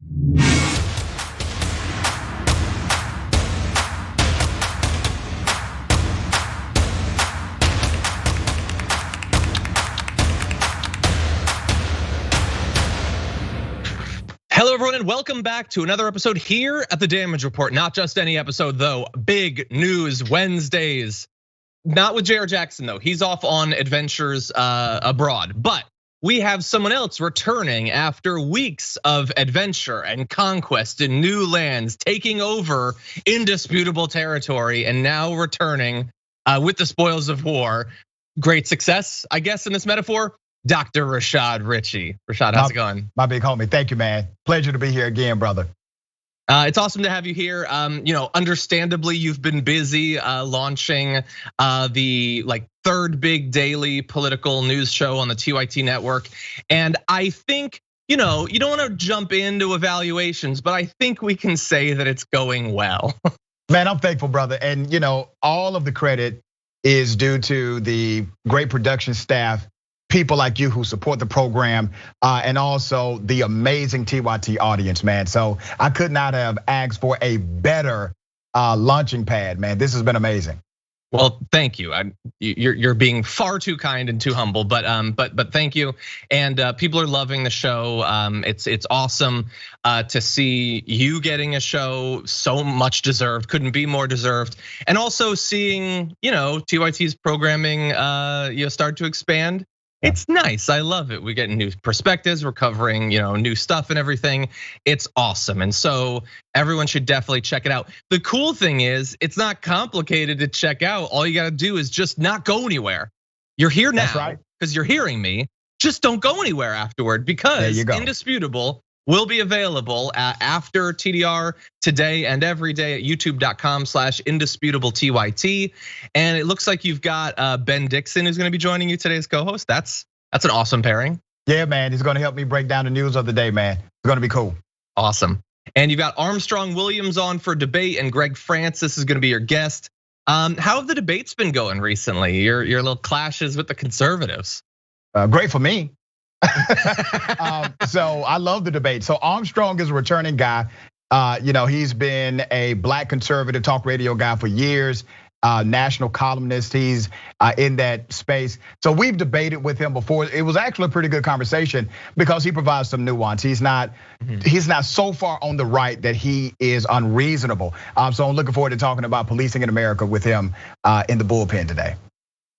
Hello, everyone, and welcome back to another episode here at the Damage Report. Not just any episode, though. Big news Wednesdays. Not with J.R. Jackson, though. He's off on adventures abroad. But we have someone else returning after weeks of adventure and conquest in new lands, taking over indisputable territory, and now returning with the spoils of war. Great success, I guess, in this metaphor. Dr. Rashad Richey. Rashad, how's it going? My big homie, thank you, man. Pleasure to be here again, brother. It's awesome to have you here. Understandably, you've been busy launching the third big daily political news show on the TYT network. And I think, you don't want to jump into evaluations, but I think we can say that it's going well. Man, I'm thankful, brother. And all of the credit is due to the great production staff, people like you who support the program, and also the amazing TYT audience, man. So I could not have asked for a better launching pad, man. This has been amazing. Well, thank you. You're being far too kind and too humble, but thank you. And people are loving the show. It's awesome to see you getting a show, so much deserved, couldn't be more deserved. And also seeing TYT's programming start to expand. It's nice, I love it. We get new perspectives, we're covering new stuff and everything. It's awesome, and so everyone should definitely check it out. The cool thing is, it's not complicated to check out. All you gotta do is just not go anywhere. You're here now because you're hearing me. Just don't go anywhere afterward, because Indisputable will be available after TDR today and every day at youtube.com/indisputable_TYT. And it looks like you've got Ben Dixon who's gonna be joining you today as co-host. That's an awesome pairing. Yeah, man, he's gonna help me break down the news of the day, man. It's gonna be cool. Awesome. And you've got Armstrong Williams on for debate, and Greg Francis is gonna be your guest. How have the debates been going recently? Your little clashes with the conservatives. Great for me. So I love the debate. So Armstrong is a returning guy. He's been a black conservative talk radio guy for years, national columnist. He's in that space. So we've debated with him before. It was actually a pretty good conversation because he provides some nuance. He's not so far on the right that he is unreasonable. So I'm looking forward to talking about policing in America with him in the bullpen today.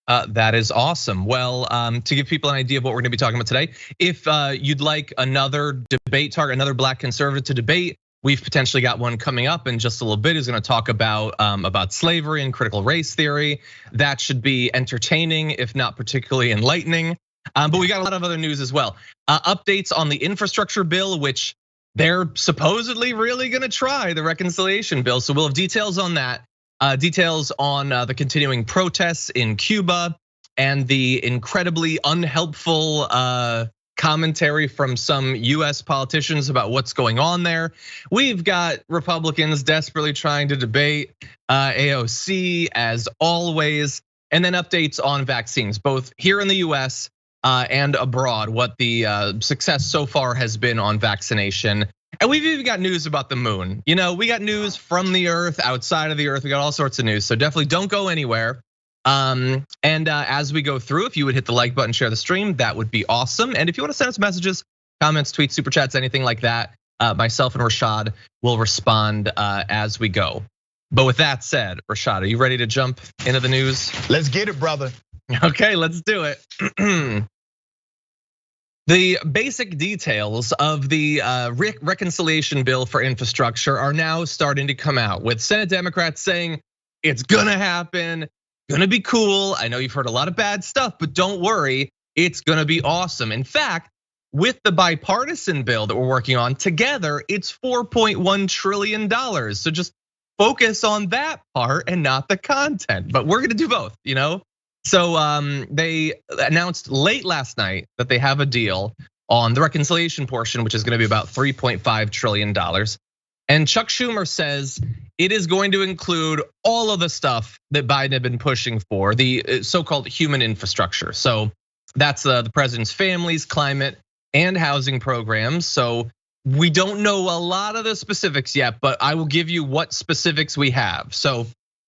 That is awesome. Well, to give people an idea of what we're gonna be talking about today, if you'd like another debate target, another black conservative to debate, we've potentially got one coming up in just a little bit. Who's gonna talk about slavery and critical race theory. That should be entertaining, if not particularly enlightening. But we got a lot of other news as well. Updates on the infrastructure bill, which they're supposedly really gonna try, the reconciliation bill. So we'll have details on that. Details on the continuing protests in Cuba and the incredibly unhelpful commentary from some US politicians about what's going on there. We've got Republicans desperately trying to debate AOC as always, and then updates on vaccines, both here in the US and abroad, what the success so far has been on vaccination. And we've even got news about the moon. We got news from the earth, outside of the earth. We got all sorts of news. So definitely don't go anywhere. And as we go through, if you would hit the like button, share the stream, that would be awesome. And if you want to send us messages, comments, tweets, super chats, anything like that, myself and Rashad will respond as we go. But with that said, Rashad, are you ready to jump into the news? Let's get it, brother. Okay, let's do it. The basic details of the reconciliation bill for infrastructure are now starting to come out, with Senate Democrats saying it's gonna happen, gonna be cool. I know you've heard a lot of bad stuff, but don't worry, it's gonna be awesome. In fact, with the bipartisan bill that we're working on together, it's $4.1 trillion. So just focus on that part and not the content. But we're gonna do both, So they announced late last night that they have a deal on the reconciliation portion, which is gonna be about $3.5 trillion. And Chuck Schumer says it is going to include all of the stuff that Biden had been pushing for, the so-called human infrastructure. So that's the president's families, climate, and housing programs. So We don't know a lot of the specifics yet, but I will give you what specifics we have. So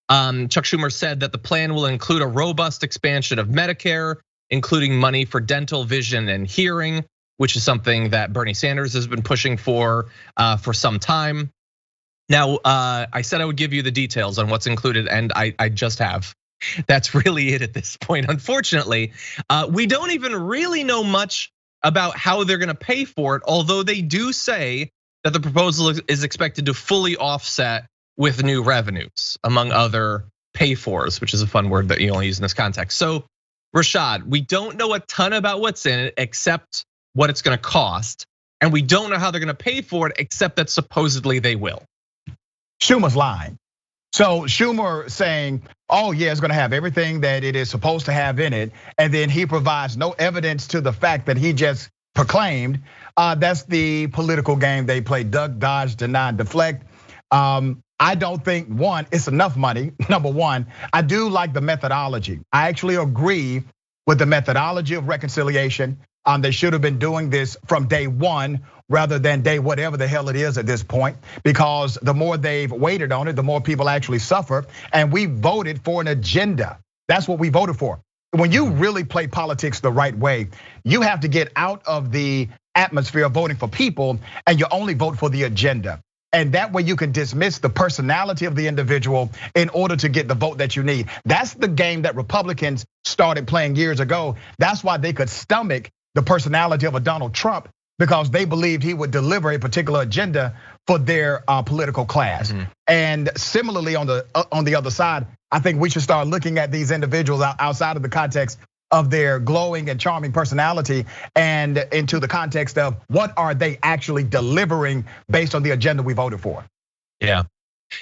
Chuck Schumer said that the plan will include a robust expansion of Medicare, including money for dental, vision, and hearing, which is something that Bernie Sanders has been pushing for some time. Now, I said I would give you the details on what's included, and I just have. That's really it at this point. Unfortunately, we don't even really know much about how they're gonna pay for it, although they do say that the proposal is expected to fully offset with new revenues, among other pay-fors, which is a fun word that you only use in this context. So, Rashad, we don't know a ton about what's in it except what it's gonna cost, and we don't know how they're gonna pay for it except that supposedly they will. Schumer's lying. So Schumer saying, oh yeah, it's gonna have everything that it is supposed to have in it, and then he provides no evidence to the fact that he just proclaimed. That's the political game they play: duck, dodge, deny, deflect. I don't think, one, it's enough money, number one. I do like the methodology. I actually agree with the methodology of reconciliation. They should have been doing this from day one rather than day whatever the hell it is at this point, because the more they've waited on it, the more people actually suffer. And we voted for an agenda. That's what we voted for. When you really play politics the right way, you have to get out of the atmosphere of voting for people and you only vote for the agenda. And that way you can dismiss the personality of the individual in order to get the vote that you need. That's the game that Republicans started playing years ago. That's why they could stomach the personality of a Donald Trump, because they believed he would deliver a particular agenda for their political class. And similarly on the other side, I think we should start looking at these individuals outside of the context of their glowing and charming personality and into the context of what are they actually delivering based on the agenda we voted for.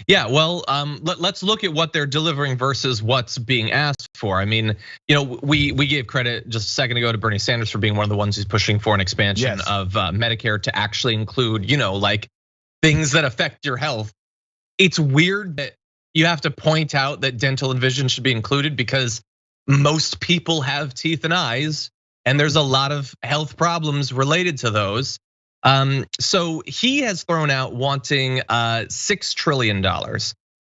Yeah, well, let's look at what they're delivering versus what's being asked for. I mean, we gave credit just a second ago to Bernie Sanders for being one of the ones who's pushing for an expansion of Medicare to actually include, like things that affect your health. It's weird that you have to point out that dental and vision should be included because most people have teeth and eyes, and there's a lot of health problems related to those. So he has thrown out wanting $6 trillion,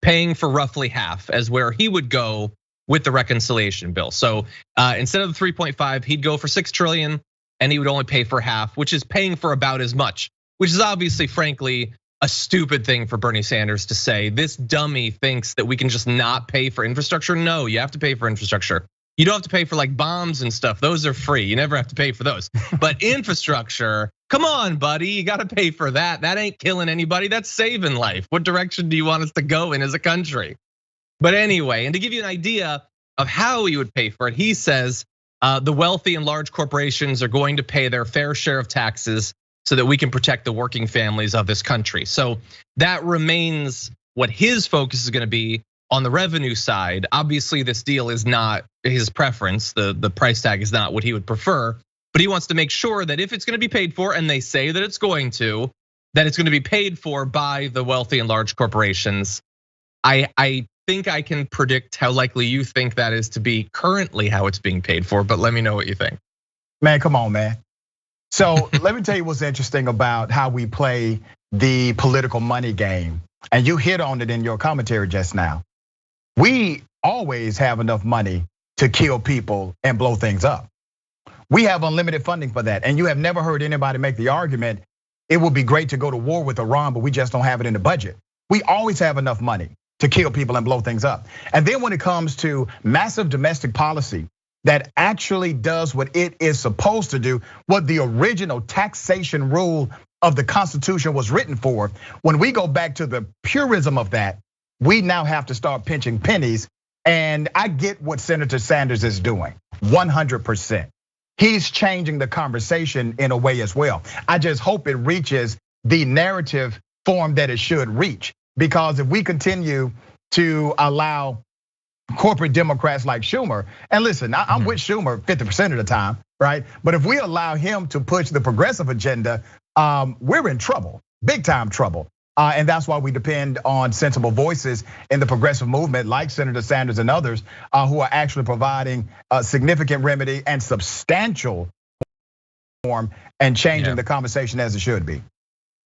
paying for roughly half as where he would go with the reconciliation bill. So instead of the 3.5, he'd go for 6 trillion and he would only pay for half, which is paying for about as much, which is obviously, frankly, a stupid thing for Bernie Sanders to say. This dummy thinks that we can just not pay for infrastructure. No, you have to pay for infrastructure. You don't have to pay for like bombs and stuff. Those are free. You never have to pay for those. But infrastructure, come on, buddy, you gotta pay for that. That ain't killing anybody, that's saving life. What direction do you want us to go in as a country? But anyway, and to give you an idea of how he would pay for it, he says the wealthy and large corporations are going to pay their fair share of taxes so that we can protect the working families of this country. So that remains what his focus is gonna be on the revenue side. Obviously, this deal is not his preference. The price tag is not what he would prefer. But he wants to make sure that if it's gonna be paid for, and they say that it's going to, that it's gonna be paid for by the wealthy and large corporations. I think I can predict how likely you think that is to be currently how it's being paid for, but let me know what you think. Man, come on, man. So let me tell you what's interesting about how we play the political money game. And you hit on it in your commentary just now. We always have enough money to kill people and blow things up. We have unlimited funding for that. And you have never heard anybody make the argument, it would be great to go to war with Iran, but we just don't have it in the budget. We always have enough money to kill people and blow things up. And then when it comes to massive domestic policy that actually does what it is supposed to do, what the original taxation rule of the Constitution was written for, when we go back to the purism of that, we now have to start pinching pennies. And I get what Senator Sanders is doing, 100%. He's changing the conversation in a way as well. I just hope it reaches the narrative form that it should reach. Because if we continue to allow corporate Democrats like Schumer, and listen, I'm with Schumer 50% of the time, right? But if we allow him to push the progressive agenda, we're in trouble, big time trouble. And that's why we depend on sensible voices in the progressive movement like Senator Sanders and others who are actually providing a significant remedy and substantial form and changing the conversation as it should be.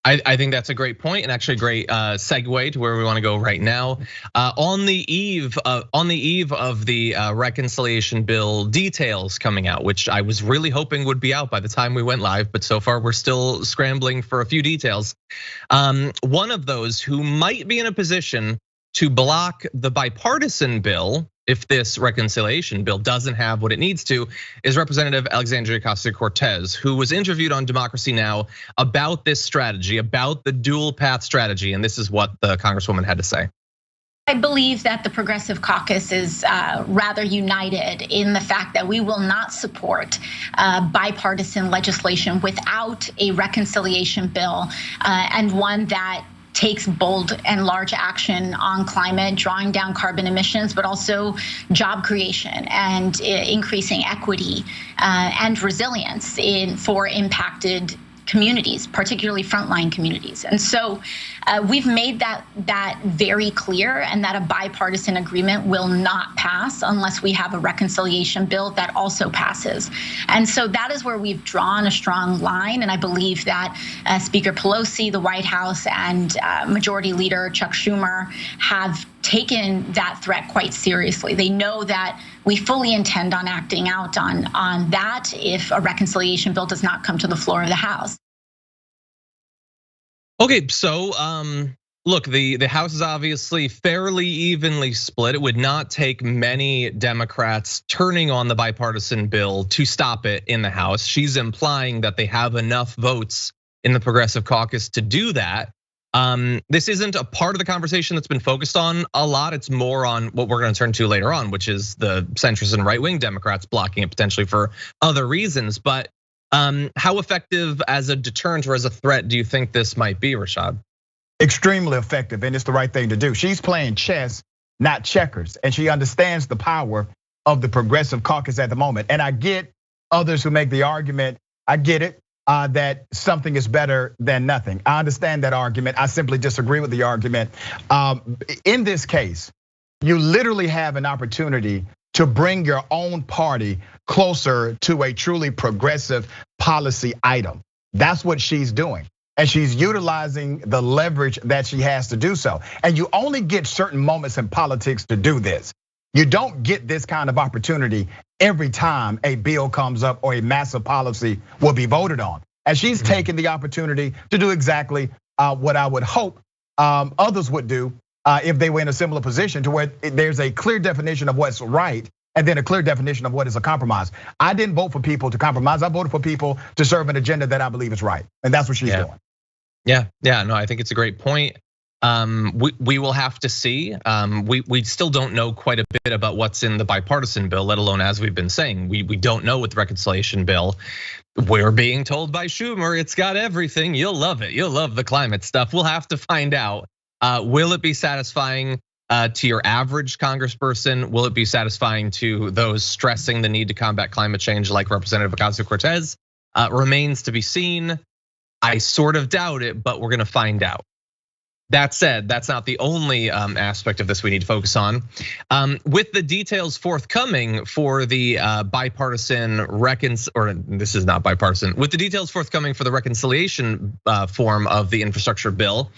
I think that's a great point, and actually a great segue to where we want to go right now. On the eve of the reconciliation bill details coming out, which I was really hoping would be out by the time we went live, but so far we're still scrambling for a few details. One of those who might be in a position to block the bipartisan bill, if this reconciliation bill doesn't have what it needs to, is Representative Alexandria Ocasio-Cortez, who was interviewed on Democracy Now! About this strategy, about the dual path strategy, and this is what the Congresswoman had to say. I believe that the Progressive Caucus is rather united in the fact that we will not support bipartisan legislation without a reconciliation bill, and one that takes bold and large action on climate, drawing down carbon emissions, but also job creation and increasing equity and resilience for impacted communities, particularly frontline communities. And so we've made that very clear, and that a bipartisan agreement will not pass unless we have a reconciliation bill that also passes. And so that is where we've drawn a strong line. And I believe that Speaker Pelosi, the White House, and Majority Leader Chuck Schumer have taken that threat quite seriously. They know that we fully intend on acting out on that if a reconciliation bill does not come to the floor of the House. Okay, so look, the House is obviously fairly evenly split. It would not take many Democrats turning on the bipartisan bill to stop it in the House. She's implying that they have enough votes in the Progressive Caucus to do that. This isn't a part of the conversation that's been focused on a lot. It's more on what we're going to turn to later on, which is the centrist and right-wing Democrats blocking it potentially for other reasons. But how effective as a deterrent or as a threat do you think this might be, Rashad? Extremely effective, and it's the right thing to do. She's playing chess, not checkers, and she understands the power of the Progressive Caucus at the moment. And I get others who make the argument, I get it, that something is better than nothing. I understand that argument. I simply disagree with the argument. In this case, you literally have an opportunity to bring your own party closer to a truly progressive policy item. That's what she's doing. And she's utilizing the leverage that she has to do so. And you only get certain moments in politics to do this. You don't get this kind of opportunity every time a bill comes up or a massive policy will be voted on. And she's taken the opportunity to do exactly what I would hope others would do if they were in a similar position, to where there's a clear definition of what's right and then a clear definition of what is a compromise. I didn't vote for people to compromise. I voted for people to serve an agenda that I believe is right. And that's what she's doing. Yeah, no, I think it's a great point. We will have to see. We still don't know quite a bit about what's in the bipartisan bill, let alone, as we've been saying, we don't know what the reconciliation bill. We're being told by Schumer it's got everything. You'll love it. You'll love the climate stuff. We'll have to find out. Will it be satisfying to your average congressperson? Will it be satisfying to those stressing the need to combat climate change, like Representative Ocasio-Cortez? Remains to be seen. I sort of doubt it, but we're gonna find out. That said, that's not the only aspect of this we need to focus on. With the details forthcoming for the bipartisan this is not bipartisan. With the details forthcoming for the reconciliation form of the infrastructure bill,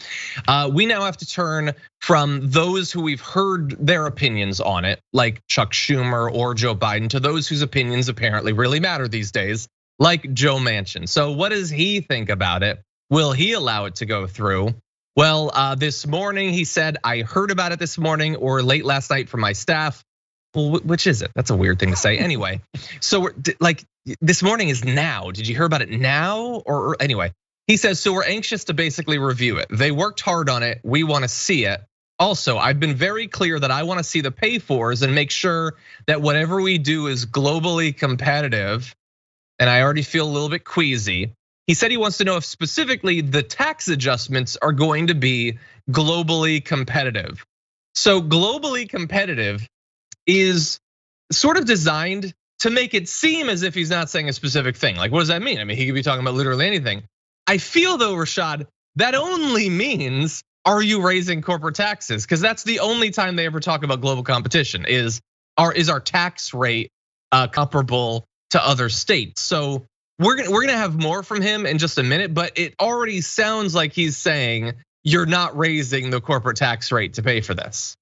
we now have to turn from those who we've heard their opinions on it, like Chuck Schumer or Joe Biden, to those whose opinions apparently really matter these days, like Joe Manchin. So what does he think about it? Will he allow it to go through? Well, this morning he said, I heard about it this morning or late last night from my staff. Well, which is it? That's a weird thing to say. Anyway, so like this morning is now. Did you hear about it now? Or anyway, he says, so we're anxious to basically review it. They worked hard on it. We want to see it. Also, I've been very clear that I want to see the pay-fors and make sure that whatever we do is globally competitive. And I already feel a little bit queasy. He said he wants to know if specifically the tax adjustments are going to be globally competitive. So globally competitive is sort of designed to make it seem as if he's not saying a specific thing. Like, what does that mean? I mean, he could be talking about literally anything. I feel though, Rashad, that only means, are you raising corporate taxes? Because that's the only time they ever talk about global competition is our tax rate comparable to other states? So we're gonna have more from him in just a minute, but it already sounds like he's saying you're not raising the corporate tax rate to pay for this.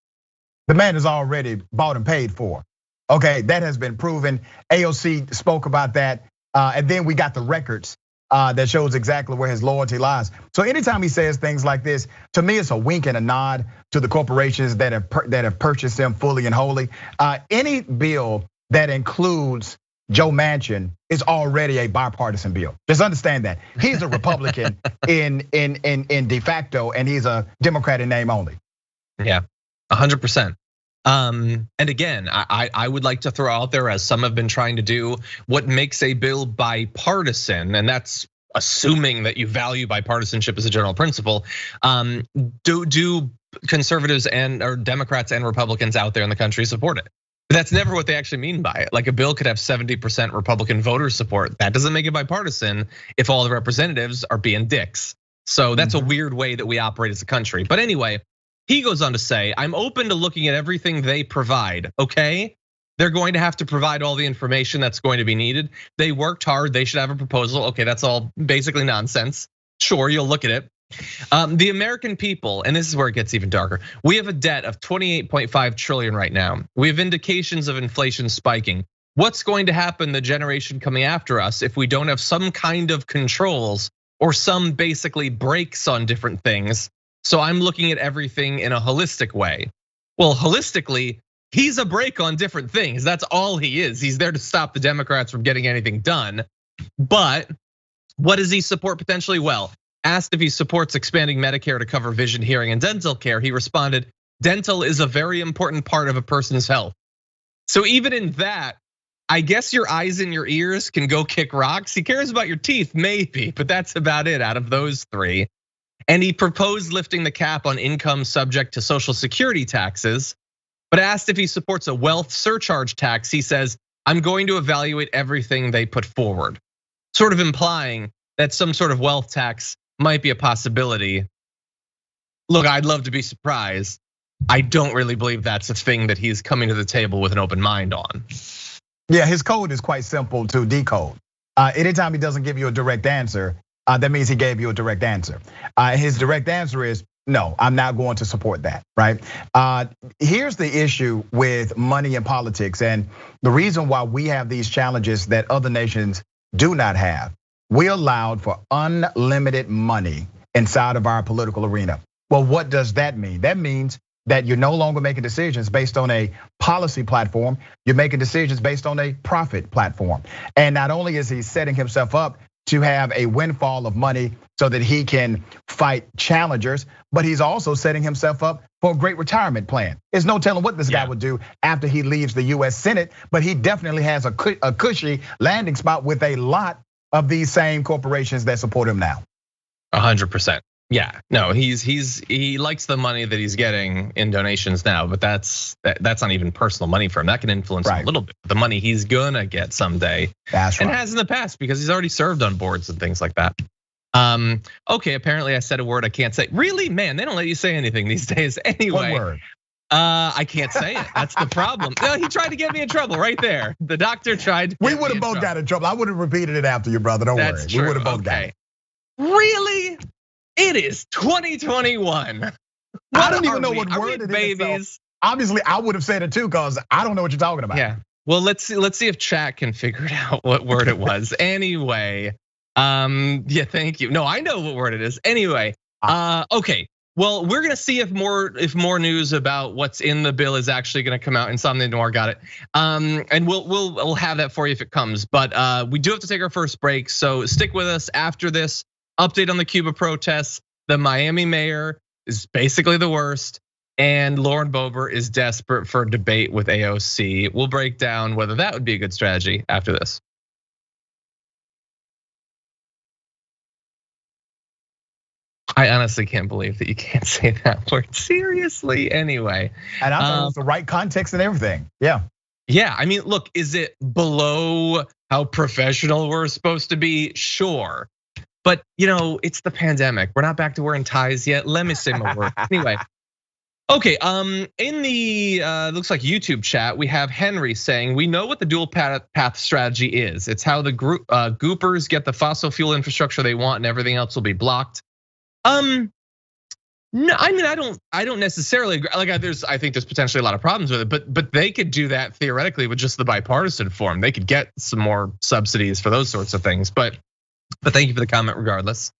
The man is already bought and paid for. Okay, that has been proven. AOC spoke about that, and then we got the records that shows exactly where his loyalty lies. So anytime he says things like this, to me, it's a wink and a nod to the corporations that have purchased him fully and wholly. Any bill that includes Joe Manchin is already a bipartisan bill. Just understand that he's a Republican in de facto, and he's a Democrat in name only. Yeah, 100%. And again, I would like to throw out there, as some have been trying to do, what makes a bill bipartisan, and that's assuming that you value bipartisanship as a general principle. Do conservatives or Democrats and Republicans out there in the country support it? But that's never what they actually mean by it. Like, a bill could have 70% Republican voter support. That doesn't make it bipartisan if all the representatives are being dicks. So that's a weird way that we operate as a country. But anyway, he goes on to say, I'm open to looking at everything they provide, okay? They're going to have to provide all the information that's going to be needed. They worked hard, they should have a proposal. Okay, that's all basically nonsense. Sure, you'll look at it. The American people, and this is where it gets even darker. We have a debt of 28.5 trillion right now. We have indications of inflation spiking. What's going to happen the generation coming after us if we don't have some kind of controls or some basically brakes on different things? So I'm looking at everything in a holistic way. Well, holistically, he's a brake on different things. That's all he is. He's there to stop the Democrats from getting anything done. But what does he support potentially? Well, asked if he supports expanding Medicare to cover vision, hearing, and dental care, he responded, dental is a very important part of a person's health. So even in that, I guess your eyes and your ears can go kick rocks. He cares about your teeth, maybe, but that's about it out of those three. And he proposed lifting the cap on income subject to Social Security taxes, but asked if he supports a wealth surcharge tax, he says, I'm going to evaluate everything they put forward. Sort of implying that some sort of wealth tax might be a possibility. Look, I'd love to be surprised. I don't really believe that's a thing that he's coming to the table with an open mind on. Yeah, his code is quite simple to decode. Anytime he doesn't give you a direct answer, that means he gave you a direct answer. His direct answer is, no, I'm not going to support that, right? Here's the issue with money and politics, and the reason why we have these challenges that other nations do not have. We allowed for unlimited money inside of our political arena. Well, what does that mean? That means that you're no longer making decisions based on a policy platform, you're making decisions based on a profit platform. And not only is he setting himself up to have a windfall of money so that he can fight challengers, but he's also setting himself up for a great retirement plan. There's no telling what this guy would do after he leaves the US Senate, but he definitely has a cushy landing spot with a lot of these same corporations that support him now. 100%. Yeah, no, he likes the money that he's getting in donations now, but that's not even personal money for him. That can influence him a little bit. The money he's gonna get someday, and has in the past, because he's already served on boards and things like that. Okay, apparently I said a word I can't say. Really, man, they don't let you say anything these days. Anyway, one word. I can't say it. That's the problem. No, he tried to get me in trouble right there. The doctor tried. We would have both got in trouble. I would have repeated it after you, brother. Don't worry. True. We would have both got it. Really? It is 2021. I don't even know what word it is. So obviously, I would have said it too, because I don't know what you're talking about. Yeah. Well, let's see if chat can figure it out what word it was. Anyway, yeah, thank you. No, I know what word it is. Anyway, okay. Well, we're gonna see if more news about what's in the bill is actually gonna come out. Insomnia Noir got it, and we'll have that for you if it comes. But we do have to take our first break, so stick with us after this. Update on the Cuba protests. The Miami mayor is basically the worst, and Lauren Boebert is desperate for a debate with AOC. We'll break down whether that would be a good strategy after this. I honestly can't believe that you can't say that word. Seriously, anyway. And I thought it was the right context and everything. Yeah. Yeah, I mean, look, is it below how professional we're supposed to be? Sure. But it's the pandemic. We're not back to wearing ties yet. Let me say my word. Anyway, Okay, in the looks like YouTube chat, we have Henry saying, we know what the dual path strategy is. It's how the goopers get the fossil fuel infrastructure they want and everything else will be blocked. No, I mean, I don't necessarily agree. Like, I think there's potentially a lot of problems with it, but they could do that theoretically with just the bipartisan form. They could get some more subsidies for those sorts of things. But thank you for the comment regardless.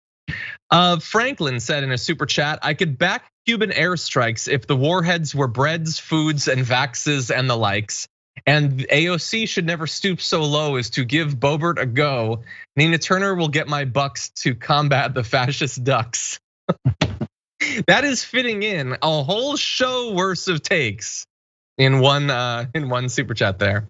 Franklin said in a super chat, I could back Cuban airstrikes if the warheads were breads, foods, and vaxes and the likes. And AOC should never stoop so low as to give Boebert a go. Nina Turner will get my bucks to combat the fascist ducks. That is fitting in a whole show worth of takes in one super chat there.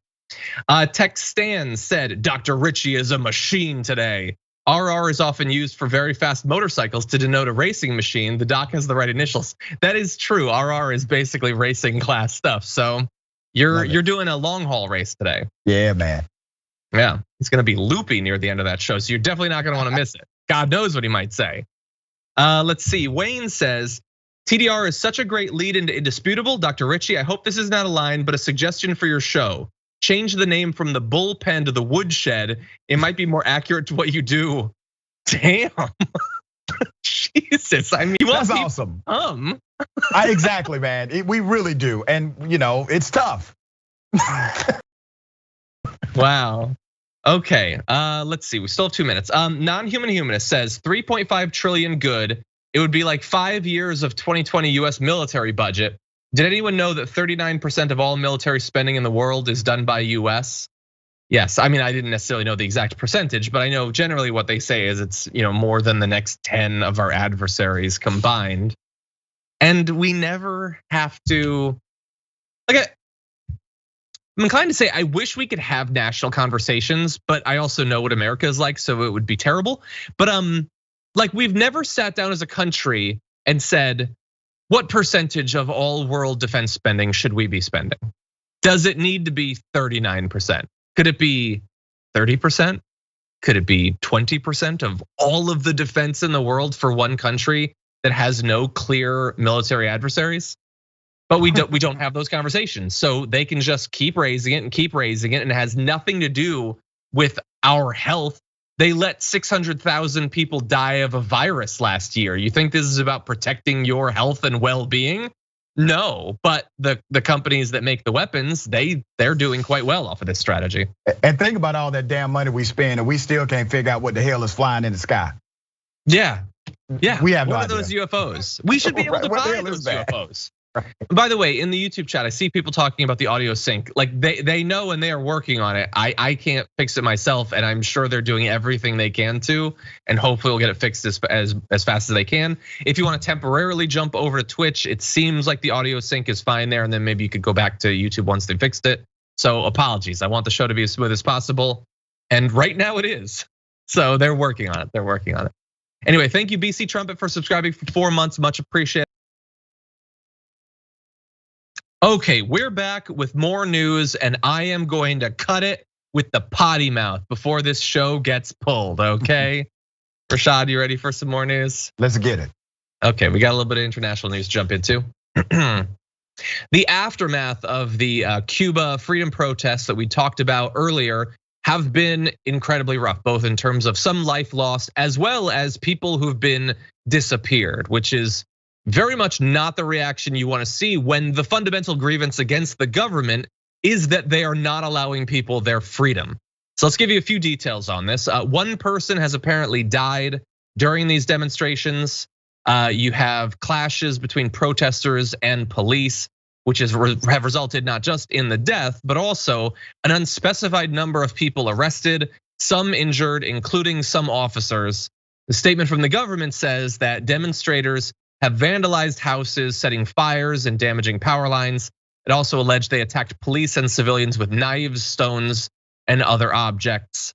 Tex Stan said, Dr. Richey is a machine today. RR is often used for very fast motorcycles to denote a racing machine. The doc has the right initials. That is true. RR is basically racing class stuff. So you're doing a long haul race today. Yeah, man. Yeah, it's gonna be loopy near the end of that show. So you're definitely not gonna wanna miss it. God knows what he might say. Let's see, Wayne says, TDR is such a great lead into Indisputable. Dr. Richey, I hope this is not a line, but a suggestion for your show. Change the name from the bullpen to the woodshed. It might be more accurate to what you do. Damn. Jesus, I mean, that's awesome. Exactly, man. We really do, and it's tough. Wow. Okay, let's see. We still have 2 minutes. Non-human humanist says 3.5 trillion good. It would be like 5 years of 2020 US military budget. Did anyone know that 39% of all military spending in the world is done by US? Yes, I mean, I didn't necessarily know the exact percentage, but I know generally what they say is it's more than the next 10 of our adversaries combined. And we never have to, like, I'm inclined to say I wish we could have national conversations, but I also know what America is like, so it would be terrible. But like, we've never sat down as a country and said, what percentage of all world defense spending should we be spending? Does it need to be 39%? Could it be 30%? Could it be 20% of all of the defense in the world for one country that has no clear military adversaries? But we don't have those conversations, so they can just keep raising it, and it has nothing to do with our health. They let 600,000 people die of a virus last year. You think this is about protecting your health and well-being? No, but the companies that make the weapons, they're doing quite well off of this strategy. And think about all that damn money we spend, and we still can't figure out what the hell is flying in the sky. Yeah, we have no idea. What are those UFOs? We should be able to buy those UFOs. By the way, in the YouTube chat, I see people talking about the audio sync. Like, they know and they are working on it. I can't fix it myself, and I'm sure they're doing everything they can to, and hopefully we'll get it fixed as fast as they can. If you want to temporarily jump over to Twitch, it seems like the audio sync is fine there, and then maybe you could go back to YouTube once they fixed it. So apologies. I want the show to be as smooth as possible, and right now it is. So they're working on it. Anyway, thank you, BC Trumpet, for subscribing for 4 months. Much appreciated. Okay, we're back with more news, and I am going to cut it with the potty mouth before this show gets pulled, okay? Rashad, you ready for some more news? Let's get it. Okay, we got a little bit of international news to jump into. The aftermath of the Cuba freedom protests that we talked about earlier have been incredibly rough, both in terms of some life lost as well as people who've been disappeared, which is very much not the reaction you want to see when the fundamental grievance against the government is that they are not allowing people their freedom. So let's give you a few details on this. One person has apparently died during these demonstrations. You have clashes between protesters and police, which have resulted not just in the death, but also an unspecified number of people arrested, some injured, including some officers. The statement from the government says that demonstrators have vandalized houses, setting fires and damaging power lines. It also alleged they attacked police and civilians with knives, stones, and other objects.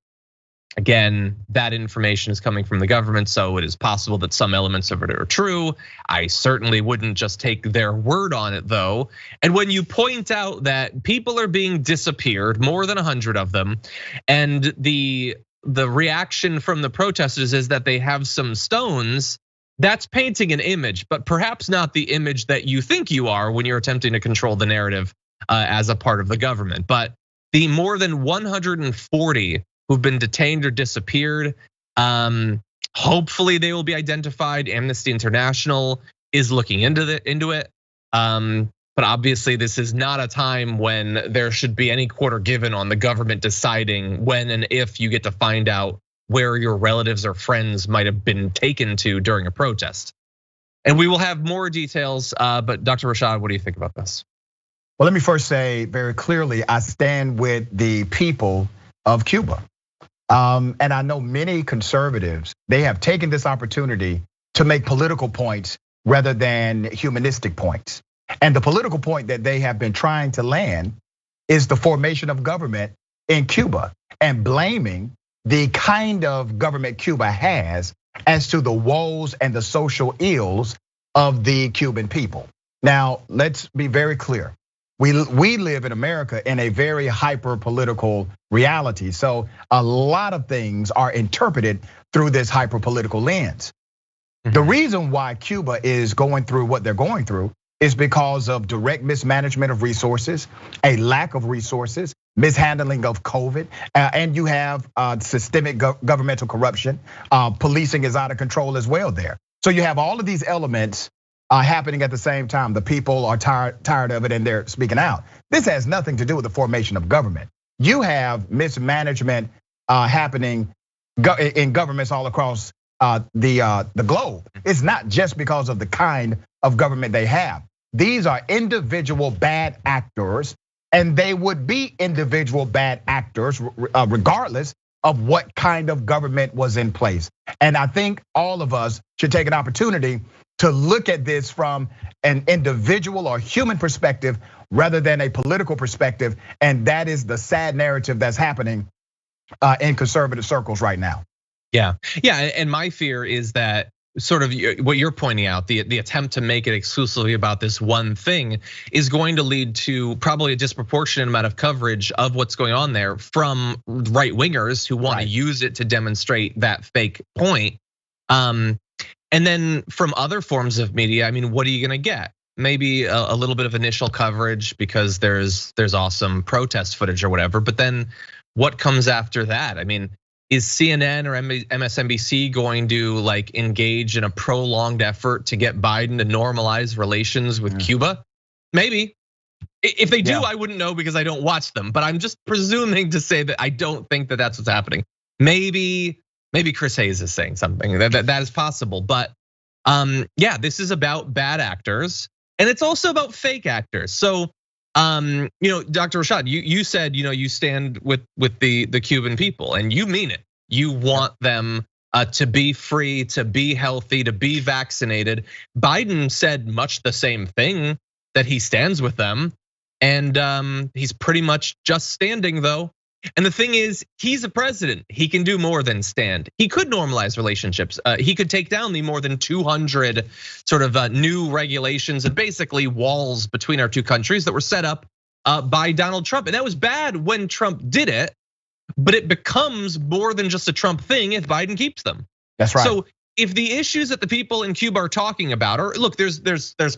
Again, that information is coming from the government, so it is possible that some elements of it are true. I certainly wouldn't just take their word on it, though. And when you point out that people are being disappeared, more than 100 of them, and the reaction from the protesters is that they have some stones, that's painting an image, but perhaps not the image that you think you are when you're attempting to control the narrative as a part of the government. But the more than 140 who've been detained or disappeared, hopefully they will be identified. Amnesty International is looking into it. But obviously this is not a time when there should be any quarter given on the government deciding when and if you get to find out where your relatives or friends might have been taken to during a protest. And we will have more details, but Dr. Rashad, what do you think about this? Well, let me first say very clearly, I stand with the people of Cuba. And I know many conservatives, they have taken this opportunity to make political points rather than humanistic points. And the political point that they have been trying to land is the formation of government in Cuba and blaming the kind of government Cuba has as to the woes and the social ills of the Cuban people. Now, let's be very clear. We live in America in a very hyper political reality. So a lot of things are interpreted through this hyper political lens. The reason why Cuba is going through what they're going through is because of direct mismanagement of resources, a lack of resources, mishandling of COVID, and you have systemic governmental corruption. Policing is out of control as well there. So you have all of these elements happening at the same time. The people are tired of it and they're speaking out. This has nothing to do with the formation of government. You have mismanagement happening in governments all across the globe. It's not just because of the kind of government they have. These are individual bad actors, and they would be individual bad actors regardless of what kind of government was in place. And I think all of us should take an opportunity to look at this from an individual or human perspective rather than a political perspective. And that is the sad narrative that's happening in conservative circles right now. Yeah, and my fear is that sort of what you're pointing out, the attempt to make it exclusively about this one thing is going to lead to probably a disproportionate amount of coverage of what's going on there from right wingers who want to use it to demonstrate that fake point. And then from other forms of media, I mean, what are you gonna get? Maybe a little bit of initial coverage because there's awesome protest footage or whatever, but then what comes after that? I mean, is CNN or MSNBC going to like engage in a prolonged effort to get Biden to normalize relations with Cuba? Maybe. If they do, I wouldn't know because I don't watch them, but I'm just presuming to say that I don't think that that's what's happening. Maybe Chris Hayes is saying something that is possible, but yeah, this is about bad actors and it's also about fake actors. So Dr. Rashad, you said you stand with the Cuban people, and you mean it. You want them to be free, to be healthy, to be vaccinated. Biden said much the same thing, that he stands with them, and he's pretty much just standing though. And the thing is, he's a president. He can do more than stand. He could normalize relationships. He could take down the more than 200 sort of new regulations and basically walls between our two countries that were set up by Donald Trump. And that was bad when Trump did it, but it becomes more than just a Trump thing if Biden keeps them. That's right. So if the issues that the people in Cuba are talking about are, look, there's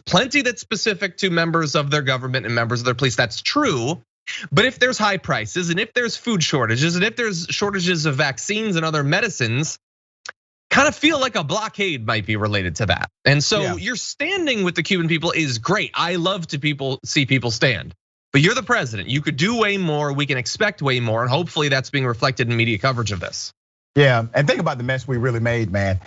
plenty that's specific to members of their government and members of their police, that's true. But if there's high prices and if there's food shortages and if there's shortages of vaccines and other medicines, kind of feel like a blockade might be related to that. And so you're standing with the Cuban people is great. I love to see people stand. But you're the president. You could do way more. We can expect way more. And hopefully that's being reflected in media coverage of this. Yeah, and think about the mess we really made, man.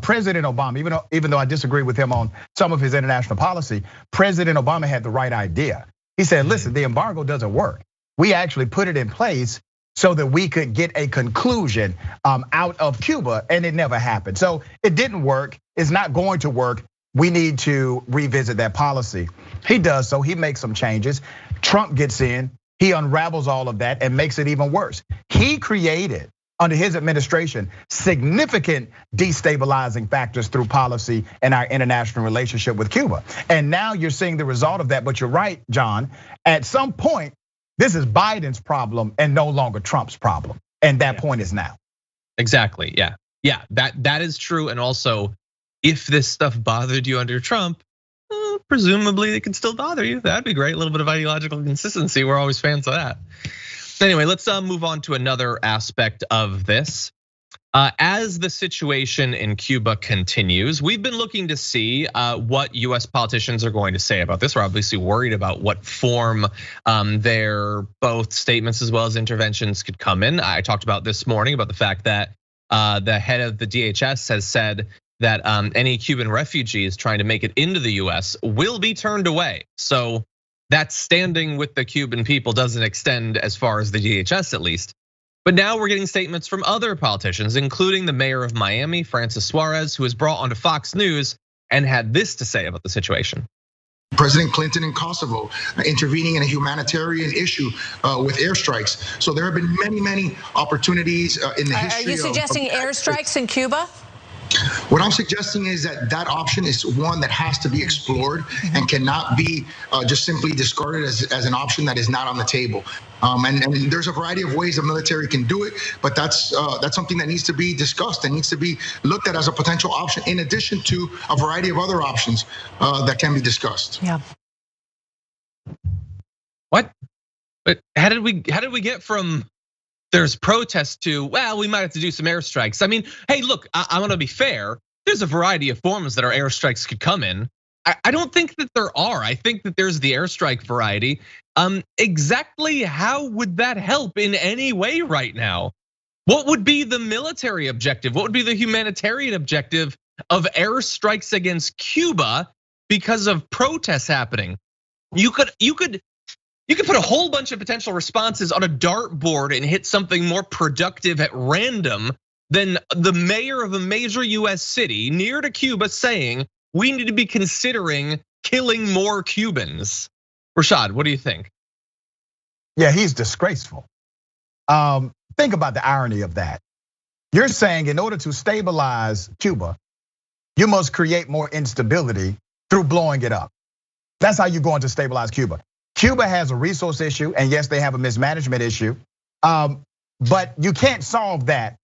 President Obama, even though I disagree with him on some of his international policy, President Obama had the right idea. He said, listen, the embargo doesn't work. We actually put it in place so that we could get a conclusion out of Cuba, and it never happened. So it didn't work, it's not going to work. We need to revisit that policy. He does so, he makes some changes. Trump gets in, he unravels all of that and makes it even worse. He created, under his administration, significant destabilizing factors through policy and our international relationship with Cuba. And now you're seeing the result of that, but you're right, John. At some point, this is Biden's problem and no longer Trump's problem. And that point is now. Exactly, yeah, that is true. And also, if this stuff bothered you under Trump, presumably it can still bother you. That'd be great. A little bit of ideological consistency. We're always fans of that. Anyway, let's move on to another aspect of this. As the situation in Cuba continues, we've been looking to see what US politicians are going to say about this. We're obviously worried about what form their both statements as well as interventions could come in. I talked about this morning about the fact that the head of the DHS has said that any Cuban refugees trying to make it into the US will be turned away. So that standing with the Cuban people doesn't extend as far as the DHS at least. But now we're getting statements from other politicians, including the mayor of Miami, Francis Suarez, who was brought onto Fox News and had this to say about the situation. President Clinton in Kosovo intervening in a humanitarian issue with airstrikes. So there have been many opportunities in the history. Are you suggesting airstrikes in Cuba? What I'm suggesting is that option is one that has to be explored and cannot be just simply discarded as an option that is not on the table. And there's a variety of ways the military can do it, but that's something that needs to be discussed and needs to be looked at as a potential option, in addition to a variety of other options that can be discussed. Yeah. What? But how did we get from there's protests to, well, we might have to do some airstrikes? I mean, hey, look, I want to be fair. There's a variety of forms that our airstrikes could come in. I don't think that there are. I think that there's the airstrike variety. Exactly how would that help in any way right now? What would be the military objective? What would be the humanitarian objective of airstrikes against Cuba because of protests happening? You could put a whole bunch of potential responses on a dartboard and hit something more productive at random than the mayor of a major US city near to Cuba saying we need to be considering killing more Cubans. Rashad, what do you think? Yeah, he's disgraceful. Think about the irony of that. You're saying in order to stabilize Cuba, you must create more instability through blowing it up. That's how you're going to stabilize Cuba. Cuba has a resource issue, and yes, they have a mismanagement issue. But you can't solve that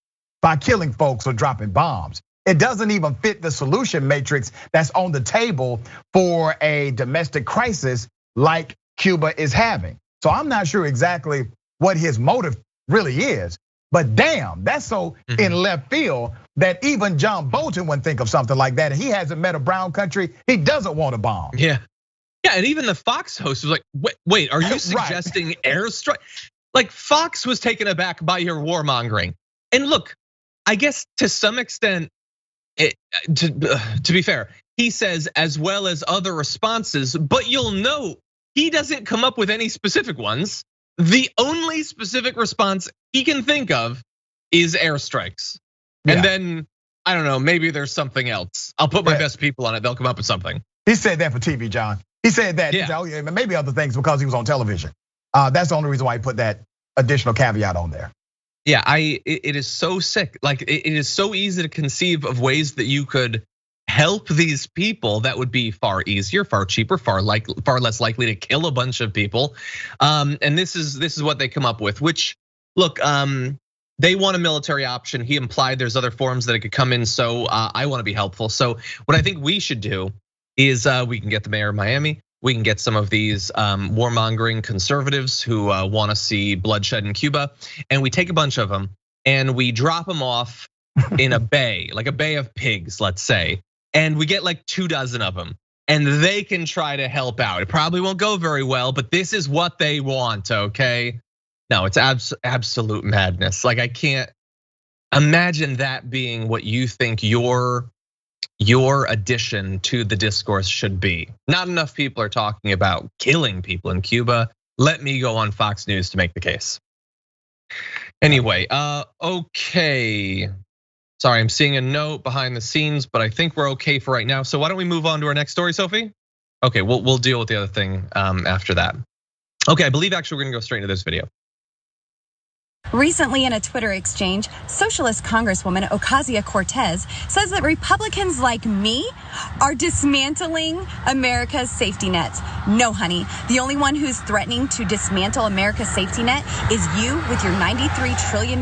by killing folks or dropping bombs. It doesn't even fit the solution matrix that's on the table for a domestic crisis like Cuba is having. So I'm not sure exactly what his motive really is, but damn, that's so in left field that even John Bolton wouldn't think of something like that. And he hasn't met a brown country he doesn't want to bomb. Yeah, and even the Fox host was like, wait, are you suggesting airstrike? Like Fox was taken aback by your warmongering. And look, I guess to some extent, to be fair, he says as well as other responses, but you'll note he doesn't come up with any specific ones. The only specific response he can think of is airstrikes. Yeah. And then, I don't know, maybe there's something else. I'll put my best people on it, they'll come up with something. He said that for TV, John. He said that, yeah. He said, oh yeah, maybe other things because he was on television. That's the only reason why he put that additional caveat on there. Yeah, it is so sick. Like it is so easy to conceive of ways that you could help these people that would be far easier, far cheaper, far less likely to kill a bunch of people. And this is what they come up with, which look, they want a military option. He implied there's other forms that it could come in. So I want to be helpful. So what I think we should do is we can get the mayor of Miami. We can get some of these warmongering conservatives who want to see bloodshed in Cuba, and we take a bunch of them and we drop them off in a bay, like a bay of pigs, let's say, and we get like 24 of them, and they can try to help out. It probably won't go very well, but this is what they want, okay? No, it's absolute madness. Like I can't imagine that being what you think your addition to the discourse should be. Not enough people are talking about killing people in Cuba. Let me go on Fox News to make the case. Anyway, okay. Sorry, I'm seeing a note behind the scenes, but I think we're okay for right now. So why don't we move on to our next story, Sophie? Okay, we'll deal with the other thing after that. Okay, I believe actually we're gonna go straight into this video. Recently, in a Twitter exchange, Socialist Congresswoman Ocasio-Cortez says that Republicans like me are dismantling America's safety nets. No, honey, the only one who's threatening to dismantle America's safety net is you with your $93 trillion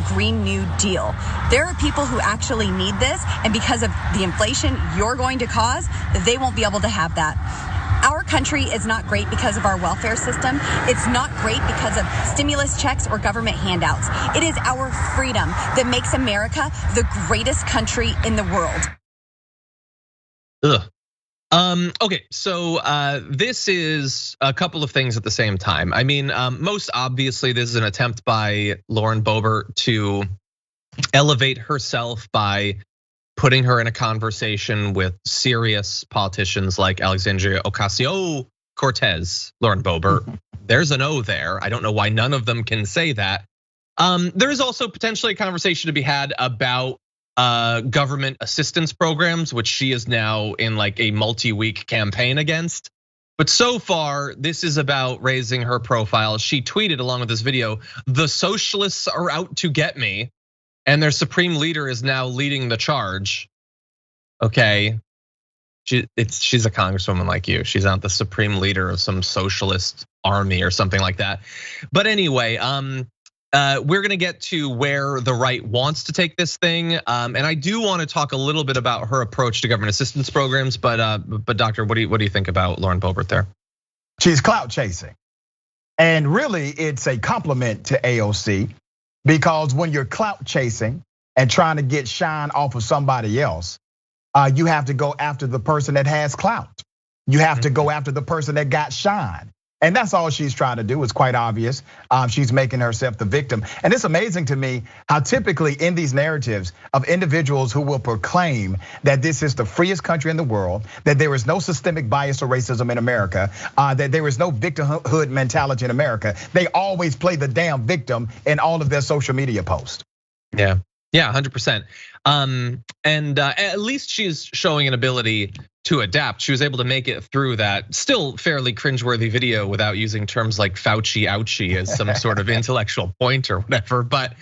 Green New Deal. There are people who actually need this, and because of the inflation you're going to cause, they won't be able to have that. Our country is not great because of our welfare system. It's not great because of stimulus checks or government handouts. It is our freedom that makes America the greatest country in the world. Okay, so this is a couple of things at the same time. I mean, most obviously, this is an attempt by Lauren Boebert to elevate herself by putting her in a conversation with serious politicians like Alexandria Ocasio-Cortez, Lauren Boebert. There's an O there. I don't know why none of them can say that. There is also potentially a conversation to be had about government assistance programs, which she is now in like a multi-week campaign against. But so far, this is about raising her profile. She tweeted along with this video, "The socialists are out to get me, and their supreme leader is now leading the charge." Okay, she's a congresswoman like you. She's not the supreme leader of some socialist army or something like that. But anyway, we're gonna get to where the right wants to take this thing, and I do want to talk a little bit about her approach to government assistance programs. But Doctor, what do you think about Lauren Boebert there? She's clout chasing, and really, it's a compliment to AOC. Because when you're clout chasing and trying to get shine off of somebody else, you have to go after the person that has clout. You have to go after the person that got shine. And that's all she's trying to do. It's quite obvious. She's making herself the victim. And it's amazing to me how typically in these narratives of individuals who will proclaim that this is the freest country in the world, that there is no systemic bias or racism in America, that there is no victimhood mentality in America, they always play the damn victim in all of their social media posts. Yeah, 100%. And at least she's showing an ability to adapt. She was able to make it through that still fairly cringeworthy video without using terms like Fauci ouchie as some sort of intellectual point or whatever, but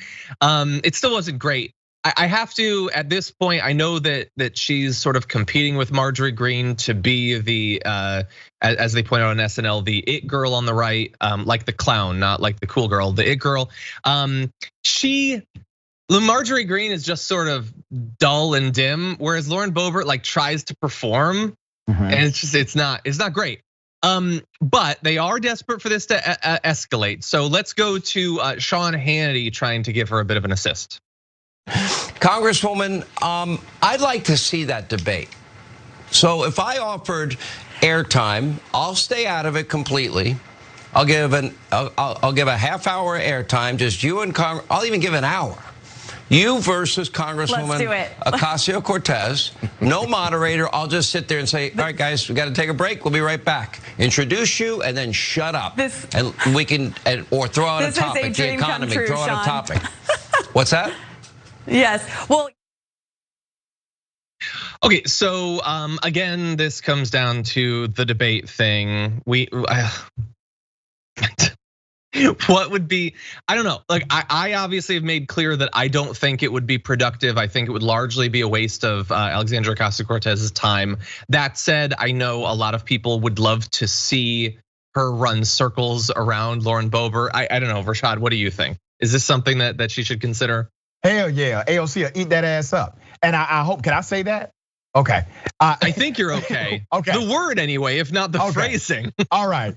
it still wasn't great. I have to, at this point, I know that she's sort of competing with Marjorie Greene to be the, as they point out on SNL, the it girl on the right, like the clown, not like the cool girl, the it girl. Marjorie Greene is just sort of dull and dim, whereas Lauren Boebert like tries to perform, and it's not great. But they are desperate for this to escalate. So let's go to Sean Hannity trying to give her a bit of an assist. Congresswoman, I'd like to see that debate. So if I offered airtime, I'll stay out of it completely. I'll give a half-hour airtime, just you and Congress. I'll even give an hour. You versus Congresswoman Ocasio-Cortez. No moderator. I'll just sit there and say, all right, guys, we got to take a break. We'll be right back. Introduce you and then shut up. And we can, or throw out a topic. The economy, throw out a topic. What's that? Yes. Well. Okay, so again, this comes down to the debate thing. What would be, I don't know, like I obviously have made clear that I don't think it would be productive. I think it would largely be a waste of Alexandria Ocasio-Cortez's time. That said, I know a lot of people would love to see her run circles around Lauren Boebert. I don't know, Rashad, what do you think? Is this something that she should consider? Hell yeah, AOC will eat that ass up. And I hope, can I say that? Okay. I think you're okay. Okay. The word anyway, if not the phrasing. All right.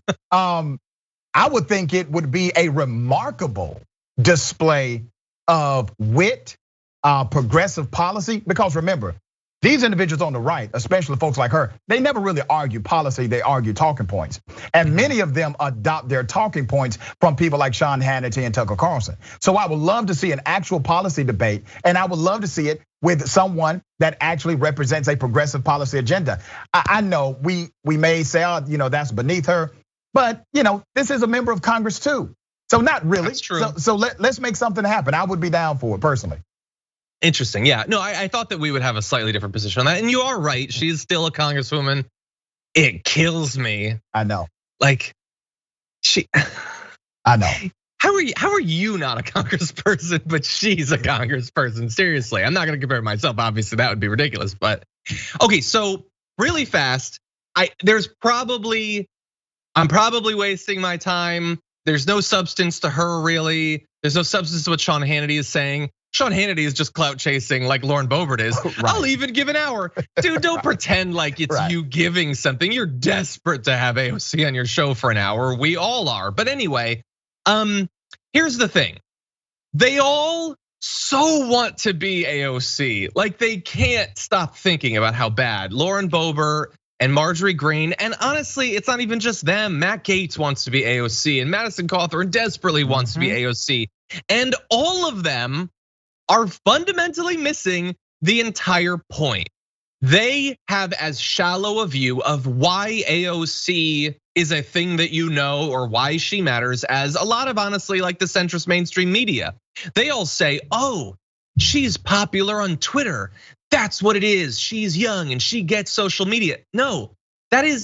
I would think it would be a remarkable display of wit, progressive policy, because remember, these individuals on the right, especially folks like her, they never really argue policy, they argue talking points. And many of them adopt their talking points from people like Sean Hannity and Tucker Carlson. So I would love to see an actual policy debate, and I would love to see it with someone that actually represents a progressive policy agenda. I know we may say, that's beneath her. But this is a member of Congress too. So not really. That's true. So let's make something happen. I would be down for it personally. Interesting, yeah. No, I thought that we would have a slightly different position on that. And you are right, she's still a congresswoman. It kills me. I know. Like, I know. How are you not a congressperson, but she's a congressperson? Seriously, I'm not gonna compare myself. Obviously, that would be ridiculous. But okay, so really fast, I'm probably wasting my time. There's no substance to her, really. There's no substance to what Sean Hannity is saying. Sean Hannity is just clout chasing like Lauren Boebert is. Right. I'll even give an hour. Dude, don't pretend like it's right. You giving something. You're desperate to have AOC on your show for an hour. We all are. But anyway, here's the thing. They all so want to be AOC. Like they can't stop thinking about how bad Lauren Boebert and Marjorie Greene, and honestly, it's not even just them. Matt Gaetz wants to be AOC, and Madison Cawthorn desperately wants to be AOC. And all of them are fundamentally missing the entire point. They have as shallow a view of why AOC is a thing that you know or why she matters as a lot of honestly like the centrist mainstream media. They all say, oh, she's popular on Twitter. That's what it is. She's young and she gets social media. No,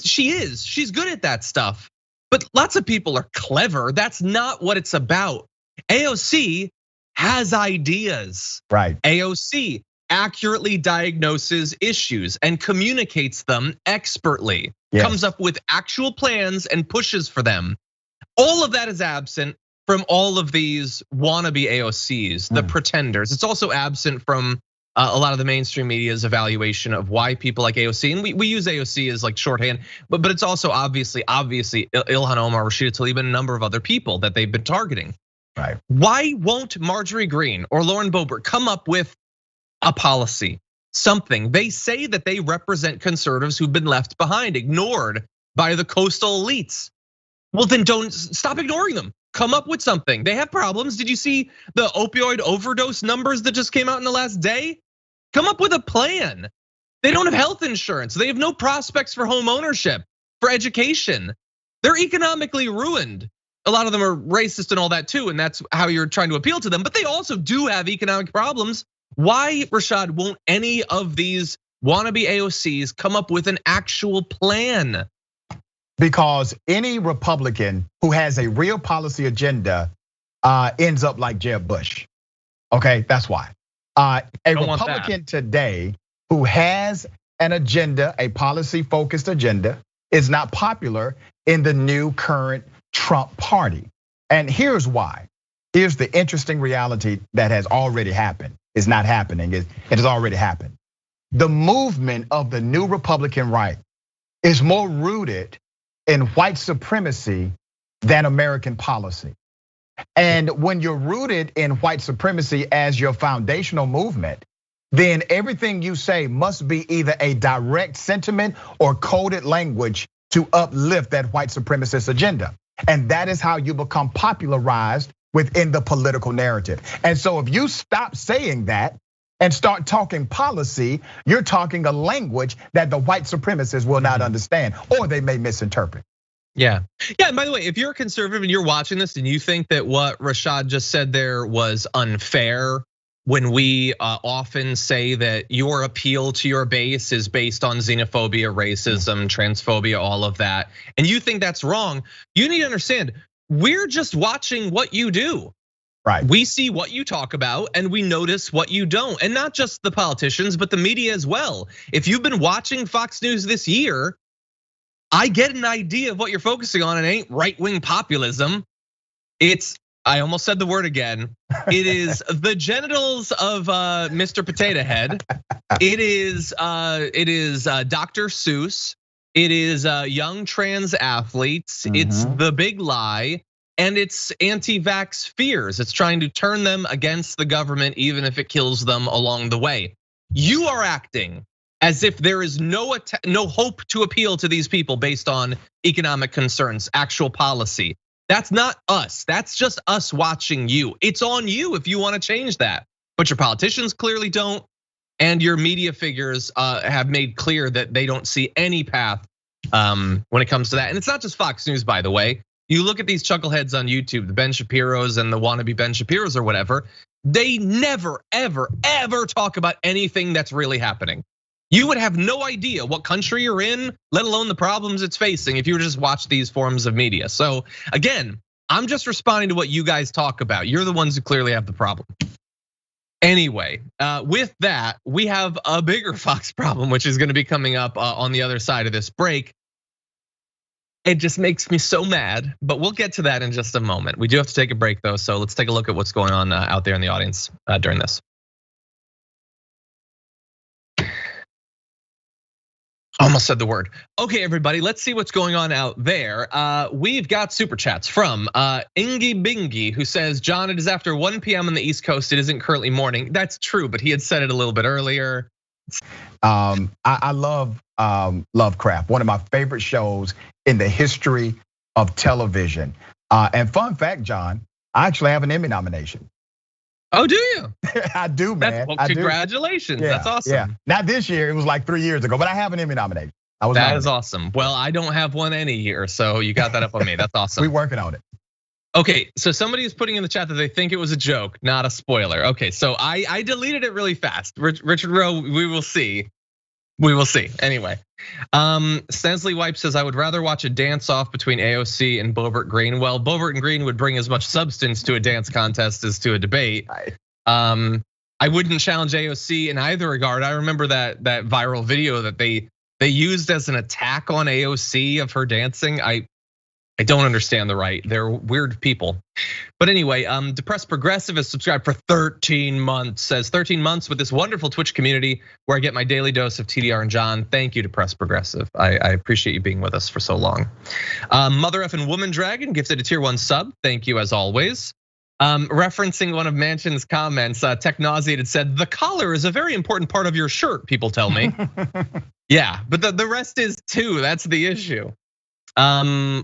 she is. She's good at that stuff. But lots of people are clever. That's not what it's about. AOC has ideas. Right. AOC accurately diagnoses issues and communicates them expertly. Yes. Comes up with actual plans and pushes for them. All of that is absent from all of these wannabe AOCs, the pretenders. It's also absent from a lot of the mainstream media's evaluation of why people like AOC, and we use AOC as like shorthand, but it's also obviously Ilhan Omar, Rashida Tlaib, and a number of other people that they've been targeting. Right. Why won't Marjorie Greene or Lauren Boebert come up with a policy, something? They say that they represent conservatives who've been left behind, ignored by the coastal elites. Well, then don't stop ignoring them. Come up with something. They have problems. Did you see the opioid overdose numbers that just came out in the last day? Come up with a plan. They don't have health insurance. They have no prospects for home ownership, for education. They're economically ruined. A lot of them are racist and all that too, and that's how you're trying to appeal to them. But they also do have economic problems. Why, Rashad, won't any of these wannabe AOCs come up with an actual plan? Because any Republican who has a real policy agenda ends up like Jeb Bush. Okay, that's why. A Republican today who has an agenda, a policy-focused agenda, is not popular in the new current Trump party. And here's why. Here's the interesting reality that has already happened. It's not happening, it has already happened. The movement of the new Republican right is more rooted in white supremacy than American policy. And when you're rooted in white supremacy as your foundational movement, then everything you say must be either a direct sentiment or coded language to uplift that white supremacist agenda. And that is how you become popularized within the political narrative. And so if you stop saying that and start talking policy, you're talking a language that the white supremacists will not understand, or they may misinterpret. Yeah, and by the way, if you're a conservative and you're watching this and you think that what Rashad just said there was unfair, when we often say that your appeal to your base is based on xenophobia, racism, transphobia, all of that, and you think that's wrong, you need to understand, we're just watching what you do. Right. We see what you talk about and we notice what you don't. And not just the politicians, but the media as well. If you've been watching Fox News this year, I get an idea of what you're focusing on. It ain't right-wing populism. I almost said the word again. It is the genitals of Mr. Potato Head. It is Dr. Seuss. It is young trans athletes. It's the big lie. And it's anti-vax fears. It's trying to turn them against the government, even if it kills them along the way. You are acting as if there is no hope to appeal to these people based on economic concerns, actual policy. That's not us. That's just us watching you. It's on you if you want to change that. But your politicians clearly don't, and your media figures have made clear that they don't see any path when it comes to that. And it's not just Fox News, by the way. You look at these chuckleheads on YouTube, the Ben Shapiros and the wannabe Ben Shapiros or whatever, they never, ever, ever talk about anything that's really happening. You would have no idea what country you're in, let alone the problems it's facing if you were just watch these forms of media. So again, I'm just responding to what you guys talk about. You're the ones who clearly have the problem. Anyway, with that, we have a bigger Fox problem, which is gonna be coming up on the other side of this break. It just makes me so mad, but we'll get to that in just a moment. We do have to take a break though, so let's take a look at what's going on out there in the audience during this. Almost said the word. Okay, everybody, let's see what's going on out there. We've got super chats from Ingy Bingy, who says, John, it is after 1 p.m. on the East Coast. It isn't currently morning. That's true, but he had said it a little bit earlier. I love Lovecraft, one of my favorite shows in the history of television. And fun fact, John, I actually have an Emmy nomination. Oh, do you? I do, man. Well, congratulations. Yeah, that's awesome. Yeah. Not this year, it was like 3 years ago, but I have an Emmy nomination. That is awesome. Well, I don't have one any year, so you got that up on me. That's awesome. We're working on it. Okay, so somebody is putting in the chat that they think it was a joke, not a spoiler. Okay, so I deleted it really fast. Richard Rowe, we will see. We will see. Anyway, Stanley Wipe says, I would rather watch a dance off between AOC and Boebert Green. Well, Boebert and Green would bring as much substance to a dance contest as to a debate. I wouldn't challenge AOC in either regard. I remember that viral video that they used as an attack on AOC of her dancing. I don't understand the right. They're weird people. But anyway, Depressed Progressive has subscribed for 13 months, says 13 months with this wonderful Twitch community where I get my daily dose of TDR and John. Thank you, Depressed Progressive. I appreciate you being with us for so long. Mother effing Woman Dragon gifted a tier 1 sub. Thank you as always. Referencing one of Manchin's comments, Tech Nauseated said, the collar is a very important part of your shirt, people tell me. Yeah, but the rest is too, that's the issue. We're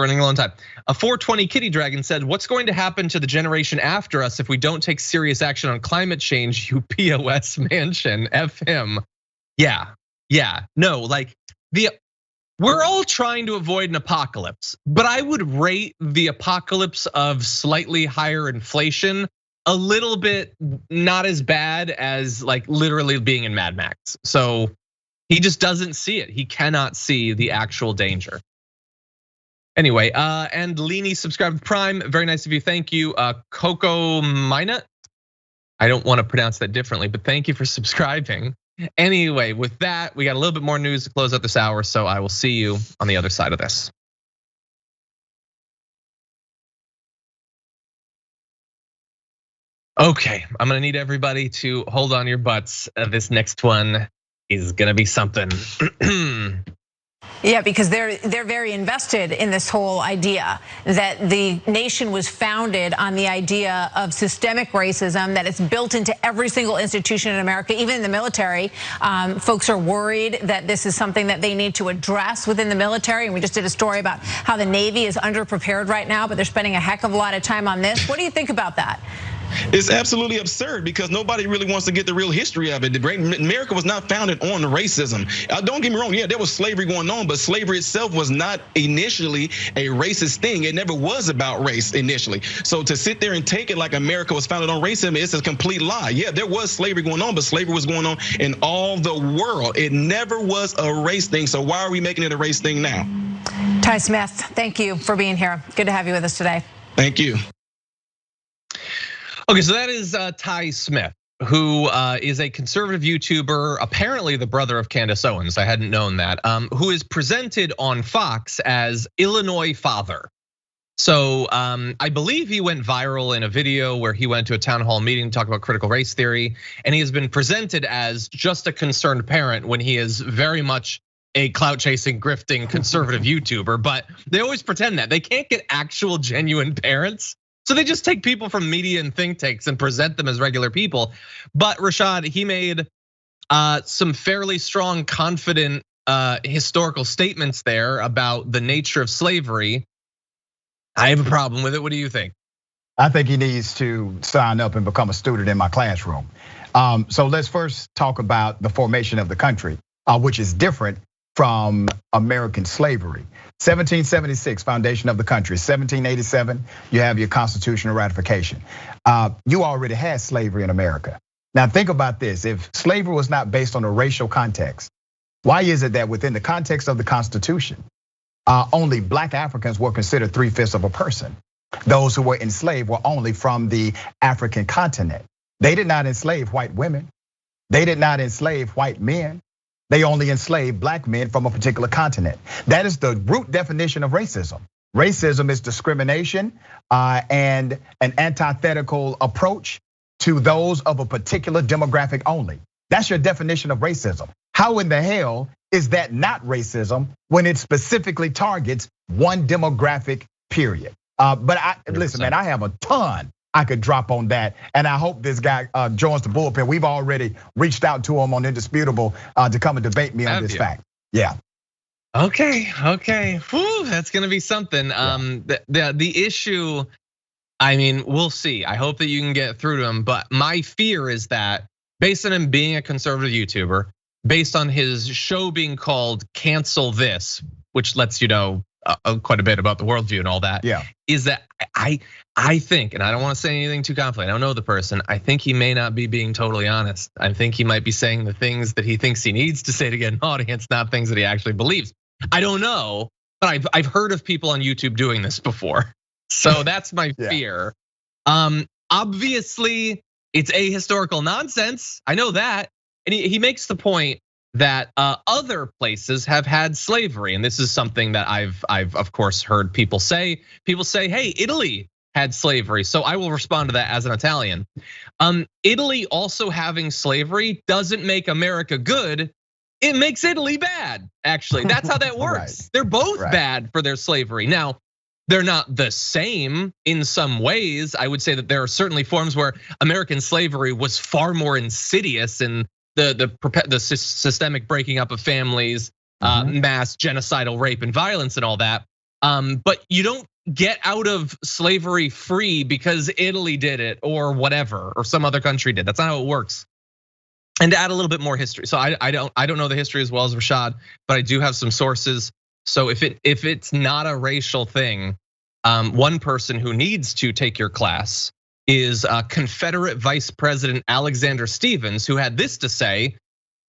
running low on time. A 420 Kitty Dragon said, what's going to happen to the generation after us if we don't take serious action on climate change, you POS Manchin, F him. Yeah, no, like we're all trying to avoid an apocalypse, but I would rate the apocalypse of slightly higher inflation a little bit not as bad as like literally being in Mad Max. So he just doesn't see it. He cannot see the actual danger. Anyway, and Leany subscribed to Prime. Very nice of you, thank you. Coco Minot, I don't want to pronounce that differently, but thank you for subscribing. Anyway, with that, we got a little bit more news to close out this hour, so I will see you on the other side of this. Okay, I'm gonna need everybody to hold on your butts. This next one is gonna be something. Yeah, because they're very invested in this whole idea that the nation was founded on the idea of systemic racism, that it's built into every single institution in America, even in the military. Folks are worried that this is something that they need to address within the military. And we just did a story about how the Navy is underprepared right now, but they're spending a heck of a lot of time on this. What do you think about that? It's absolutely absurd because nobody really wants to get the real history of it. The great America was not founded on racism. Don't get me wrong, yeah, there was slavery going on, but slavery itself was not initially a racist thing. It never was about race initially. So to sit there and take it like America was founded on racism, it's a complete lie. Yeah, there was slavery going on, but slavery was going on in all the world. It never was a race thing. So why are we making it a race thing now? Ty Smith, thank you for being here. Good to have you with us today. Thank you. Okay, so that is Ty Smith, who is a conservative YouTuber, apparently the brother of Candace Owens. I hadn't known that. Who is presented on Fox as Illinois father. So I believe he went viral in a video where he went to a town hall meeting to talk about critical race theory, and he has been presented as just a concerned parent when he is very much a clout chasing, grifting conservative YouTuber. But they always pretend that they can't get actual genuine parents. So they just take people from media and think tanks and present them as regular people. But Rashad, he made some fairly strong, confident historical statements there about the nature of slavery. I have a problem with it. What do you think? I think he needs to sign up and become a student in my classroom. So let's first talk about the formation of the country, which is different from American slavery. 1776, foundation of the country. 1787, you have your constitutional ratification. You already had slavery in America. Now think about this, if slavery was not based on a racial context, why is it that within the context of the Constitution, only Black Africans were considered 3/5 of a person? Those who were enslaved were only from the African continent. They did not enslave white women. They did not enslave white men. They only enslaved black men from a particular continent. That is the root definition of racism. Racism is discrimination and an antithetical approach to those of a particular demographic only. That's your definition of racism. How in the hell is that not racism when it specifically targets one demographic period? But listen, man, I have a ton I could drop on that. And I hope this guy joins the bullpen. We've already reached out to him on Indisputable to come and debate me on this fact. Yeah. Okay. Whew, that's gonna be something. The issue, I mean, we'll see. I hope that you can get through to him. But my fear is that based on him being a conservative YouTuber, based on his show being called Cancel This, which lets you know quite a bit about the worldview and all that. Yeah. Is that I think, and I don't want to say anything too confident, I don't know the person. I think he may not be being totally honest. I think he might be saying the things that he thinks he needs to say to get an audience, not things that he actually believes. I don't know, but I've heard of people on YouTube doing this before. So that's my fear. Obviously, it's ahistorical nonsense. I know that. And he makes the point that other places have had slavery. And this is something that I've of course heard people say. People say, hey, Italy had slavery. So I will respond to that as an Italian. Italy also having slavery doesn't make America good. It makes Italy bad, actually. That's how that works. Right. They're both bad for their slavery. Now, they're not the same in some ways. I would say that there are certainly forms where American slavery was far more insidious in the systemic breaking up of families, mass genocidal rape and violence and all that. But you don't get out of slavery free because Italy did it or whatever, or some other country did. That's not how it works. And to add a little bit more history. So I don't know the history as well as Rashad, but I do have some sources. So if it's not a racial thing, one person who needs to take your class is Confederate Vice President Alexander Stephens, who had this to say: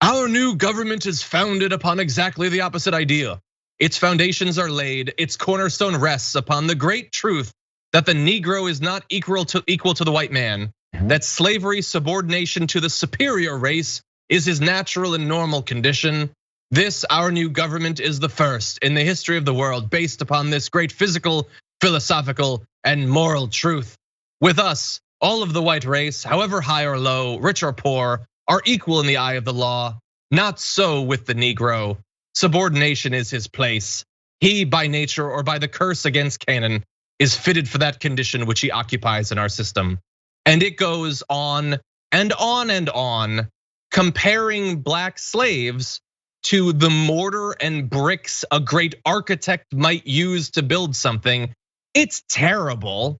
our new government is founded upon exactly the opposite idea. Its foundations are laid, its cornerstone rests upon the great truth that the Negro is not equal to the white man, that slavery, subordination to the superior race, is his natural and normal condition. This, our new government, is the first in the history of the world based upon this great physical, philosophical, and moral truth. With us, all of the white race, however high or low, rich or poor, are equal in the eye of the law. Not so with the Negro. Subordination is his place. He, by nature or by the curse against Canaan, is fitted for that condition which he occupies in our system. And it goes on and on and on, comparing black slaves to the mortar and bricks a great architect might use to build something. It's terrible,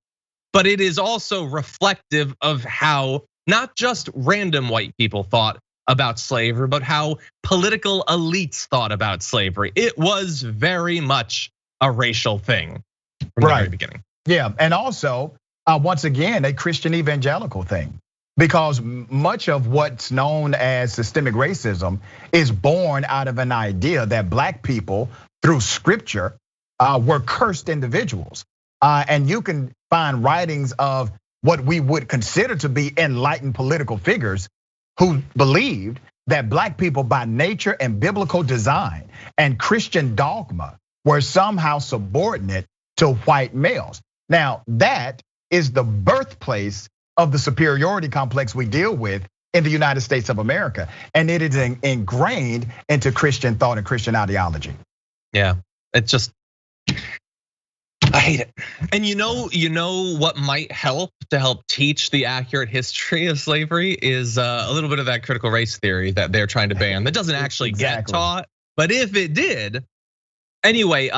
but it is also reflective of how not just random white people thought about slavery, but how political elites thought about slavery. It was very much a racial thing from the very beginning. Yeah, and also, once again, a Christian evangelical thing. Because much of what's known as systemic racism is born out of an idea that black people, through scripture, were cursed individuals. And you can find writings of what we would consider to be enlightened political figures who believed that black people by nature and biblical design and Christian dogma were somehow subordinate to white males. Now, that is the birthplace of the superiority complex we deal with in the United States of America. And it is ingrained into Christian thought and Christian ideology. Yeah, it's just, I hate it. And you know what might help to help teach the accurate history of slavery is a little bit of that critical race theory that they're trying to ban. That doesn't actually get taught, but if it did, anyway.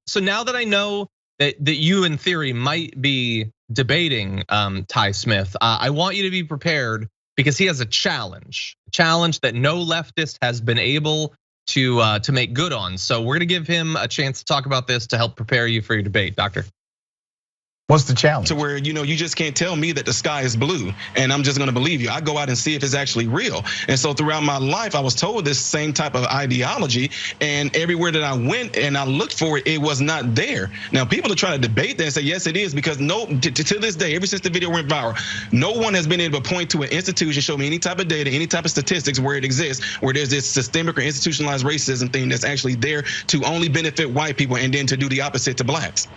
So now that I know that you in theory might be debating Ty Smith, I want you to be prepared because he has a challenge that no leftist has been able to make good on. So we're gonna give him a chance to talk about this to help prepare you for your debate, Doctor. What's the challenge? To where, you just can't tell me that the sky is blue and I'm just gonna believe you. I go out and see if it's actually real. And so throughout my life, I was told this same type of ideology, and everywhere that I went and I looked for it, it was not there. Now, people are trying to debate that and say, yes, it is, because to this day, ever since the video went viral, no one has been able to point to an institution, show me any type of data, any type of statistics where it exists, where there's this systemic or institutionalized racism thing that's actually there to only benefit white people and then to do the opposite to blacks.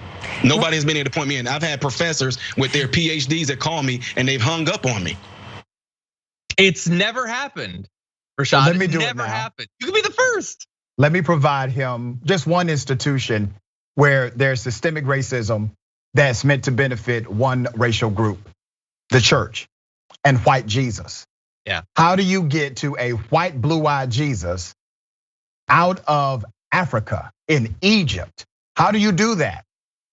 Nobody has been able to point me in. I've had professors with their PhDs that call me and they've hung up on me. It's never happened, Rashad. Well, let me do it never now. happened. You could be the first. Let me provide him just one institution where there's systemic racism that's meant to benefit one racial group, the church, and white Jesus. Yeah. How do you get to a white blue-eyed Jesus out of Africa in Egypt? How do you do that?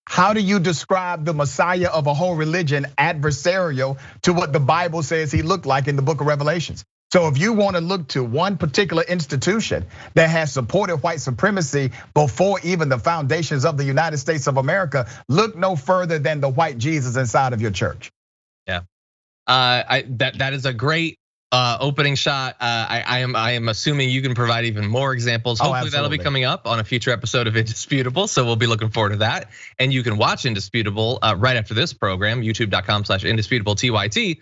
How do you describe the Messiah of a whole religion adversarial to what the Bible says he looked like in the book of Revelations? So if you want to look to one particular institution that has supported white supremacy before even the foundations of the United States of America, look no further than the white Jesus inside of your church. Yeah, that is a great opening shot. I am assuming you can provide even more examples. Hopefully that'll be coming up on a future episode of Indisputable. So we'll be looking forward to that. And you can watch Indisputable right after this program, youtube.com/indisputable_TYT.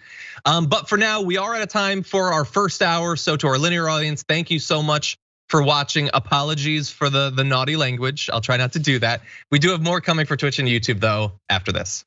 But for now, we are out of time for our first hour. So to our linear audience, thank you so much for watching. Apologies for the naughty language. I'll try not to do that. We do have more coming for Twitch and YouTube though after this.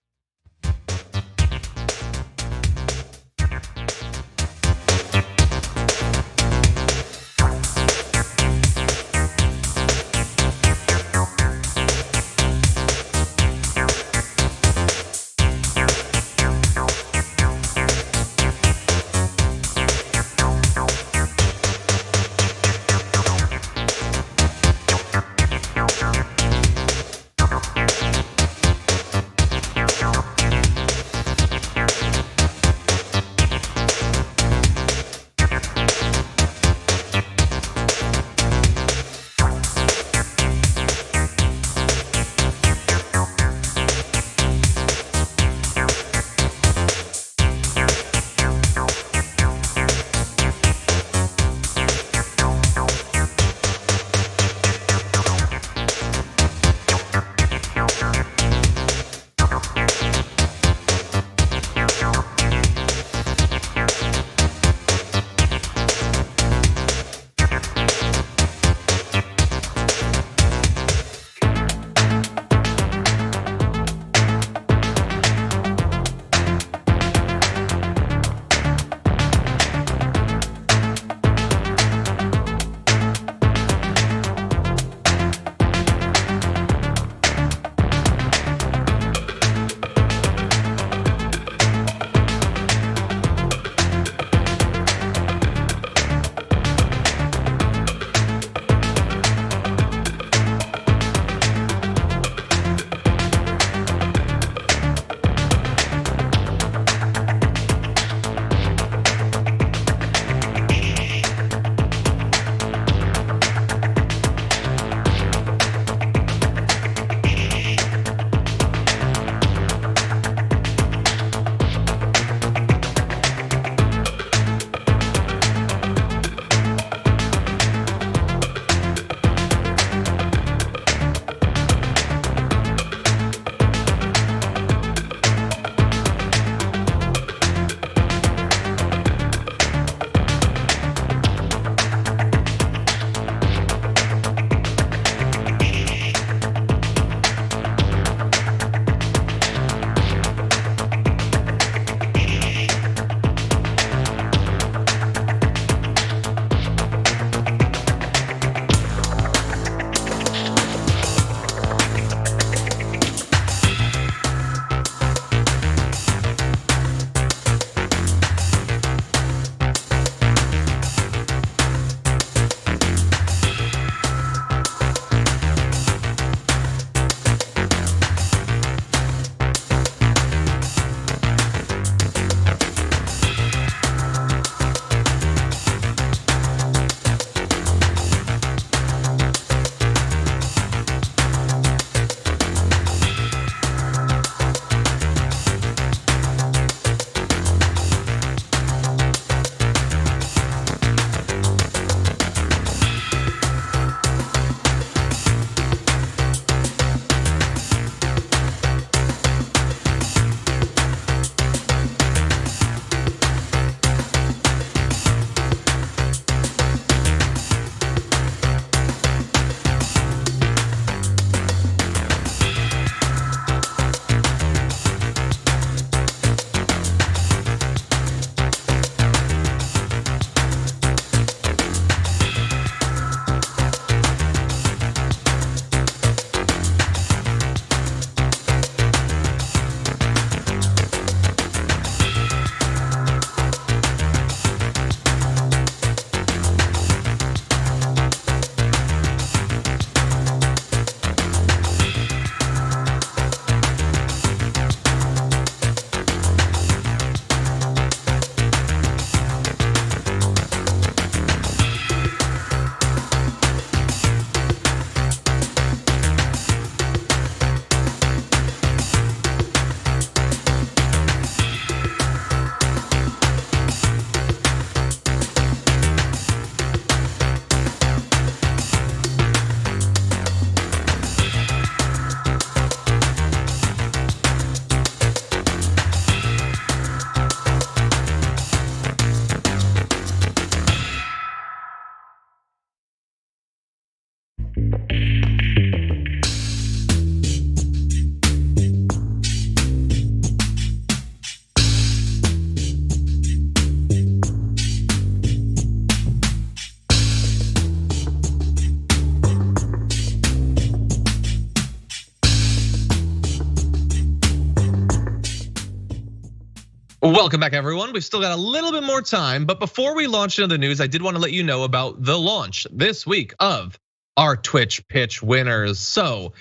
Welcome back, everyone. We've still got a little bit more time, but before we launch into the news, I did want to let you know about the launch this week of our Twitch pitch winners. So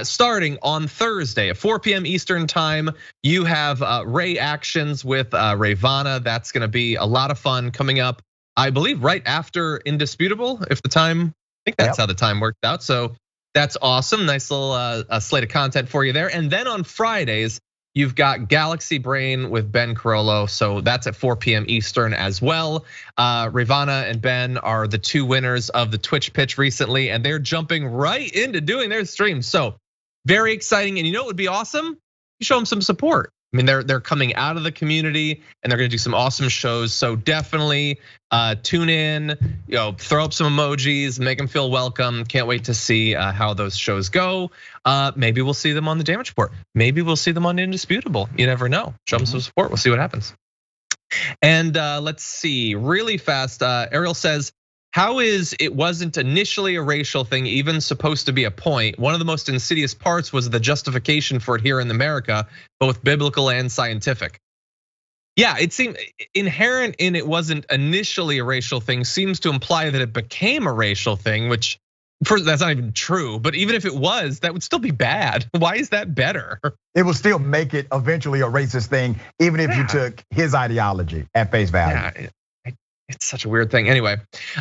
starting on Thursday at 4 p.m. Eastern time, you have Ray Actions with Rayvana. That's gonna be a lot of fun coming up, I believe, right after Indisputable, if the time, I think that's how the time worked out. So that's awesome. Nice little slate of content for you there. And then on Fridays, you've got Galaxy Brain with Ben Carollo. So that's at 4 p.m. Eastern as well. Rayvana and Ben are the two winners of the Twitch pitch recently, and they're jumping right into doing their streams. So very exciting. And you know what would be awesome? You show them some support. I mean, they're coming out of the community and they're gonna do some awesome shows. So definitely tune in, throw up some emojis, make them feel welcome. Can't wait to see how those shows go. Maybe we'll see them on the Damage Report. Maybe we'll see them on Indisputable. You never know. Show them some support. We'll see what happens. And let's see, really fast. Ariel says, how is it wasn't initially a racial thing even supposed to be a point? One of the most insidious parts was the justification for it here in America, both biblical and scientific. Yeah, it seemed inherent in it wasn't initially a racial thing seems to imply that it became a racial thing, which first, that's not even true. But even if it was, that would still be bad. Why is that better? It will still make it eventually a racist thing, even if you took his ideology at face value. Yeah. It's such a weird thing. Anyway,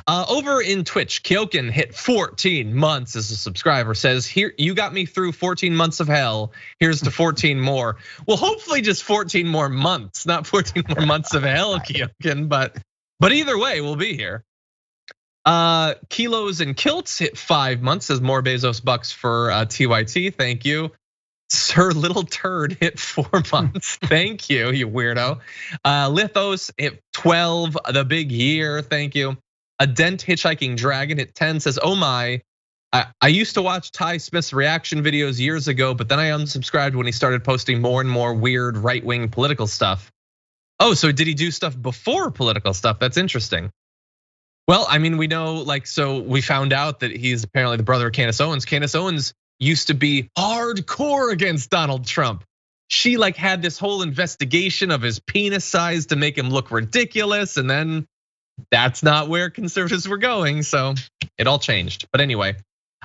over in Twitch, Kyokin hit 14 months as a subscriber, says, here, you got me through 14 months of hell. Here's to 14 more. Well, hopefully just 14 more months, not 14 more months of hell, Kyokin, but either way, we'll be here. Kilos and Kilts hit 5 months, says more Bezos bucks for TYT, thank you. Sir Little Turd hit 4 months. Thank you, you weirdo. Lithos hit 12, the big year. Thank you. A Dent Hitchhiking Dragon hit 10, says, oh my, I used to watch Ty Smith's reaction videos years ago, but then I unsubscribed when he started posting more and more weird right-wing political stuff. Oh, so did he do stuff before political stuff? That's interesting. Well, I mean, we know, so we found out that he's apparently the brother of Candace Owens. Candace Owens used to be hardcore against Donald Trump. She had this whole investigation of his penis size to make him look ridiculous. And then that's not where conservatives were going. So it all changed. But anyway,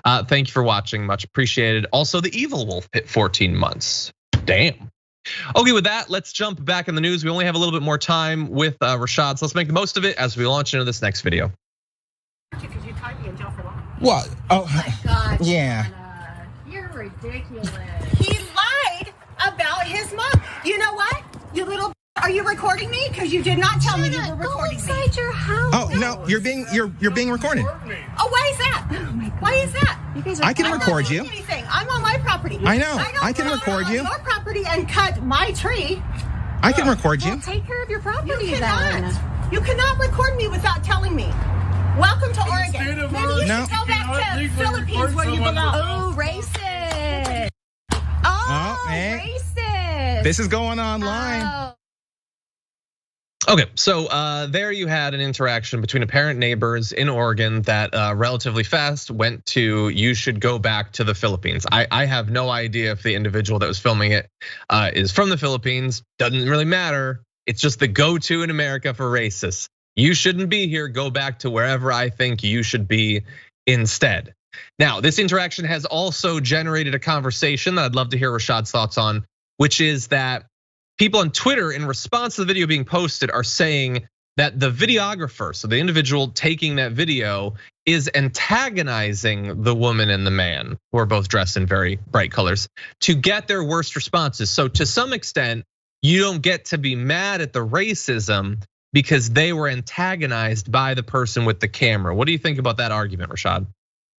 thank you for watching, much appreciated. Also, the Evil Wolf hit 14 months. Damn. Okay, with that, let's jump back in the news. We only have a little bit more time with Rashad, so let's make the most of it as we launch into this next video. Because you tied me in jail for long. What? Oh my God. Yeah. You're ridiculous. He lied about his mom. You know what? You little. Are you recording me? Because you did not tell me you were recording me. Go inside your house. Oh no, you're being recorded. Oh, why is that? Oh my God. Why is that? You guys are I can record you. Anything. I'm on my property. I know. I can record you. Your property and cut my tree. I can record you. Well, take care of your property. You cannot. You cannot record me without telling me. Welcome to Oregon. Maybe you should go back to Philippines where you belong. Oh, racist. Oh, racist. This is going online. Okay, so there you had an interaction between apparent neighbors in Oregon that relatively fast went to, you should go back to the Philippines. I have no idea if the individual that was filming it is from the Philippines, doesn't really matter. It's just the go-to in America for racists. You shouldn't be here, go back to wherever I think you should be instead. Now, this interaction has also generated a conversation that I'd love to hear Rashad's thoughts on, which is that people on Twitter in response to the video being posted are saying that the videographer, so the individual taking that video, is antagonizing the woman and the man, who are both dressed in very bright colors, to get their worst responses. So to some extent, you don't get to be mad at the racism because they were antagonized by the person with the camera. What do you think about that argument, Rashad?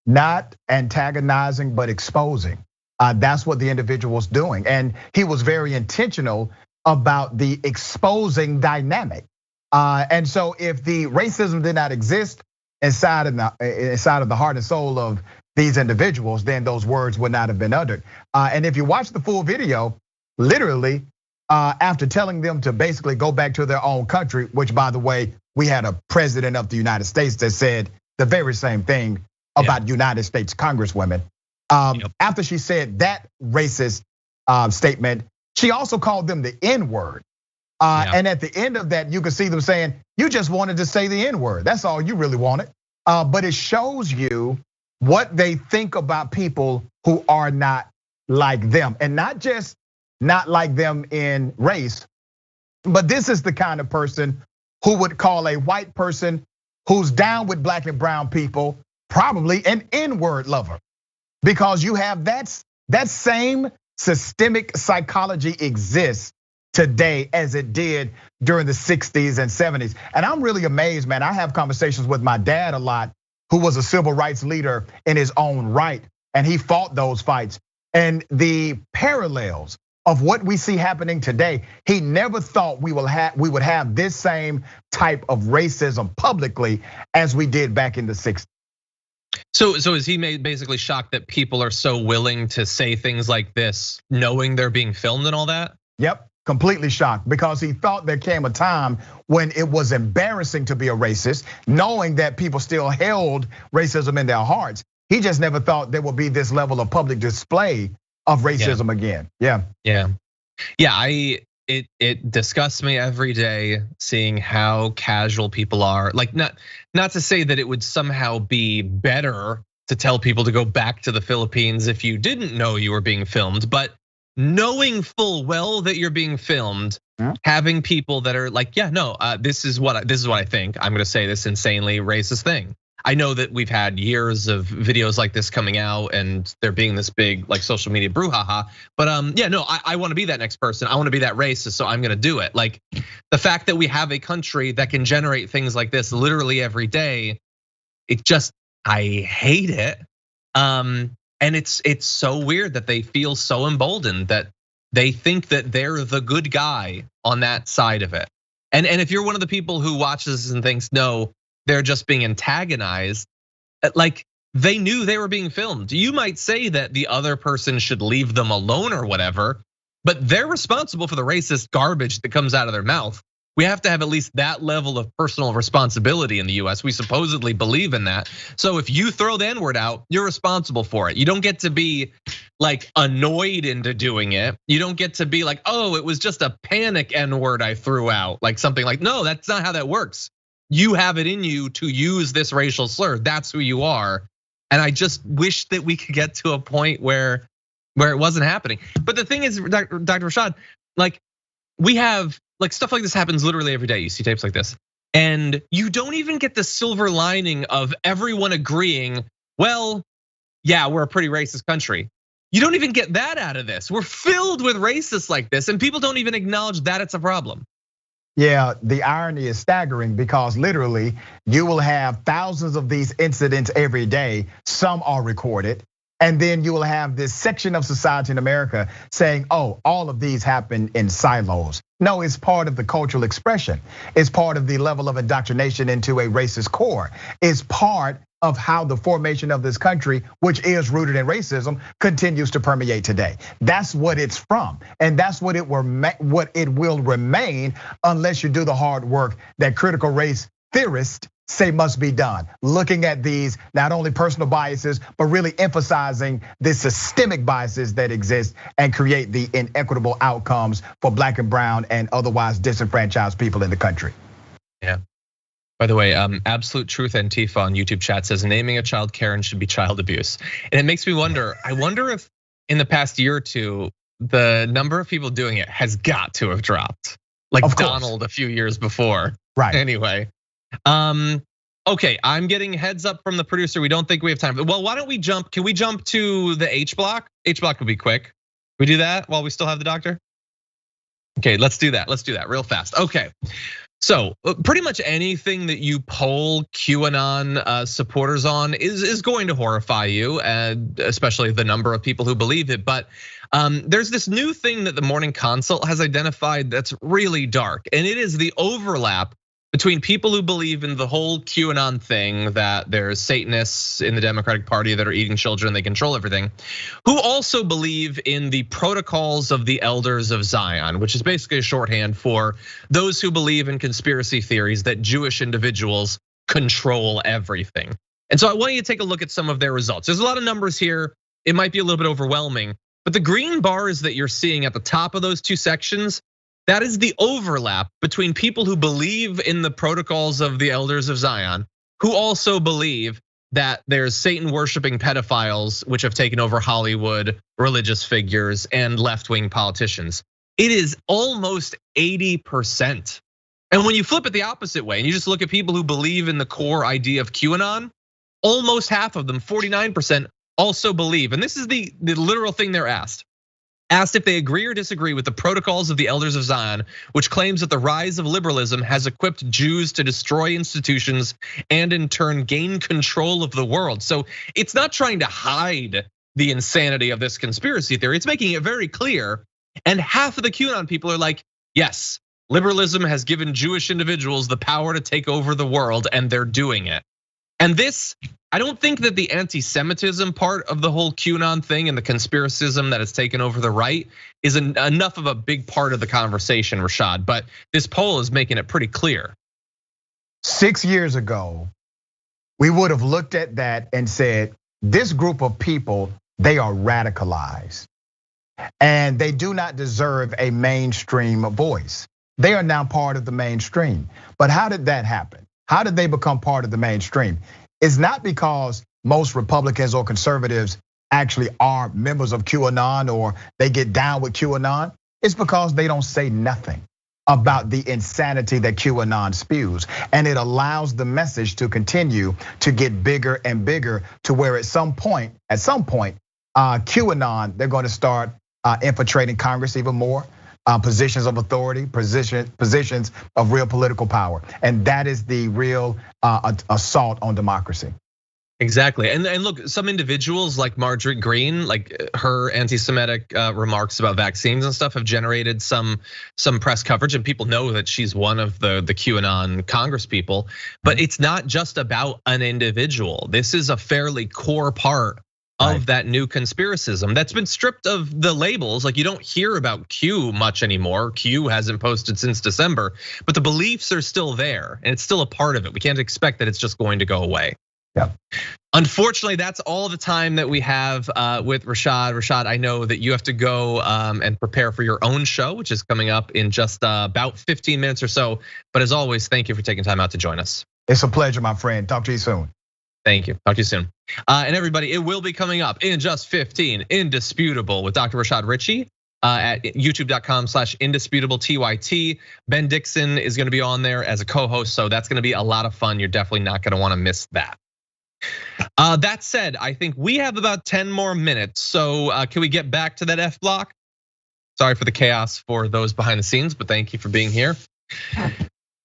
Not antagonizing, but exposing. That's what the individual was doing. And he was very intentional about the exposing dynamic. And so if the racism did not exist inside of the heart and soul of these individuals, then those words would not have been uttered. And if you watch the full video, literally, after telling them to basically go back to their own country, which by the way, we had a president of the United States that said the very same thing about United States Congresswomen. After she said that racist statement, she also called them the N-word. And at the end of that, you can see them saying, you just wanted to say the N-word. That's all you really wanted. But it shows you what they think about people who are not like them. And not just not like them in race, but this is the kind of person who would call a white person who's down with black and brown people probably an N-word lover. Because you have that same systemic psychology exists today as it did during the 60s and 70s. And I'm really amazed, man. I have conversations with my dad a lot, who was a civil rights leader in his own right, and he fought those fights. And the parallels of what we see happening today, he never thought we would have this same type of racism publicly as we did back in the 60s. So is he basically shocked that people are so willing to say things like this, knowing they're being filmed and all that? Yep, completely shocked, because he thought there came a time when it was embarrassing to be a racist, knowing that people still held racism in their hearts. He just never thought there would be this level of public display of racism again. It disgusts me every day seeing how casual people are. Like, not to say that it would somehow be better to tell people to go back to the Philippines if you didn't know you were being filmed, but knowing full well that you're being filmed, having people that are like, this is what I think. I'm gonna say this insanely racist thing. I know that we've had years of videos like this coming out, and there being this big like social media brouhaha. But I want to be that next person. I want to be that racist, so I'm gonna do it. Like, the fact that we have a country that can generate things like this literally every day, I hate it. And it's so weird that they feel so emboldened that they think that they're the good guy on that side of it. And if you're one of the people who watches and thinks, no, they're just being antagonized, like they knew they were being filmed. You might say that the other person should leave them alone or whatever, but they're responsible for the racist garbage that comes out of their mouth. We have to have at least that level of personal responsibility in the US. We supposedly believe in that. So if you throw the N-word out, you're responsible for it. You don't get to be like annoyed into doing it. You don't get to be like, oh, it was just a panic N-word I threw out. Like something like, no, that's not how that works. You have it in you to use this racial slur. That's who you are. And I just wish that we could get to a point where it wasn't happening. But the thing is, Dr. Rashad, like we have like stuff like this happens literally every day. You see tapes like this, and you don't even get the silver lining of everyone agreeing, well, yeah, we're a pretty racist country. You don't even get that out of this. We're filled with racists like this, and people don't even acknowledge that it's a problem. Yeah, the irony is staggering, because literally you will have thousands of these incidents every day. Some are recorded. And then you will have this section of society in America saying, oh, all of these happen in silos. No, it's part of the cultural expression. It's part of the level of indoctrination into a racist core. It's part of how the formation of this country, which is rooted in racism, continues to permeate today. That's what it's from, and that's what it will remain unless you do the hard work that critical race theorists say must be done. Looking at these not only personal biases, but really emphasizing the systemic biases that exist and create the inequitable outcomes for black and brown and otherwise disenfranchised people in the country. Yeah. By the way, Absolute Truth Antifa on YouTube chat says naming a child Karen should be child abuse. And it makes me wonder, I wonder if in the past year or two, the number of people doing it has got to have dropped. Like Donald a few years before. Right. Anyway. Okay, I'm getting heads up from the producer. We don't think we have time. Well, why don't we jump? Can we jump to the H block? H block would be quick. We do that while we still have the doctor? Okay, let's do that. Let's do that real fast. Okay. So pretty much anything that you poll QAnon supporters on is going to horrify you, and especially the number of people who believe it. But there's this new thing that the Morning Consult has identified that's really dark, and it is the overlap between people who believe in the whole QAnon thing, that there's Satanists in the Democratic Party that are eating children, they control everything, who also believe in the protocols of the elders of Zion, which is basically a shorthand for those who believe in conspiracy theories that Jewish individuals control everything. And so I want you to take a look at some of their results. There's a lot of numbers here. It might be a little bit overwhelming, but the green bars that you're seeing at the top of those two sections, That is the overlap between people who believe in the protocols of the elders of Zion, who also believe that there's Satan worshiping pedophiles, which have taken over Hollywood, religious figures, and left-wing politicians. It is almost 80%. And when you flip it the opposite way, and you just look at people who believe in the core idea of QAnon, almost half of them, 49%, also believe, and this is the literal thing they're asked if they agree or disagree with the protocols of the elders of Zion, which claims that the rise of liberalism has equipped Jews to destroy institutions and in turn gain control of the world. So it's not trying to hide the insanity of this conspiracy theory, it's making it very clear. And half of the QAnon people are like, yes, liberalism has given Jewish individuals the power to take over the world, and they're doing it. And this, I don't think that the anti-Semitism part of the whole QAnon thing and the conspiracism that has taken over the right is enough of a big part of the conversation, Rashad. But this poll is making it pretty clear. 6 years ago, we would have looked at that and said, this group of people, they are radicalized. And they do not deserve a mainstream voice. They are now part of the mainstream. But how did that happen? How did they become part of the mainstream? It's not because most Republicans or conservatives actually are members of QAnon or they get down with QAnon. It's because they don't say nothing about the insanity that QAnon spews. And it allows the message to continue to get bigger and bigger to where at some point, QAnon, they're going to start infiltrating Congress even more. Positions of authority, positions of real political power. And that is the real assault on democracy. Exactly, and look, some individuals like Marjorie Greene, like her anti-Semitic remarks about vaccines and stuff have generated some press coverage, and people know that she's one of the QAnon Congress people. But it's not just about an individual. This is a fairly core part of that new conspiracism that's been stripped of the labels. Like you don't hear about Q much anymore. Q hasn't posted since December, but the beliefs are still there and it's still a part of it. We can't expect that it's just going to go away. Yeah. Unfortunately, that's all the time that we have with Rashad. Rashad, I know that you have to go and prepare for your own show, which is coming up in just about 15 minutes or so. But as always, thank you for taking time out to join us. It's a pleasure, my friend. Talk to you soon. Thank you. Talk to you soon. And everybody, it will be coming up in just 15, Indisputable with Dr. Rashad Richey at youtube.com/indisputable TYT. Ben Dixon is gonna be on there as a co-host, so that's gonna be a lot of fun. You're definitely not gonna wanna miss that. That said, I think we have about 10 more minutes. So can we get back to that F block? Sorry for the chaos for those behind the scenes, but thank you for being here.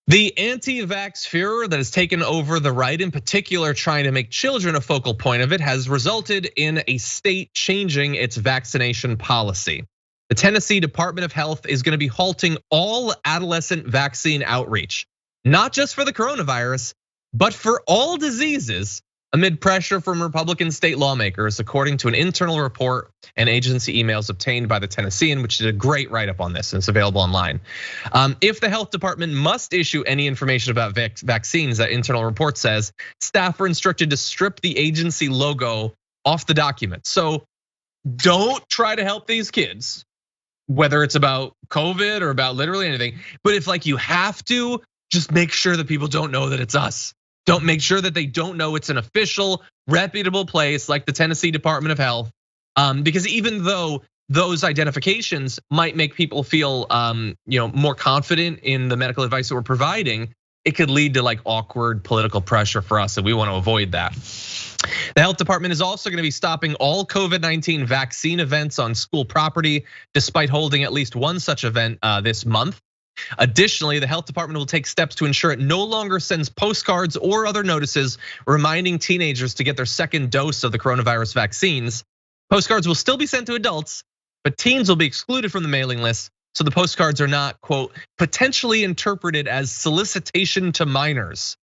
The anti-vax furor that has taken over the right, in particular trying to make children a focal point of it, has resulted in a state changing its vaccination policy. The Tennessee Department of Health is gonna be halting all adolescent vaccine outreach, not just for the coronavirus, but for all diseases, amid pressure from Republican state lawmakers, according to an internal report and agency emails obtained by the Tennessean, which did a great write-up on this, and it's available online. If the health department must issue any information about vaccines, that internal report says, staff are instructed to strip the agency logo off the document. So don't try to help these kids, whether it's about COVID or about literally anything. But if like you have to, just make sure that people don't know that it's us. Don't make sure that they don't know it's an official, reputable place like the Tennessee Department of Health. Because even though those identifications might make people feel more confident in the medical advice that we're providing, it could lead to like awkward political pressure for us, and we want to avoid that. The health department is also going to be stopping all COVID-19 vaccine events on school property, despite holding at least one such event this month. Additionally, the health department will take steps to ensure it no longer sends postcards or other notices reminding teenagers to get their second dose of the coronavirus vaccines. Postcards will still be sent to adults, but teens will be excluded from the mailing list. So the postcards are not, quote, potentially interpreted as solicitation to minors,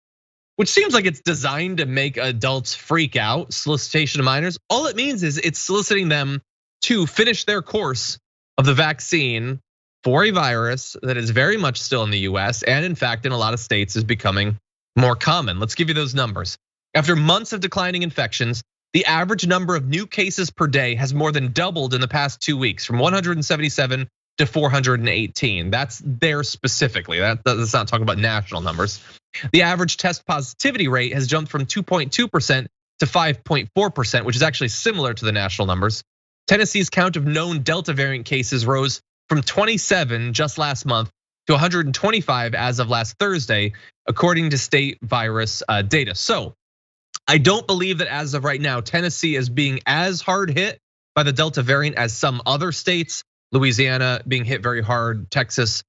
which seems like it's designed to make adults freak out. Solicitation to minors. All it means is it's soliciting them to finish their course of the vaccine for a virus that is very much still in the US, and in fact in a lot of states is becoming more common. Let's give you those numbers. After months of declining infections, the average number of new cases per day has more than doubled in the past 2 weeks, from 177 to 418. That's there specifically. That's not talking about national numbers. The average test positivity rate has jumped from 2.2% to 5.4%, which is actually similar to the national numbers. Tennessee's count of known Delta variant cases rose from 27 just last month to 125 as of last Thursday, according to state virus data. So I don't believe that as of right now, Tennessee is being as hard hit by the Delta variant as some other states. Louisiana being hit very hard, Texas,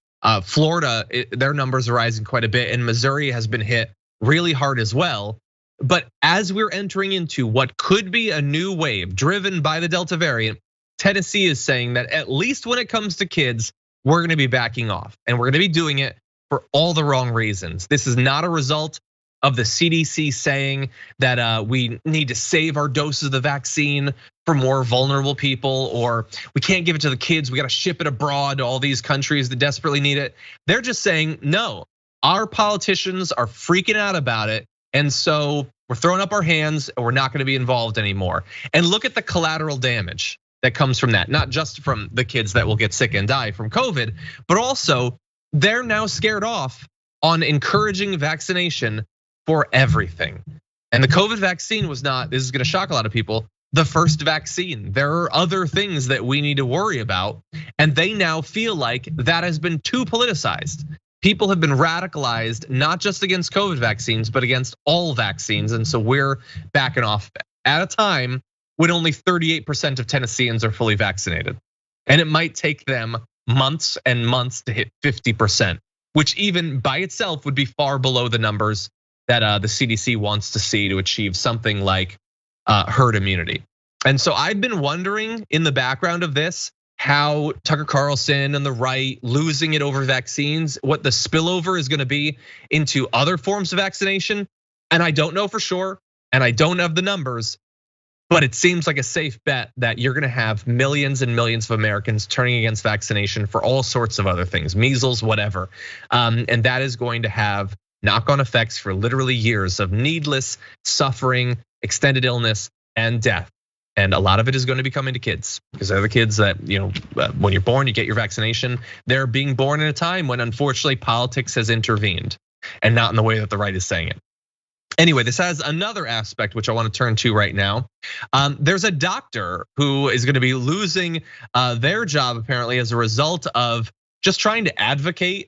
Florida, their numbers are rising quite a bit, and Missouri has been hit really hard as well. But as we're entering into what could be a new wave driven by the Delta variant, Tennessee is saying that at least when it comes to kids, we're gonna be backing off, and we're gonna be doing it for all the wrong reasons. This is not a result of the CDC saying that we need to save our doses of the vaccine for more vulnerable people, or we can't give it to the kids, we gotta ship it abroad to all these countries that desperately need it. They're just saying, no, our politicians are freaking out about it, and so we're throwing up our hands and we're not gonna be involved anymore. And look at the collateral damage that comes from that, not just from the kids that will get sick and die from COVID, but also they're now scared off on encouraging vaccination for everything. And the COVID vaccine was not, this is gonna shock a lot of people, the first vaccine. There are other things that we need to worry about. And they now feel like that has been too politicized. People have been radicalized, not just against COVID vaccines, but against all vaccines. And so we're backing off at a time when only 38% of Tennesseans are fully vaccinated. And it might take them months and months to hit 50%, which even by itself would be far below the numbers that the CDC wants to see to achieve something like herd immunity. And so I've been wondering in the background of this, how Tucker Carlson and the right losing it over vaccines, what the spillover is gonna be into other forms of vaccination. And I don't know for sure, and I don't have the numbers, but it seems like a safe bet that you're gonna have millions and millions of Americans turning against vaccination for all sorts of other things, measles, whatever. And that is going to have knock-on effects for literally years of needless suffering, extended illness, and death. And a lot of it is going to be coming to kids, because they're the kids that, when you're born, you get your vaccination. They're being born in a time when unfortunately politics has intervened, and not in the way that the right is saying it. Anyway, this has another aspect which I want to turn to right now. There's a doctor who is going to be losing their job apparently as a result of just trying to advocate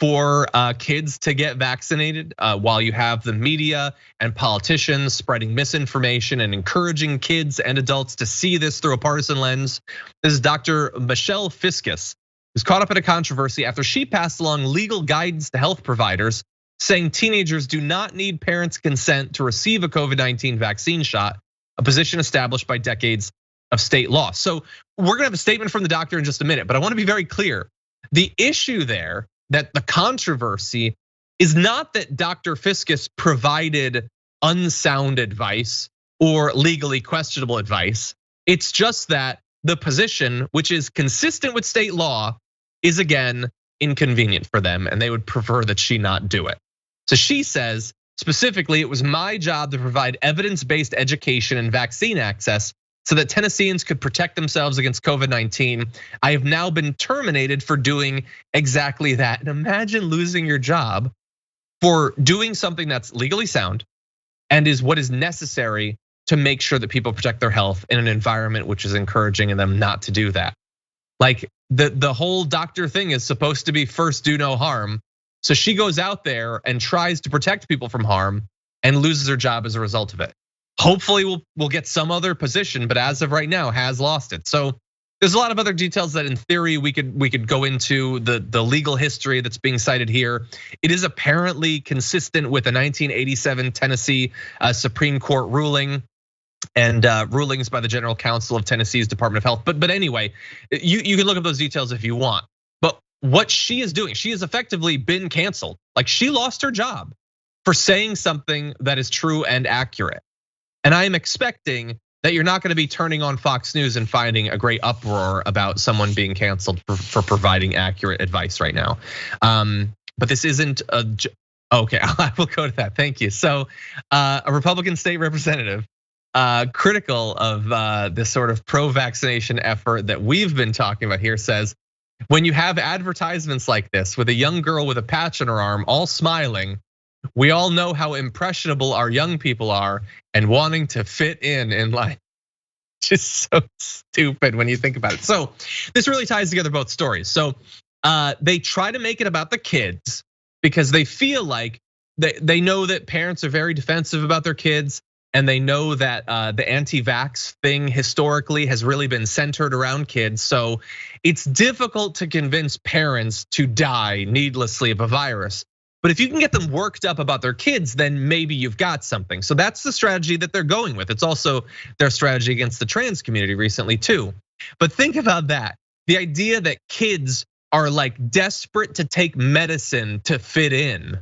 for kids to get vaccinated, while you have the media and politicians spreading misinformation and encouraging kids and adults to see this through a partisan lens. This is Dr. Michelle Fiscus, who's caught up in a controversy after she passed along legal guidance to health providers saying teenagers do not need parents' consent to receive a COVID-19 vaccine shot, a position established by decades of state law. So we're gonna have a statement from the doctor in just a minute, but I wanna be very clear. The issue there, that the controversy is not that Dr. Fiscus provided unsound advice or legally questionable advice. It's just that the position, which is consistent with state law, is again inconvenient for them, and they would prefer that she not do it. So she says, specifically, it was my job to provide evidence-based education and vaccine access so that Tennesseans could protect themselves against COVID-19. I have now been terminated for doing exactly that. And imagine losing your job for doing something that's legally sound and is what is necessary to make sure that people protect their health in an environment which is encouraging them not to do that. Like the whole doctor thing is supposed to be first do no harm. So she goes out there and tries to protect people from harm and loses her job as a result of it. Hopefully we'll get some other position, but as of right now has lost it. So there's a lot of other details that in theory we could go into the legal history that's being cited here. It is apparently consistent with a 1987 Tennessee Supreme Court ruling and rulings by the General Counsel of Tennessee's Department of Health. But anyway, you can look up those details if you want. But what she is doing, she has effectively been canceled. Like she lost her job for saying something that is true and accurate. And I am expecting that you're not going to be turning on Fox News and finding a great uproar about someone being canceled for providing accurate advice right now. But this isn't okay, I will go to that, thank you. So a Republican state representative critical of this sort of pro-vaccination effort that we've been talking about here says, When you have advertisements like this with a young girl with a patch on her arm, all smiling, we all know how impressionable our young people are and wanting to fit in life. Just so stupid when you think about it. So this really ties together both stories. So they try to make it about the kids because they feel like they know that parents are very defensive about their kids, and they know that the anti-vax thing historically has really been centered around kids. So it's difficult to convince parents to die needlessly of a virus. But if you can get them worked up about their kids, then maybe you've got something. So that's the strategy that they're going with. It's also their strategy against the trans community recently too. But think about that. The idea that kids are like desperate to take medicine to fit in.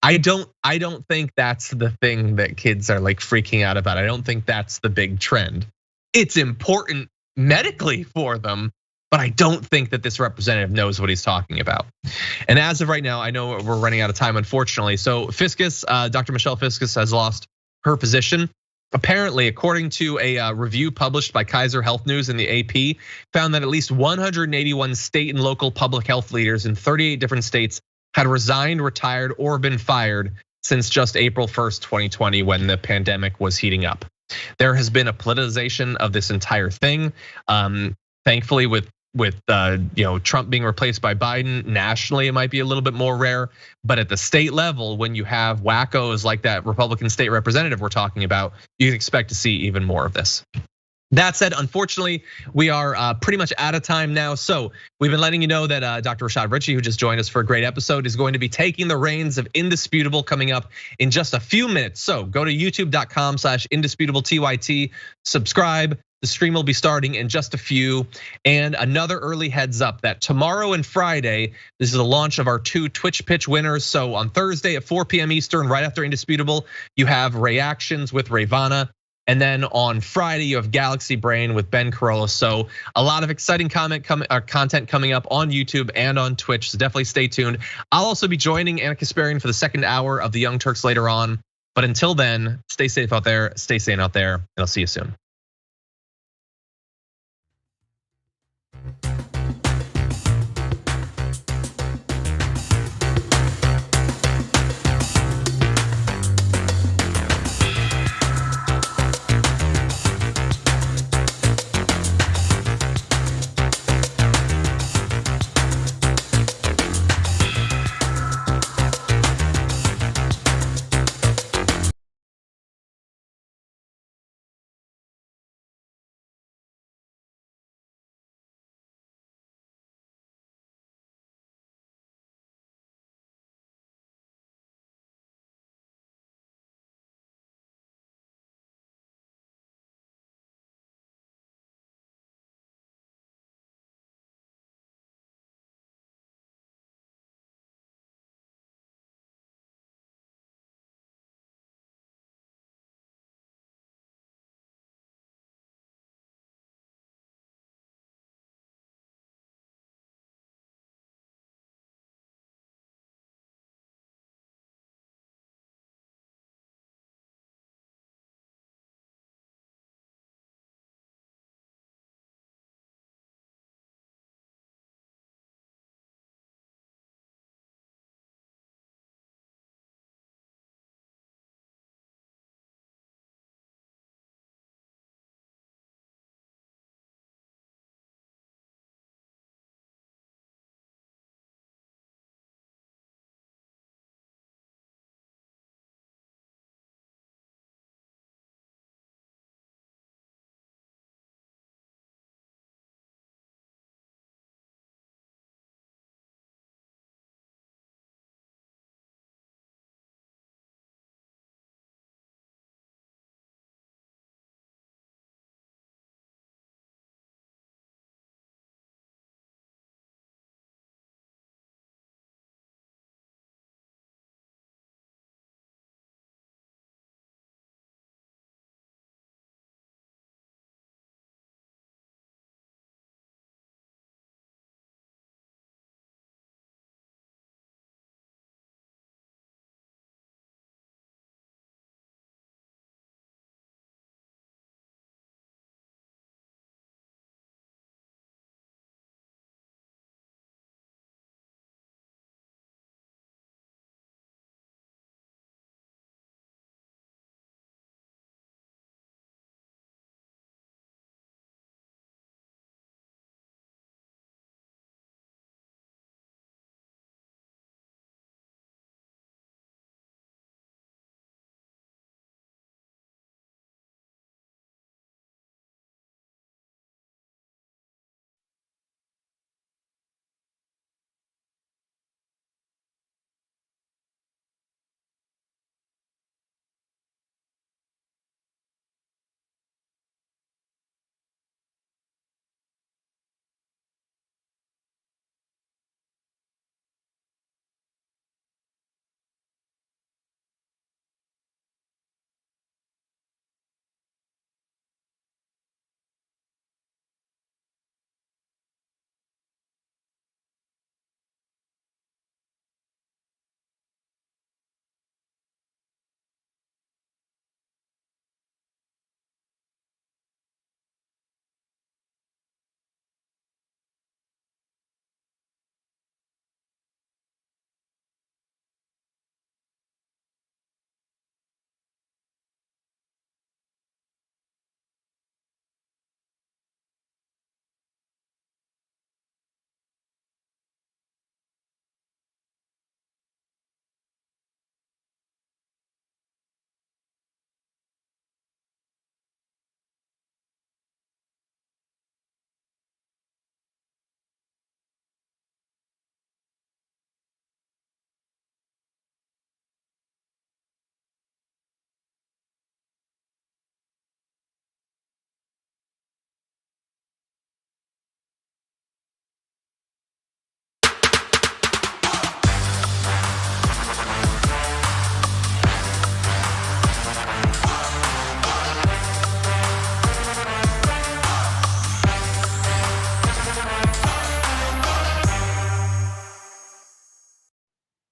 I don't think that's the thing that kids are like freaking out about. I don't think that's the big trend. It's important medically for them, but I don't think that this representative knows what he's talking about. And as of right now, I know we're running out of time, unfortunately. So Fiscus, Dr. Michelle Fiscus has lost her position. Apparently, according to a review published by Kaiser Health News in the AP, found that at least 181 state and local public health leaders in 38 different states had resigned, retired, or been fired since just April 1st, 2020, when the pandemic was heating up. There has been a politicization of this entire thing. Thankfully, with Trump being replaced by Biden, nationally it might be a little bit more rare, but at the state level, when you have wackos like that Republican state representative we're talking about, you can expect to see even more of this. That said, unfortunately, we are pretty much out of time now. So we've been letting you know that Dr. Rashad Richey, who just joined us for a great episode, is going to be taking the reins of Indisputable coming up in just a few minutes. So go to youtube.com/indisputable_TYT, subscribe. The stream will be starting in just a few. And another early heads up that tomorrow and Friday, this is the launch of our 2 Twitch pitch winners. So on Thursday at 4 p.m. Eastern, right after Indisputable, you have Reactions with Ravana. And then on Friday, you have Galaxy Brain with Ben Carolla. So a lot of exciting content coming up on YouTube and on Twitch. So definitely stay tuned. I'll also be joining Anna Kasparian for the second hour of the Young Turks later on. But until then, stay safe out there, stay sane out there, and I'll see you soon.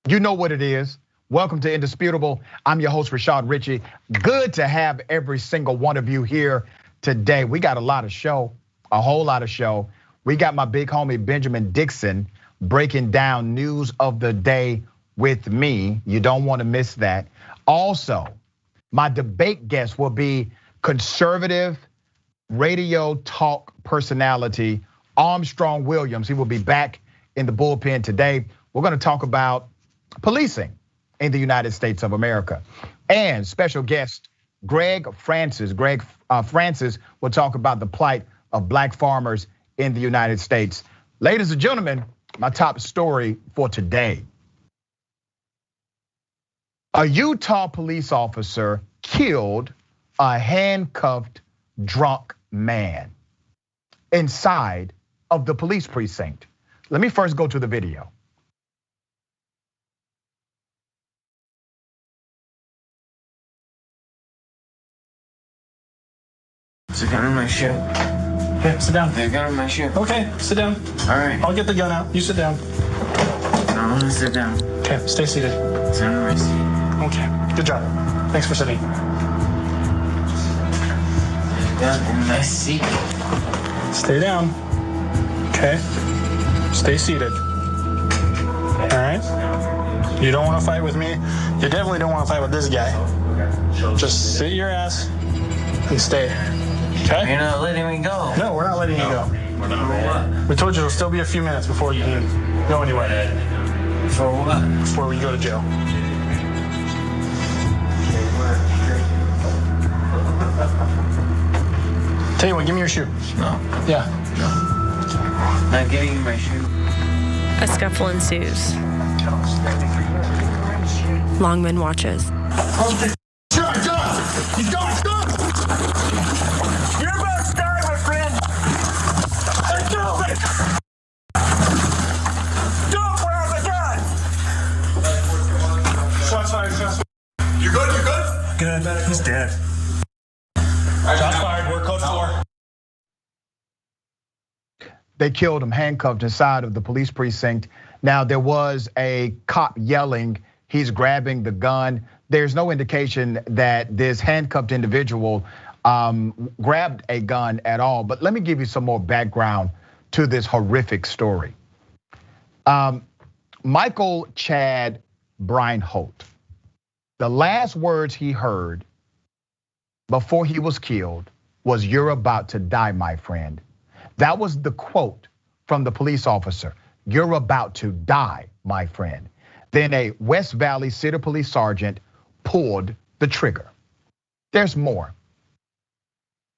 You know what it is. Welcome to Indisputable. I'm your host, Rashad Richey. Good to have every single one of you here today. We got a lot of show, a whole lot of show. We got my big homie, Benjamin Dixon, breaking down news of the day with me. You don't want to miss that. Also, my debate guest will be conservative radio talk personality, Armstrong Williams. He will be back in the bullpen today. We're going to talk about policing in the United States of America. And special guest, Greg Francis. Greg Francis will talk about the plight of black farmers in the United States. Ladies and gentlemen, my top story for today. A Utah police officer killed a handcuffed drunk man inside of the police precinct. Let me first go to the video. There's a gun in my shoe. Okay, sit down. There's a gun in my shoe. Okay, sit down. All right. I'll get the gun out. You sit down. I want to sit down. Okay, stay seated. Sit on my seat. Okay, good job. Thanks for sitting. Gun in my seat. Stay down. Okay, stay seated. All right. You don't want to fight with me. You definitely don't want to fight with this guy. Just sit your ass and stay. Okay? You're not letting me go. No, we're not letting you go. We told you it'll still be a few minutes before you can go anywhere. For what? Before we go to jail. Tell you what, give me your shoe. No. Yeah. No. Not giving you my shoe. A scuffle ensues. Longman watches. John! He's gone! You're about to die, my friend! Let's do it! Don't grab the gun! Shots fired, shots fired. You good? Good. He's dead. Shots fired. We're code 4. They killed him handcuffed inside of the police precinct. Now, there was a cop yelling, he's grabbing the gun. There's no indication that this handcuffed individual grabbed a gun at all. But let me give you some more background to this horrific story. Michael Chad Breinholt, the last words he heard before he was killed was, "You're about to die, my friend." That was the quote from the police officer. "You're about to die, my friend." Then a West Valley City Police sergeant pulled the trigger. There's more.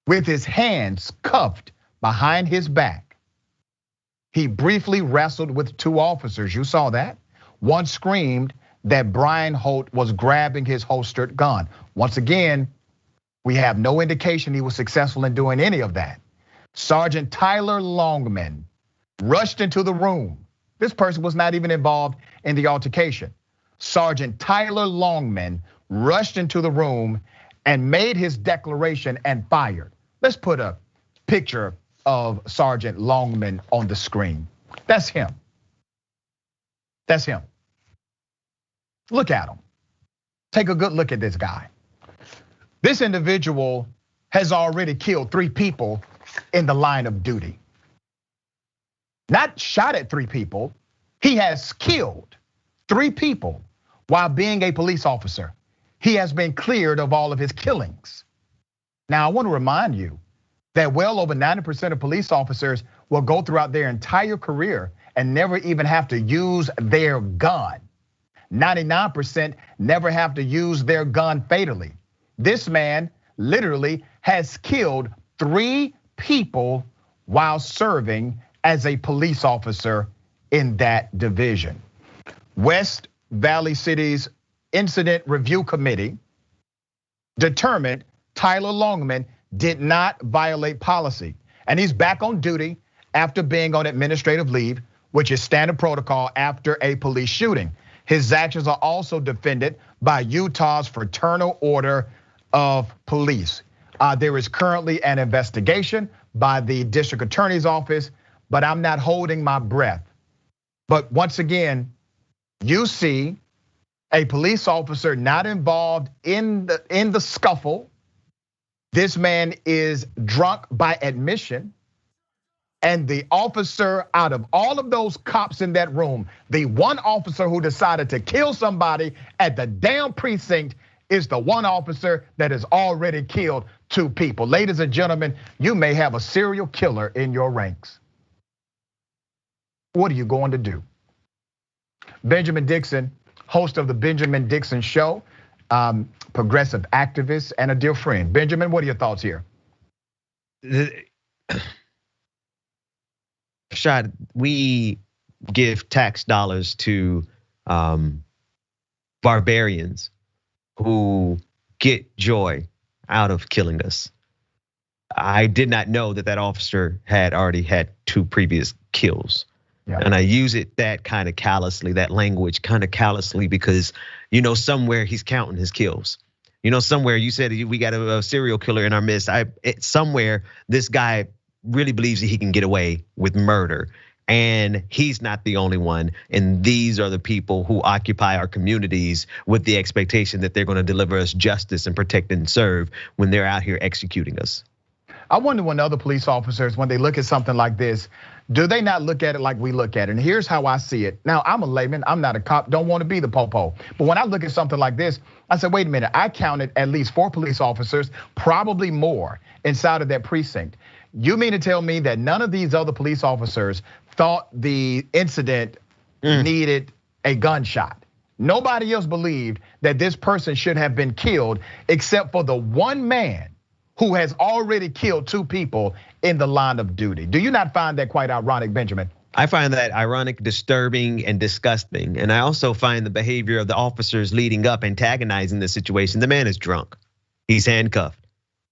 With his hands cuffed behind his back, he briefly wrestled with 2 officers. You saw that. One screamed that Breinholt was grabbing his holstered gun. Once again, we have no indication he was successful in doing any of that. Sergeant Tyler Longman rushed into the room. This person was not even involved in the altercation. Sergeant Tyler Longman rushed into the room and made his declaration and fired. Let's put a picture of Sergeant Longman on the screen. That's him. That's him. Look at him. Take a good look at this guy. This individual has already killed 3 people in the line of duty. Not shot at 3 people, he has killed 3 people while being a police officer. He has been cleared of all of his killings. Now, I want to remind you that well over 90% of police officers will go throughout their entire career and never even have to use their gun. 99% never have to use their gun fatally. This man literally has killed 3 people while serving as a police officer in that division. West Valley City's Incident Review Committee determined Tyler Longman did not violate policy, and he's back on duty after being on administrative leave, which is standard protocol after a police shooting. His actions are also defended by Utah's Fraternal Order of Police. There is currently an investigation by the district attorney's office, but I'm not holding my breath. But once again, You see a police officer not involved in the scuffle. This man is drunk by admission. And the officer, out of all of those cops in that room, the one officer who decided to kill somebody at the damn precinct is the one officer that has already killed 2 people. Ladies and gentlemen, you may have a serial killer in your ranks. What are you going to do? Benjamin Dixon, host of the Benjamin Dixon Show, progressive activist and a dear friend. Benjamin, what are your thoughts here? Rashad, we give tax dollars to barbarians who get joy out of killing us. I did not know that officer had already had 2 previous kills. Yeah. And I use it that kind of callously, that language kind of callously, because somewhere he's counting his kills. Somewhere you said we got a serial killer in our midst. Somewhere this guy really believes that he can get away with murder. And he's not the only one. And these are the people who occupy our communities with the expectation that they're going to deliver us justice and protect and serve when they're out here executing us. I wonder when other police officers, when they look at something like this, do they not look at it like we look at it? And here's how I see it. Now, I'm a layman, I'm not a cop, don't want to be the popo. But when I look at something like this, I said, wait a minute, I counted at least 4 police officers, probably more, inside of that precinct. You mean to tell me that none of these other police officers thought the incident needed a gunshot? Nobody else believed that this person should have been killed except for the one man who has already killed 2 people in the line of duty. Do you not find that quite ironic, Benjamin? I find that ironic, disturbing, and disgusting. And I also find the behavior of the officers leading up, antagonizing the situation. The man is drunk, he's handcuffed.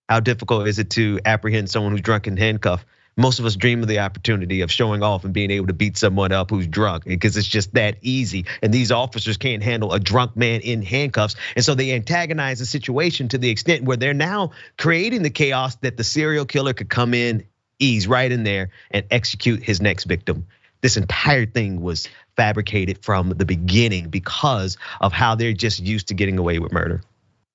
How difficult is it to apprehend someone who's drunk and handcuffed? Most of us dream of the opportunity of showing off and being able to beat someone up who's drunk, because it's just that easy. And these officers can't handle a drunk man in handcuffs. And so they antagonize the situation to the extent where they're now creating the chaos that the serial killer could come in, ease right in there and execute his next victim. This entire thing was fabricated from the beginning because of how they're just used to getting away with murder.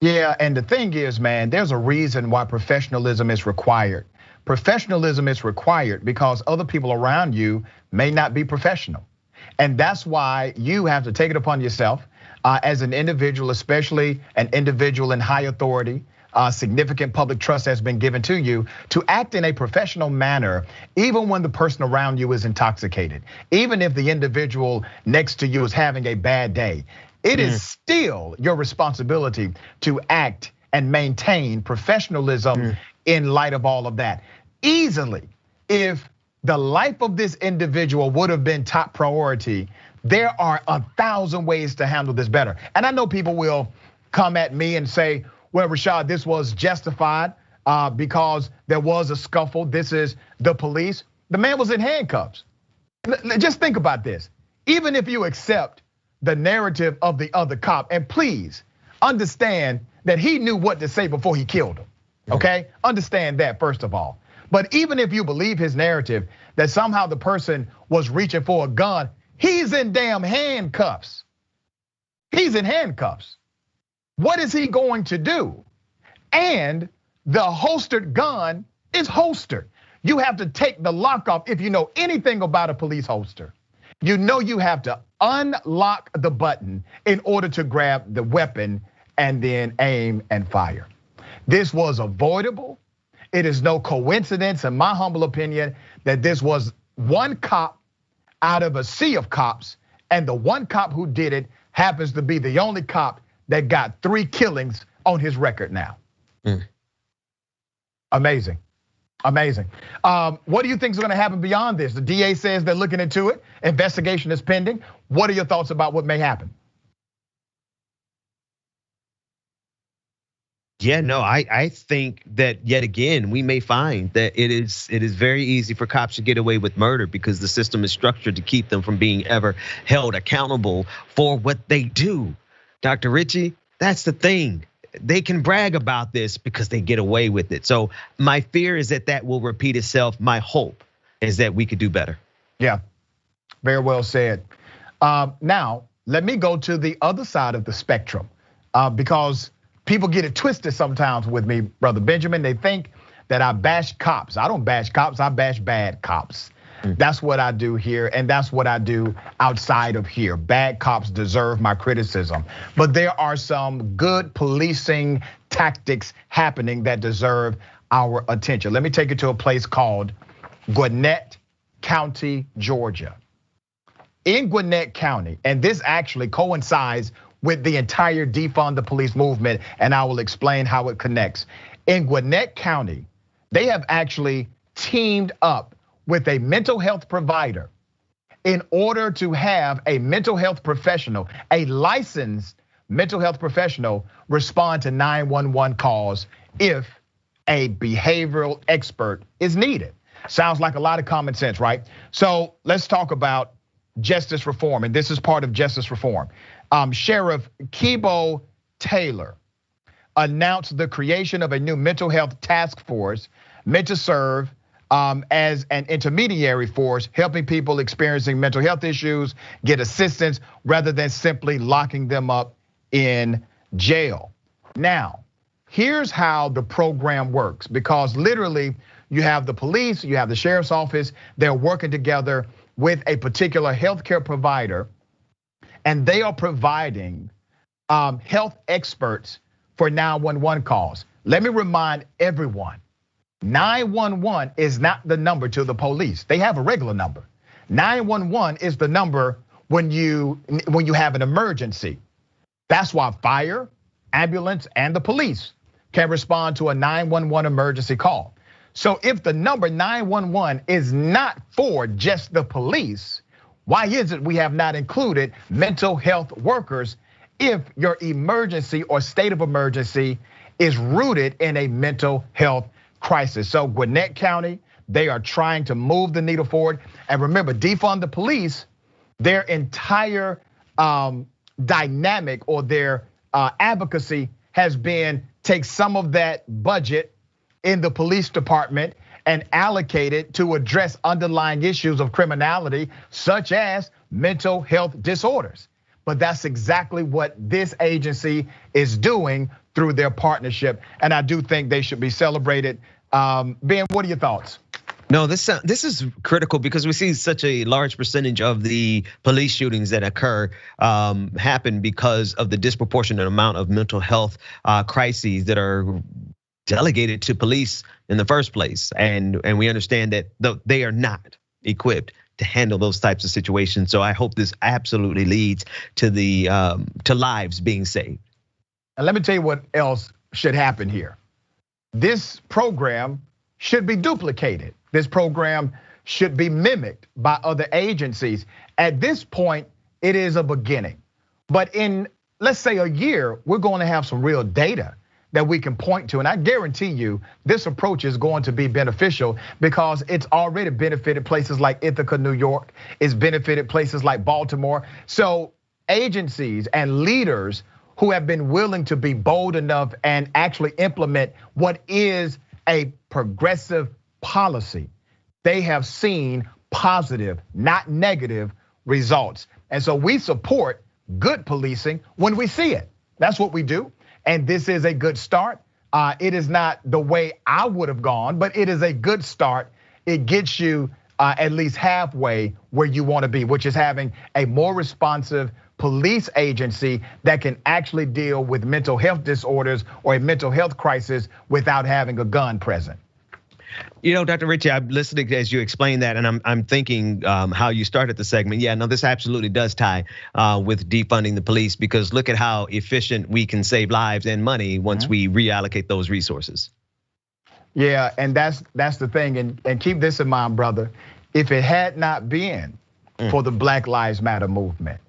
Yeah, and the thing is, man, there's a reason why professionalism is required. Professionalism is required because other people around you may not be professional. And that's why you have to take it upon yourself as an individual, especially an individual in high authority, significant public trust has been given to you, to act in a professional manner, even when the person around you is intoxicated, even if the individual next to you is having a bad day. It is still your responsibility to act and maintain professionalism in light of all of that. Easily, if the life of this individual would have been top priority, there are 1,000 ways to handle this better. And I know people will come at me and say, well, Rashad, this was justified because there was a scuffle. This is the police. The man was in handcuffs. Just think about this. Even if you accept the narrative of the other cop, and please understand that he knew what to say before he killed him, okay? Understand that first of all. But even if you believe his narrative that somehow the person was reaching for a gun, he's in damn handcuffs. He's in handcuffs. What is he going to do? And the holstered gun is holstered. You have to take the lock off. If you know anything about a police holster, you know you have to unlock the button in order to grab the weapon and then aim and fire. This was avoidable. It is no coincidence, in my humble opinion, that this was one cop out of a sea of cops, and the one cop who did it happens to be the only cop that got 3 killings on his record now. Amazing, amazing. What do you think is gonna happen beyond this? The DA says they're looking into it. Investigation is pending. What are your thoughts about what may happen? Yeah, no, I think that yet again, we may find that it is very easy for cops to get away with murder because the system is structured to keep them from being ever held accountable for what they do. Dr. Richey, that's the thing. They can brag about this because they get away with it. So my fear is that will repeat itself. My hope is that we could do better. Yeah, very well said. Now, let me go to the other side of the spectrum, because people get it twisted sometimes with me, Brother Benjamin. They think that I bash cops. I don't bash cops, I bash bad cops. That's what I do here, and that's what I do outside of here. Bad cops deserve my criticism, but there are some good policing tactics happening that deserve our attention. Let me take you to a place called Gwinnett County, Georgia. In Gwinnett County, and this actually coincides with the entire defund the police movement, and I will explain how it connects. In Gwinnett County, they have actually teamed up with a mental health provider in order to have a mental health professional, a licensed mental health professional, respond to 911 calls if a behavioral expert is needed. Sounds like a lot of common sense, right? So let's talk about justice reform, and this is part of justice reform. Sheriff Kibo Taylor announced the creation of a new mental health task force meant to serve as an intermediary force, helping people experiencing mental health issues get assistance rather than simply locking them up in jail. Now, here's how the program works, because literally you have the police, you have the sheriff's office, they're working together with a particular healthcare provider, and they are providing health experts for 911 calls. Let me remind everyone, 911 is not the number to the police. They have a regular number. 911 is the number when you have an emergency. That's why fire, ambulance, and the police can respond to a 911 emergency call. So if the number 911 is not for just the police, why is it we have not included mental health workers if your emergency or state of emergency is rooted in a mental health crisis? So Gwinnett County, they are trying to move the needle forward. And remember, defund the police, their entire dynamic or their advocacy has been take some of that budget in the police department and allocate it to address underlying issues of criminality, such as mental health disorders. But that's exactly what this agency is doing through their partnership, and I do think they should be celebrated. Ben, what are your thoughts? No, this is critical because we see such a large percentage of the police shootings that occur happen because of the disproportionate amount of mental health crises that are delegated to police in the first place, and we understand that they are not equipped to handle those types of situations. So I hope this absolutely leads to to lives being saved. And let me tell you what else should happen here. This program should be duplicated. This program should be mimicked by other agencies. At this point, it is a beginning. But in, let's say, a year, we're going to have some real data that we can point to. And I guarantee you, this approach is going to be beneficial because it's already benefited places like Ithaca, New York. It's benefited places like Baltimore. So agencies and leaders who have been willing to be bold enough and actually implement what is a progressive policy, they have seen positive, not negative results. And so we support good policing when we see it. That's what we do. And this is a good start. It is not the way I would have gone, but it is a good start. It gets you at least halfway where you want to be, which is having a more responsive police agency that can actually deal with mental health disorders or a mental health crisis without having a gun present. You know, Dr. Richey, I'm listening as you explain that, and I'm thinking how you started the segment. Yeah, no, this absolutely does tie with defunding the police, because look at how efficient we can save lives and money once we reallocate those resources. Yeah, and that's the thing, and keep this in mind, brother. If it had not been for the Black Lives Matter movement,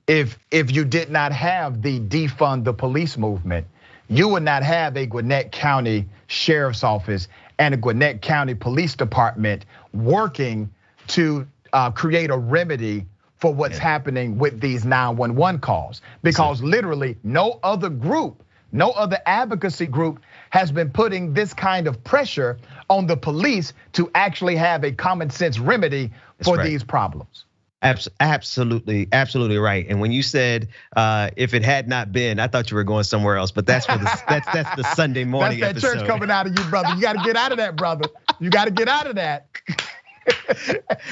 if you did not have the defund the police movement, you would not have a Gwinnett County Sheriff's Office and a Gwinnett County Police Department working to create a remedy for what's happening with these 911 calls. Because literally no other group, no other advocacy group has been putting this kind of pressure on the police to actually have a common sense remedy for these problems. Absolutely right. And when you said if it had not been, I thought you were going somewhere else. But that's for that's the Sunday morning that's that episode. Church coming out of you, brother. You got to get out of that, brother. You got to get out of that.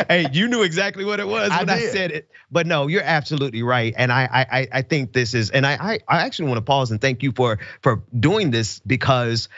Hey, you knew exactly what it was when I said it. But no, you're absolutely right. And I think this is, and I actually want to pause and thank you for doing this, because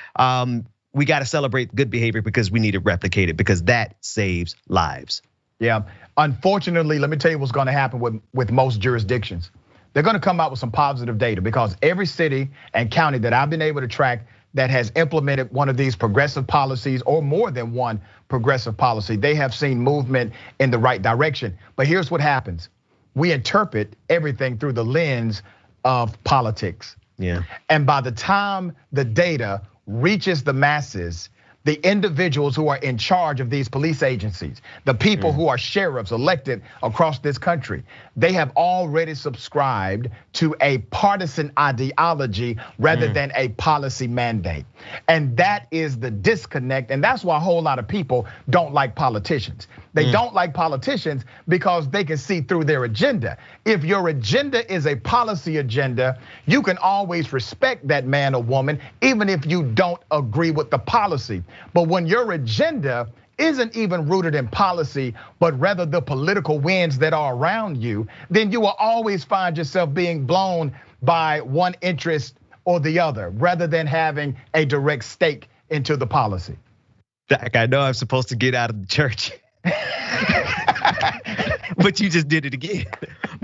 we got to celebrate good behavior, because we need to replicate it, because that saves lives. Yeah, unfortunately, let me tell you what's gonna happen with most jurisdictions. They're gonna come out with some positive data, because every city and county that I've been able to track that has implemented one of these progressive policies, or more than one progressive policy, they have seen movement in the right direction. But here's what happens. We interpret everything through the lens of politics. Yeah. And by the time the data reaches the masses, the individuals who are in charge of these police agencies, the people who are sheriffs elected across this country, they have already subscribed to a partisan ideology rather than a policy mandate. And that is the disconnect. And that's why a whole lot of people don't like politicians. They don't like politicians because they can see through their agenda. If your agenda is a policy agenda, you can always respect that man or woman, even if you don't agree with the policy. But when your agenda isn't even rooted in policy, but rather the political winds that are around you, then you will always find yourself being blown by one interest or the other, rather than having a direct stake into the policy. Jack, I know I'm supposed to get out of the church. But you just did it again.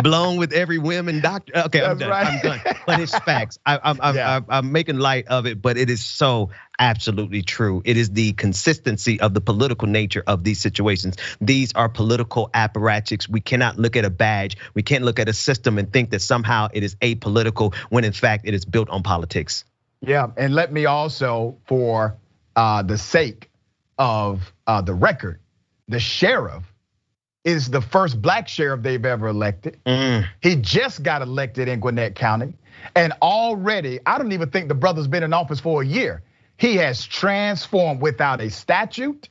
Blown with every whim and doctor. Okay, I'm done. Right. I'm done. But it's facts. I'm making light of it, but it is so absolutely true. It is the consistency of the political nature of these situations. These are political apparatchiks. We cannot look at a badge. We can't look at a system and think that somehow it is apolitical, when in fact it is built on politics. Yeah, and let me also, for the sake of the record, the sheriff is the first black sheriff they've ever elected. He just got elected in Gwinnett County. And already, I don't even think the brother's been in office for a year. He has transformed without a statute,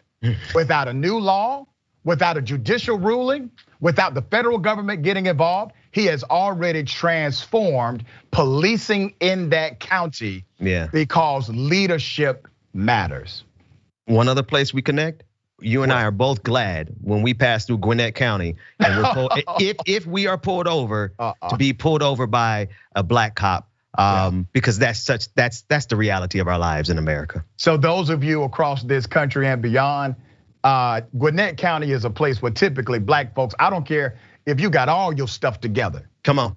without a new law, without a judicial ruling, without the federal government getting involved. He has already transformed policing in that county because leadership matters. One other place we connect. You and I are both glad when we pass through Gwinnett County, and we're pulled, if we are pulled over, to be pulled over by a black cop, because that's the reality of our lives in America. So those of you across this country and beyond, Gwinnett County is a place where typically black folks, I don't care if you got all your stuff together. Come on.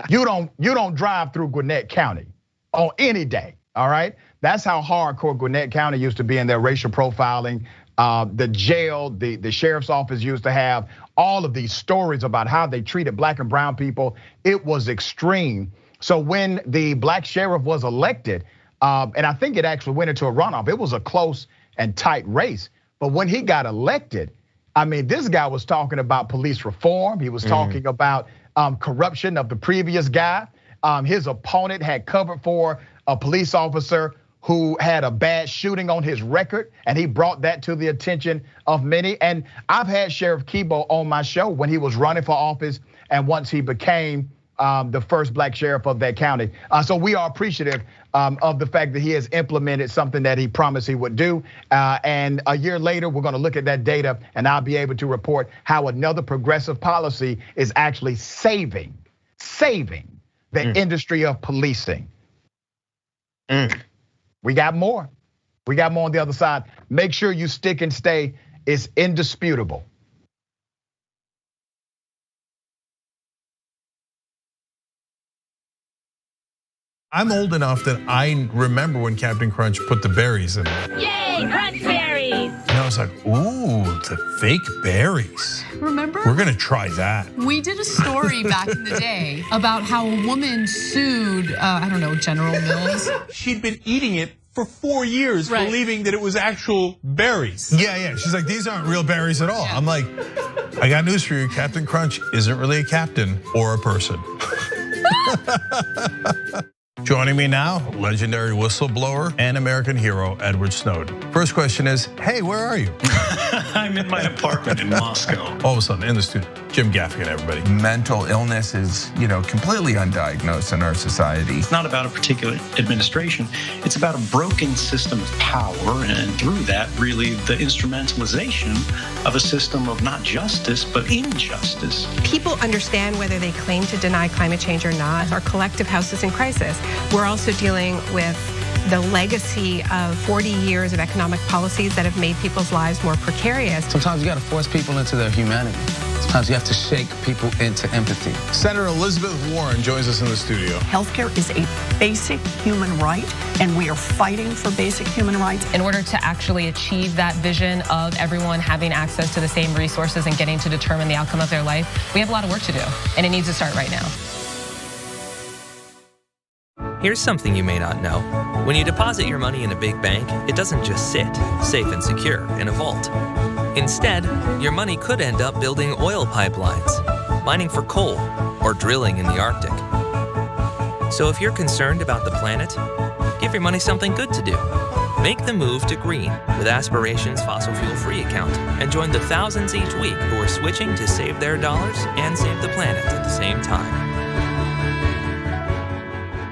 you don't drive through Gwinnett County on any day, all right? That's how hardcore Gwinnett County used to be in their racial profiling. The jail, the sheriff's office used to have all of these stories about how they treated black and brown people. It was extreme. So when the black sheriff was elected, and I think it actually went into a runoff, it was a close and tight race. But when he got elected, I mean, this guy was talking about police reform. He was talking about corruption of the previous guy. His opponent had covered for a police officer who had a bad shooting on his record, and he brought that to the attention of many. And I've had Sheriff Kibo on my show when he was running for office, and once he became the first black sheriff of that county. So we are appreciative of the fact that he has implemented something that he promised he would do. And a year later, we're gonna look at that data, and I'll be able to report how another progressive policy is actually saving the industry of policing. We got more. We got more on the other side. Make sure you stick and stay. It's indisputable. I'm old enough that I remember when Captain Crunch put the berries in it. Yay, crunch berries! And I was like, ooh, the fake berries. Remember? We're gonna try that. We did a story back in the day about how a woman sued, I don't know, General Mills. She'd been eating it for 4 years, believing that it was actual berries. Yeah. She's like, these aren't real berries at all. I'm like, I got news for you. Captain Crunch isn't really a captain or a person. Joining me now, legendary whistleblower and American hero, Edward Snowden. First question is, hey, where are you? I'm in my apartment in Moscow. All of a sudden, in the studio. Jim Gaffigan, everybody. Mental illness is, completely undiagnosed in our society. It's not about a particular administration. It's about a broken system of power, and through that, really, the instrumentalization of a system of not justice, but injustice. People understand whether they claim to deny climate change or not. Our collective house is in crisis. We're also dealing with the legacy of 40 years of economic policies that have made people's lives more precarious. Sometimes you got to force people into their humanity. Sometimes you have to shake people into empathy. Senator Elizabeth Warren joins us in the studio. Healthcare is a basic human right, and we are fighting for basic human rights. In order to actually achieve that vision of everyone having access to the same resources and getting to determine the outcome of their life, we have a lot of work to do, and it needs to start right now. Here's something you may not know. When you deposit your money in a big bank, it doesn't just sit, safe and secure, in a vault. Instead, your money could end up building oil pipelines, mining for coal, or drilling in the Arctic. So if you're concerned about the planet, give your money something good to do. Make the move to green with Aspiration's fossil fuel-free account and join the thousands each week who are switching to save their dollars and save the planet at the same time.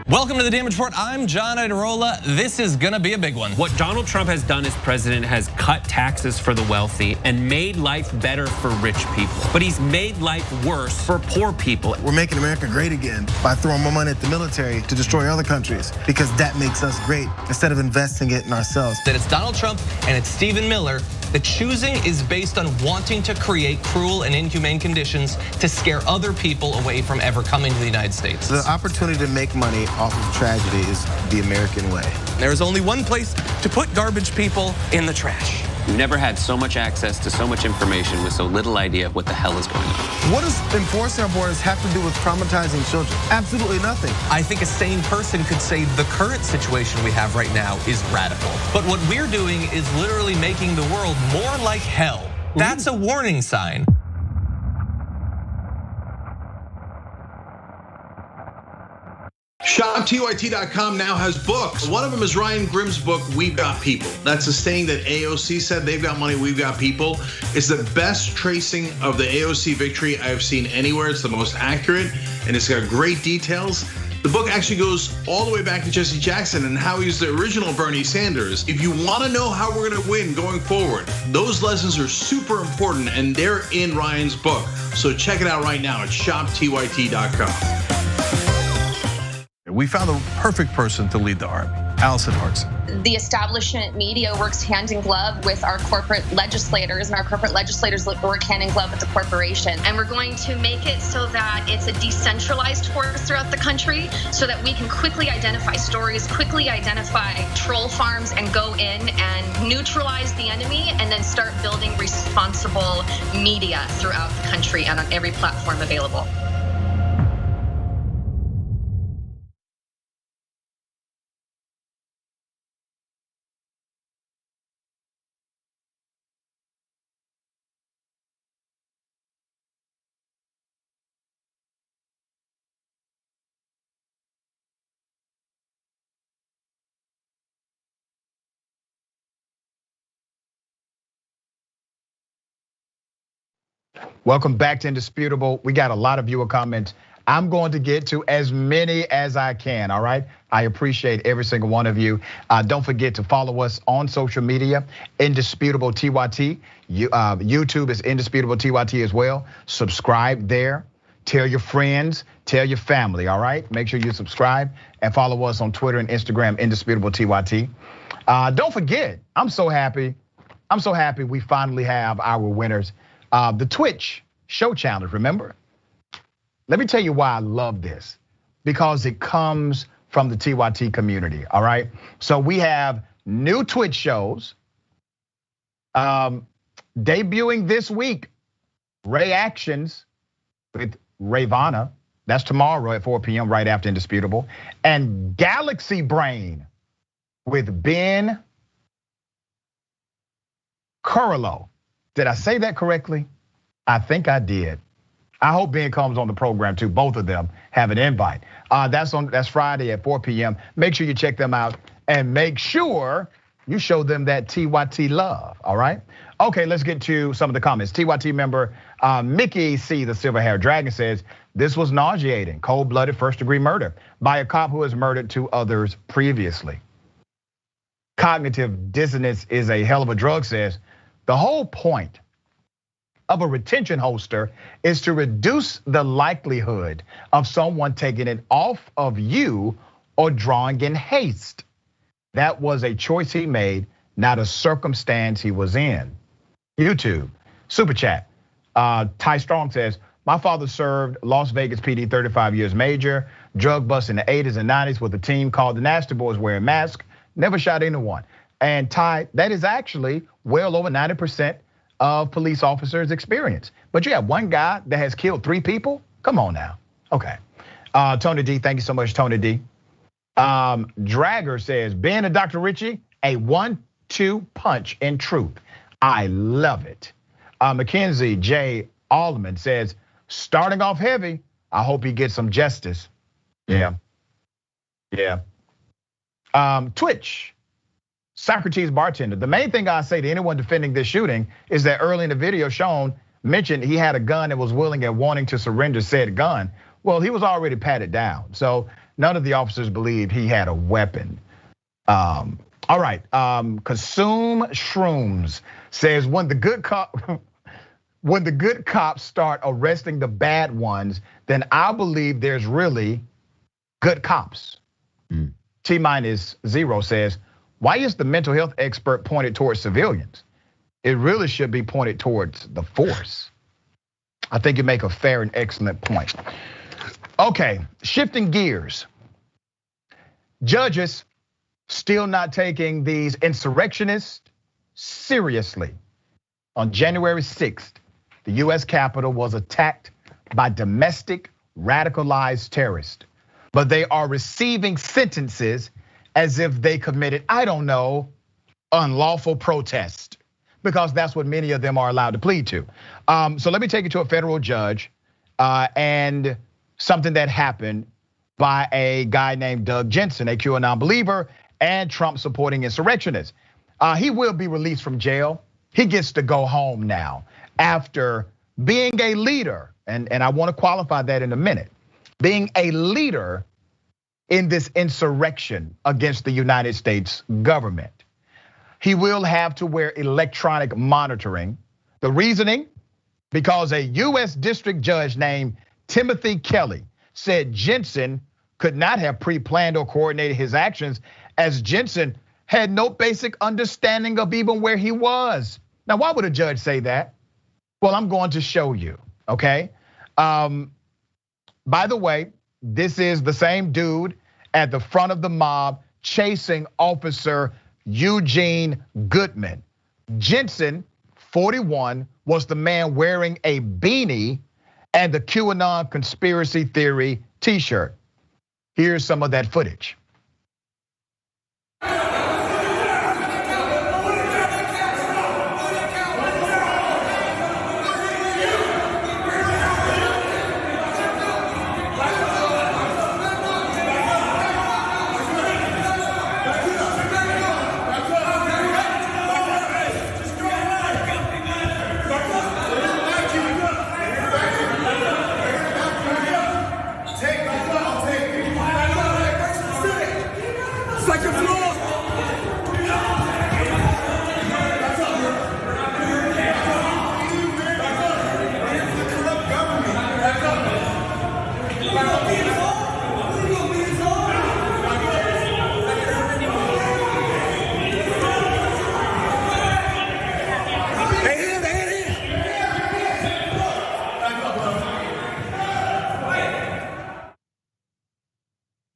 Welcome to the Damage Report. I'm John Iadarola. This is gonna be a big one. What Donald Trump has done as president has cut taxes for the wealthy and made life better for rich people. But he's made life worse for poor people. We're making America great again by throwing more money at the military to destroy other countries because that makes us great instead of investing it in ourselves. That it's Donald Trump and it's Stephen Miller. The choosing is based on wanting to create cruel and inhumane conditions to scare other people away from ever coming to the United States. The opportunity to make money off of tragedy is the American way. There's only one place to put garbage people: in the trash. We've never had so much access to so much information with so little idea of what the hell is going on. What does enforcing our borders have to do with traumatizing children? Absolutely nothing. I think a sane person could say the current situation we have right now is radical. But what we're doing is literally making the world more like hell. That's a warning sign. ShopTYT.com now has books. One of them is Ryan Grimm's book, We've Got People. That's a saying that AOC said, they've got money, we've got people. It's the best tracing of the AOC victory I've seen anywhere. It's the most accurate, and it's got great details. The book actually goes all the way back to Jesse Jackson and how he's the original Bernie Sanders. If you wanna know how we're gonna win going forward, those lessons are super important, and they're in Ryan's book. So check it out right now at ShopTYT.com. We found the perfect person to lead the army, Allison Hartson. The establishment media works hand in glove with our corporate legislators, and our corporate legislators work hand in glove with the corporation. And we're going to make it so that it's a decentralized force throughout the country so that we can quickly identify stories, quickly identify troll farms, and go in and neutralize the enemy, and then start building responsible media throughout the country and on every platform available. Welcome back to Indisputable. We got a lot of viewer comments. I'm going to get to as many as I can, all right? I appreciate every single one of you. Don't forget to follow us on social media, Indisputable TYT. YouTube is Indisputable TYT as well. Subscribe there. Tell your friends, tell your family, all right? Make sure you subscribe and follow us on Twitter and Instagram, Indisputable TYT. Don't forget, I'm so happy we finally have our winners. The Twitch show challenge, remember? Let me tell you why I love this. Because it comes from the TYT community, all right? So we have new Twitch shows debuting this week. Reactions with Ravana. That's tomorrow at 4 p.m. right after Indisputable. And Galaxy Brain with Ben Curlo. Did I say that correctly? I think I did. I hope Ben comes on the program too. Both of them have an invite. That's Friday at 4 p.m. Make sure you check them out, and make sure you show them that TYT love, all right? Okay, let's get to some of the comments. TYT member Mickey C, the silver hair dragon, says, this was nauseating, cold-blooded first-degree murder by a cop who has murdered 2 others previously. Cognitive dissonance is a hell of a drug, says, the whole point of a retention holster is to reduce the likelihood of someone taking it off of you or drawing in haste. That was a choice he made, not a circumstance he was in. YouTube, super chat. Ty Strong says, my father served Las Vegas PD 35 years major, drug bust in the 80s and 90s with a team called the Nasty Boys wearing masks, never shot anyone. And Ty, that is actually well over 90% of police officers' experience. But you have one guy that has killed 3 people? Come on now. Okay. Tony D, thank you so much, Tony D. Dragger says, Ben and Dr. Richey, a 1-2 punch in truth. I love it. Mackenzie J. Alderman says, starting off heavy, I hope he gets some justice. Yeah. Twitch, Socrates bartender. The main thing I say to anyone defending this shooting is that early in the video shown, mentioned he had a gun and was willing and wanting to surrender said gun. Well, he was already patted down. So none of the officers believed he had a weapon. All right, Consume Shrooms says when the good cops start arresting the bad ones, then I believe there's really good cops. T-0 says, why is the mental health expert pointed towards civilians? It really should be pointed towards the force. I think you make a fair and excellent point. Okay, shifting gears. Judges still not taking these insurrectionists seriously. On January 6th, the US Capitol was attacked by domestic radicalized terrorists, but they are receiving sentences as if they committed, I don't know, unlawful protest, because that's what many of them are allowed to plead to. So let me take you to a federal judge and something that happened by a guy named Doug Jensen, a QAnon believer and Trump supporting insurrectionist. He will be released from jail. He gets to go home now after being a leader, and I want to qualify that in a minute, being a leader in this insurrection against the United States government. He will have to wear electronic monitoring. The reasoning, because a US district judge named Timothy Kelly said Jensen could not have pre-planned or coordinated his actions, as Jensen had no basic understanding of even where he was. Now, why would a judge say that? Well, I'm going to show you, okay? By the way, this is the same dude at the front of the mob chasing Officer Eugene Goodman. Jensen, 41, was the man wearing a beanie and the QAnon conspiracy theory t-shirt. Here's some of that footage.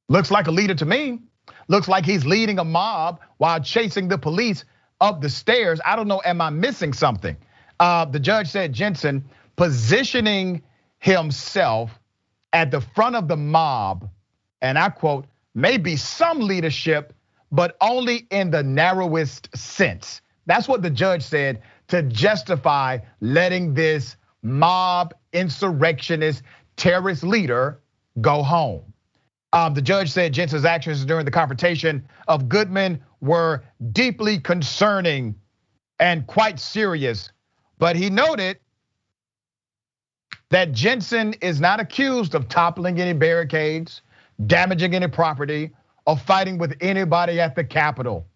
Looks like a leader to me. Looks like he's leading a mob while chasing the police up the stairs. I don't know, am I missing something? The judge said Jensen positioning himself at the front of the mob, and I quote, maybe some leadership, but only in the narrowest sense. That's what the judge said to justify letting this mob insurrectionist terrorist leader go home. The judge said Jensen's actions during the confrontation of Goodman were deeply concerning and quite serious. But he noted that Jensen is not accused of toppling any barricades, damaging any property, or fighting with anybody at the Capitol.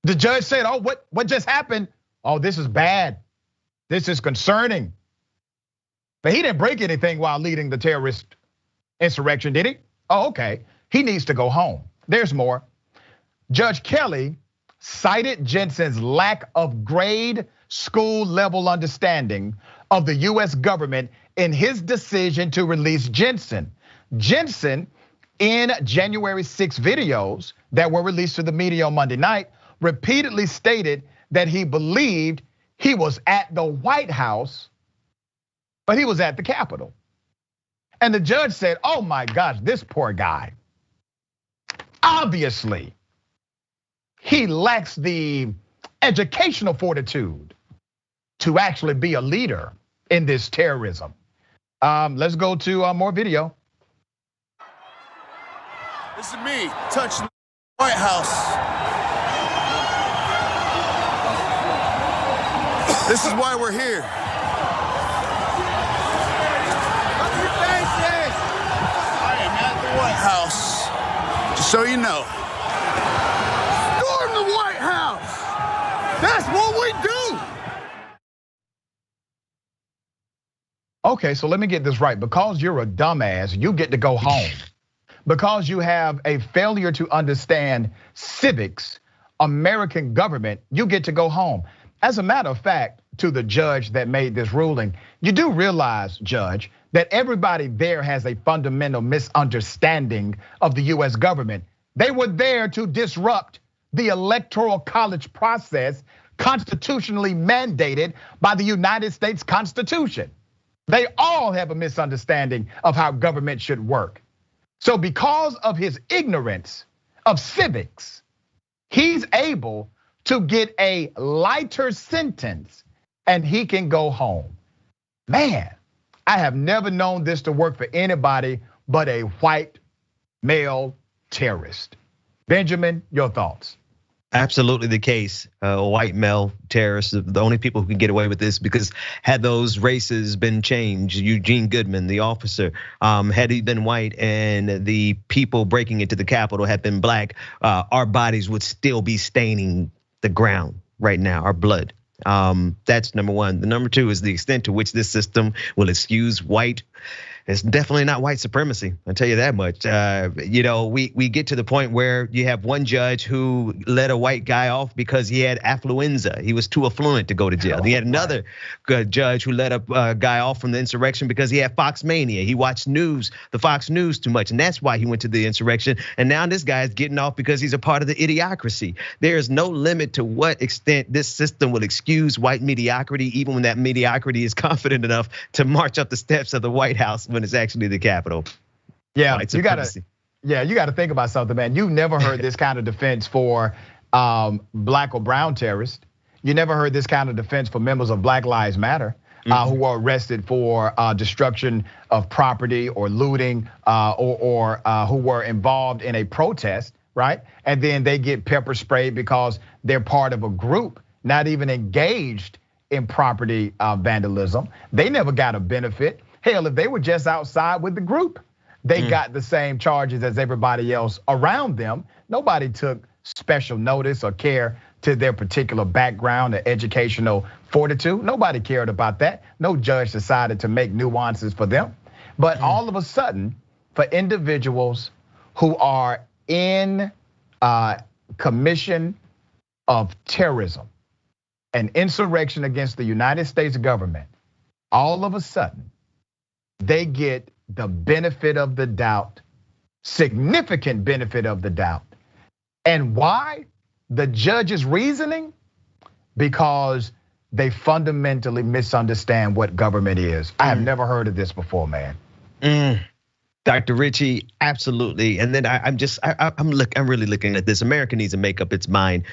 The judge said, oh, what just happened? Oh, this is bad. This is concerning. But he didn't break anything while leading the terrorist insurrection, did he? Oh, okay. He needs to go home. There's more. Judge Kelly cited Jensen's lack of grade school level understanding of the US government in his decision to release Jensen. Jensen, in January 6 videos that were released to the media on Monday night, repeatedly stated that he believed he was at the White House, but he was at the Capitol. And the judge said, oh my gosh, this poor guy. Obviously, he lacks the educational fortitude to actually be a leader in this terrorism. Let's go to more video. This is me touching the White House. This is why we're here. I am at the White House, just so you know. Storm the White House. That's what we do. Okay, so let me get this right. Because you're a dumbass, you get to go home. Because you have a failure to understand civics, American government, you get to go home. As a matter of fact, to the judge that made this ruling, you do realize, Judge, that everybody there has a fundamental misunderstanding of the US government. They were there to disrupt the electoral college process constitutionally mandated by the United States Constitution. They all have a misunderstanding of how government should work. So because of his ignorance of civics, he's able to get a lighter sentence and he can go home. Man, I have never known this to work for anybody but a white male terrorist. Benjamin, your thoughts? Absolutely the case. White male terrorists, the only people who can get away with this, because had those races been changed, Eugene Goodman, the officer, had he been white and the people breaking into the Capitol had been black, our bodies would still be staining the ground right now, our blood. That's number one. The number two is the extent to which this system will excuse white. It's definitely not white supremacy, I'll tell you that much. We get to the point where you have one judge who let a white guy off because he had affluenza. He was too affluent to go to jail. He had another judge who let a guy off from the insurrection because he had Fox mania. He watched the Fox News too much, and that's why he went to the insurrection. And now this guy is getting off because he's a part of the idiocracy. There is no limit to what extent this system will excuse white mediocrity, even when that mediocrity is confident enough to march up the steps of the White House when it's actually the Capitol. Yeah, you gotta think about something, man. You've never heard this kind of defense for black or brown terrorists. You never heard this kind of defense for members of Black Lives Matter who were arrested for destruction of property or looting, or who were involved in a protest, right? And then they get pepper sprayed because they're part of a group, not even engaged in property vandalism. They never got a benefit. Hell, if they were just outside with the group, they got the same charges as everybody else around them. Nobody took special notice or care to their particular background or educational fortitude. Nobody cared about that. No judge decided to make nuances for them. But all of a sudden, for individuals who are in commission of terrorism and insurrection against the United States government, all of a sudden, they get the benefit of the doubt, significant benefit of the doubt. And why? The judge's reasoning? Because they fundamentally misunderstand what government is. I have never heard of this before, man. Dr. Richey, absolutely. And then I'm really looking at this. America needs to make up its mind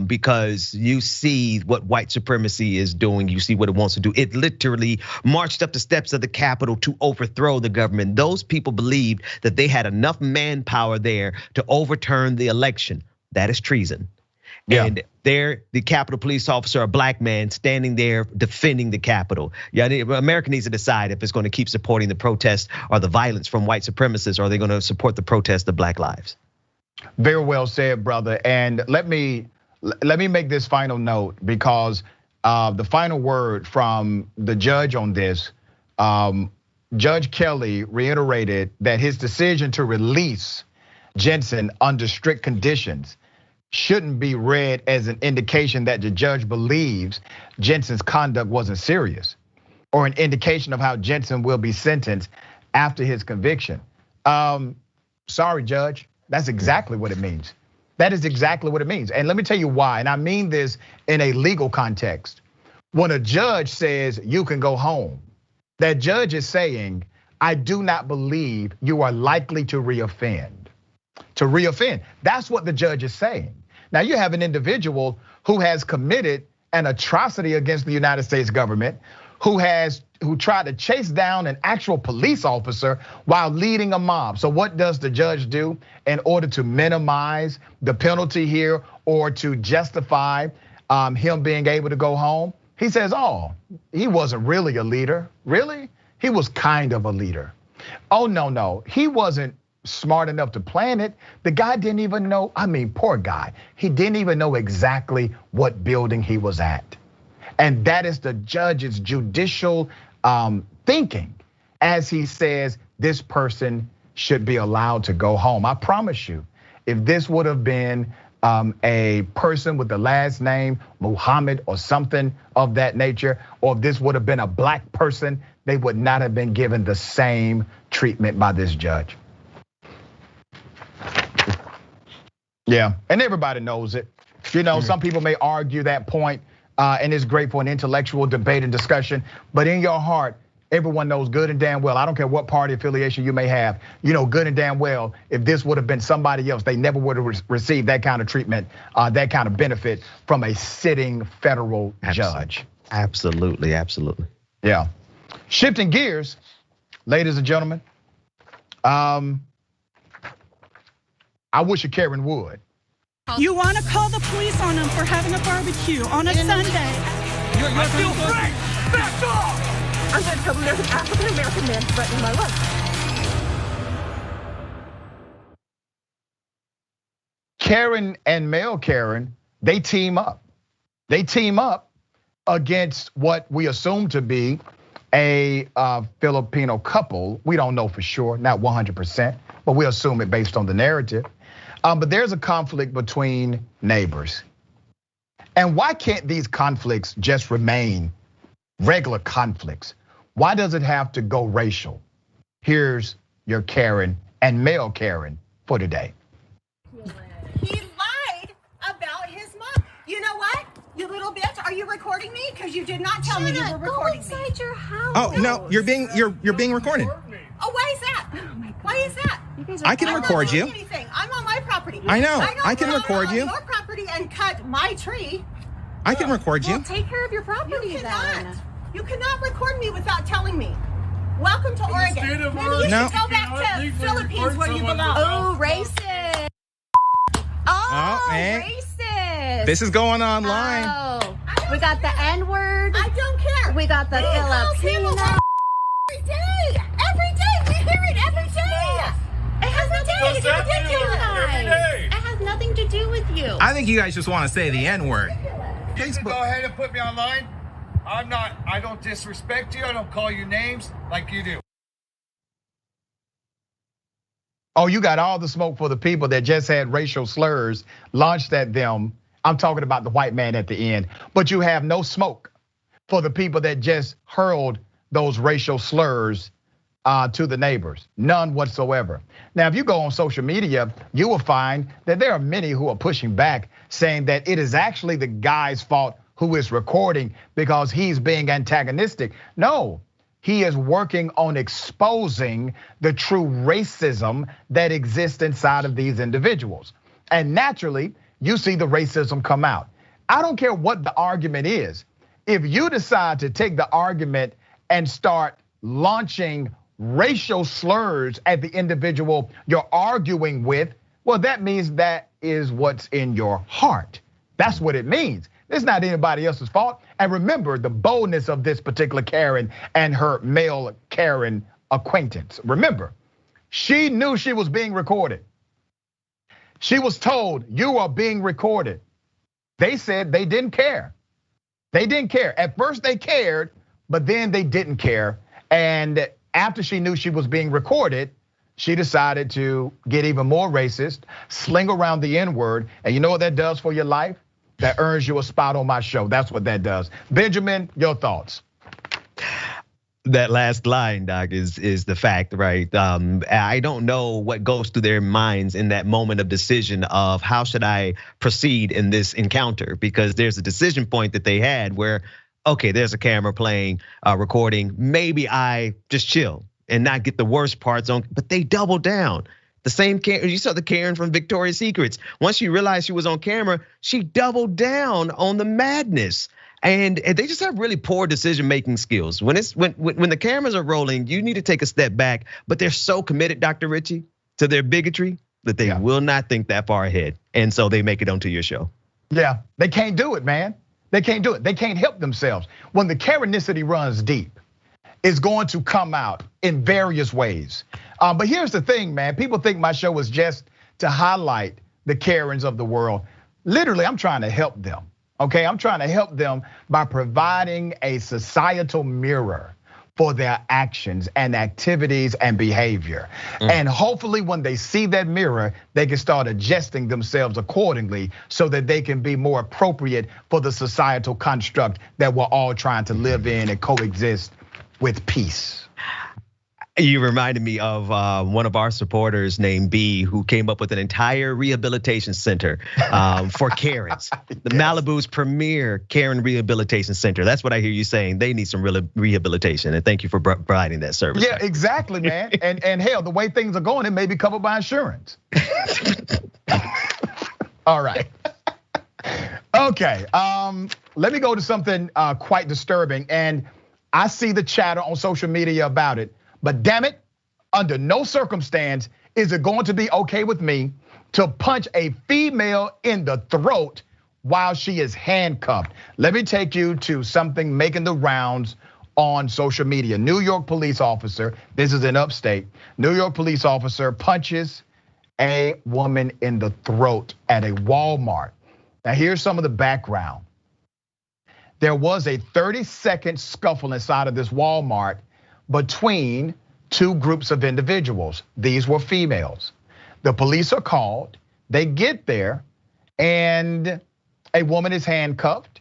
because you see what white supremacy is doing. You see what it wants to do. It literally marched up the steps of the Capitol to overthrow the government. Those people believed that they had enough manpower there to overturn the election. That is treason. Yeah. And the Capitol police officer, a black man, standing there defending the Capitol. Yeah, America needs to decide if it's going to keep supporting the protest or the violence from white supremacists, or are they going to support the protest of Black lives? Very well said, brother. And let me make this final note, because the final word from the judge on this, Judge Kelly reiterated that his decision to release Jensen under strict conditions shouldn't be read as an indication that the judge believes Jensen's conduct wasn't serious, or an indication of how Jensen will be sentenced after his conviction. Sorry, Judge, that's exactly what it means. That is exactly what it means. And let me tell you why, and I mean this in a legal context. When a judge says you can go home, that judge is saying, I do not believe you are likely to reoffend. To reoffend, that's what the judge is saying. Now you have an individual who has committed an atrocity against the United States government, who tried to chase down an actual police officer while leading a mob. So what does the judge do in order to minimize the penalty here, or to justify him being able to go home? He says, oh, he wasn't really a leader. Really? He was kind of a leader. Oh, no, he wasn't smart enough to plan it. The guy didn't even know, poor guy. He didn't even know exactly what building he was at. And that is the judge's judicial thinking as he says this person should be allowed to go home. I promise you, if this would have been a person with the last name Muhammad or something of that nature, or if this would have been a black person, they would not have been given the same treatment by this judge. Yeah, and everybody knows it. Some people may argue that point, and it's great for an intellectual debate and discussion, but in your heart, everyone knows good and damn well, I don't care what party affiliation you may have, good and damn well, if this would have been somebody else, they never would have received that kind of treatment, that kind of benefit from a sitting federal judge. Absolutely. Yeah. Shifting gears, ladies and gentlemen, I wish a Karen would. You want to call the police on them for having a barbecue on a Sunday? I feel free! Back off! I'm going to tell them there's an African-American man threatening my life. Karen and male Karen, they team up. They team up against what we assume to be a Filipino couple. We don't know for sure, not 100%, but we assume it based on the narrative. But there's a conflict between neighbors. And why can't these conflicts just remain regular conflicts? Why does it have to go racial? Here's your Karen and male Karen for today. He lied about his mom. You know what? You little bitch, are you recording me? Because you did not tell me you were recording me. Go inside your house. Oh no, you're being recorded. Oh, why is that? Why is that? I can record you. I'm on my property. I know. I can record you. Your property and cut my tree. I can record you. Well, take care of your property then. You cannot record me without telling me. Welcome to Oregon. Maybe you should go back to Philippines where you belong. Oh, racist. Oh, racist. This is going online. Oh, we got the N-word. I don't care. We got the Filipino. Every day. We hear it every day. It has nothing to do with you. It has nothing to do with you. I think you guys just want to say the N-word. You can go ahead and put me online. I don't disrespect you. I don't call you names like you do. Oh, you got all the smoke for the people that just had racial slurs launched at them. I'm talking about the white man at the end. But you have no smoke for the people that just hurled those racial slurs to the neighbors, none whatsoever. Now, if you go on social media, you will find that there are many who are pushing back, saying that it is actually the guy's fault who is recording because he's being antagonistic. No, he is working on exposing the true racism that exists inside of these individuals. And naturally, you see the racism come out. I don't care what the argument is. If you decide to take the argument and start launching racial slurs at the individual you're arguing with, well, that means that is what's in your heart. That's what it means. It's not anybody else's fault. And remember the boldness of this particular Karen and her male Karen acquaintance. Remember, she knew she was being recorded. She was told, you are being recorded. They said they didn't care. They didn't care. At first they cared, but then they didn't care. And after she knew she was being recorded, she decided to get even more racist, sling around the N-word. And you know what that does for your life? That earns you a spot on my show. That's what that does. Benjamin, your thoughts? That last line, Doc, is the fact, right? I don't know what goes through their minds in that moment of decision of how should I proceed in this encounter? Because there's a decision point that they had where, okay, there's a camera playing, recording. Maybe I just chill and not get the worst parts on, but they doubled down. The same Karen, you saw the Karen from Victoria's Secrets. Once she realized she was on camera, she doubled down on the madness. And they just have really poor decision-making skills. When the cameras are rolling, you need to take a step back. But they're so committed, Dr. Richey, to their bigotry that they will not think that far ahead. And so they make it onto your show. Yeah, they can't do it, man. They can't do it. They can't help themselves. When the Karenicity runs deep, it's going to come out in various ways. But here's the thing, man. People think my show is just to highlight the Karens of the world. Literally, I'm trying to help them. Okay, I'm trying to help them by providing a societal mirror for their actions and activities and behavior. And hopefully when they see that mirror, they can start adjusting themselves accordingly so that they can be more appropriate for the societal construct that we're all trying to live in and coexist with peace. You reminded me of one of our supporters named B, who came up with an entire rehabilitation center for Karens. The Malibu's premier Karen rehabilitation center. That's what I hear you saying. They need some real rehabilitation, and thank you for providing that service. Yeah, exactly, man. And hell, the way things are going, it may be covered by insurance. All right. Okay, let me go to something quite disturbing, and I see the chatter on social media about it. But damn it, under no circumstance is it going to be okay with me to punch a female in the throat while she is handcuffed. Let me take you to something making the rounds on social media. New York police officer, this is in upstate, New York police officer punches a woman in the throat at a Walmart. Now here's some of the background. There was a 30-second scuffle inside of this Walmart between two groups of individuals. These were females. The police are called, they get there, and a woman is handcuffed,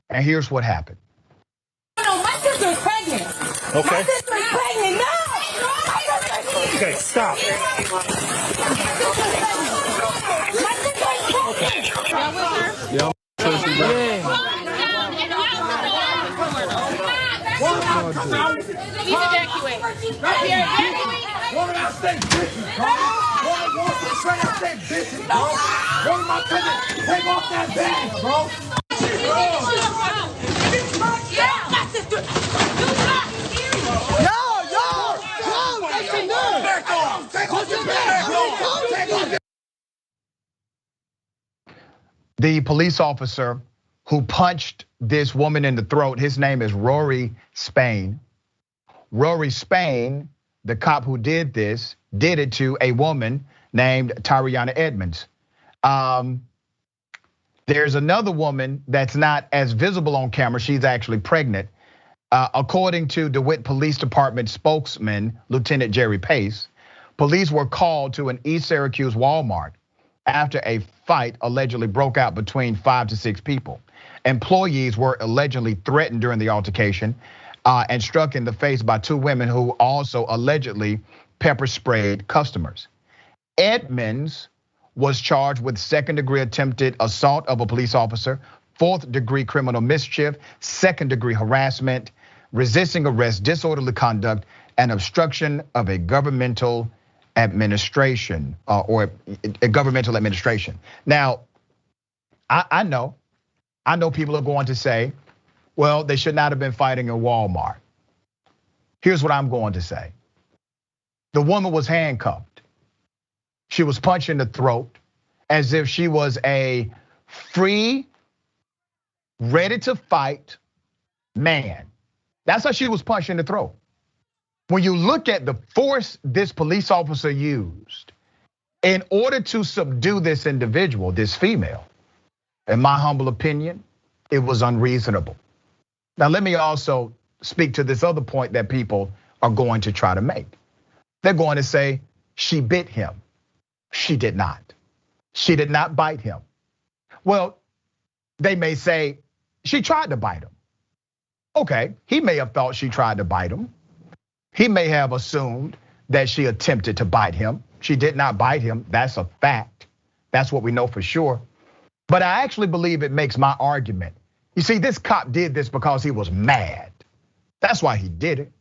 and here's what happened. No, my sister is pregnant. Okay. My sister is pregnant, no! Okay, stop. You need to evacuate. Woman, I say bitches, bro. Woman, I say bitches, bro. Woman, my cousin, take off that bag, bro. My sister. The police officer who punched this woman in the throat, his name is Rory Spain. Rory Spain, the cop who did this, did it to a woman named Tyriana Edmonds. There's another woman that's not as visible on camera. She's actually pregnant. According to DeWitt Police Department spokesman, Lieutenant Jerry Pace, police were called to an East Syracuse Walmart after a fight allegedly broke out between 5 to 6 people. Employees were allegedly threatened during the altercation and struck in the face by 2 women who also allegedly pepper sprayed customers. Edmonds was charged with 2nd-degree attempted assault of a police officer, 4th-degree criminal mischief, 2nd-degree harassment. resisting arrest, disorderly conduct, and obstruction of a governmental administration or a governmental administration. Now, I know people are going to say, well, they should not have been fighting in Walmart. Here's what I'm going to say. The woman was handcuffed. She was punched in the throat as if she was a free, ready to fight man. That's how she was punched in the throat. When you look at the force this police officer used in order to subdue this individual, this female, in my humble opinion, it was unreasonable. Now, let me also speak to this other point that people are going to try to make. They're going to say, she bit him. She did not. She did not bite him. Well, they may say, she tried to bite him. Okay, he may have thought she tried to bite him. He may have assumed that she attempted to bite him. She did not bite him, that's a fact. That's what we know for sure. But I actually believe it makes my argument. You see, this cop did this because he was mad. That's why he did it.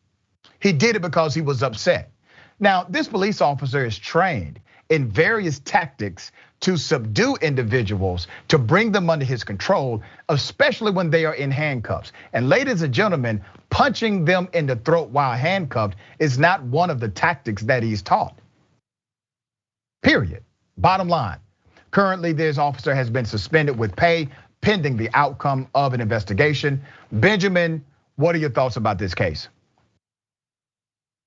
He did it because he was upset. Now, this police officer is trained in various tactics to subdue individuals, to bring them under his control, especially when they are in handcuffs. And ladies and gentlemen, punching them in the throat while handcuffed is not one of the tactics that he's taught. Period. Bottom line. Currently, this officer has been suspended with pay pending the outcome of an investigation. Benjamin, what are your thoughts about this case?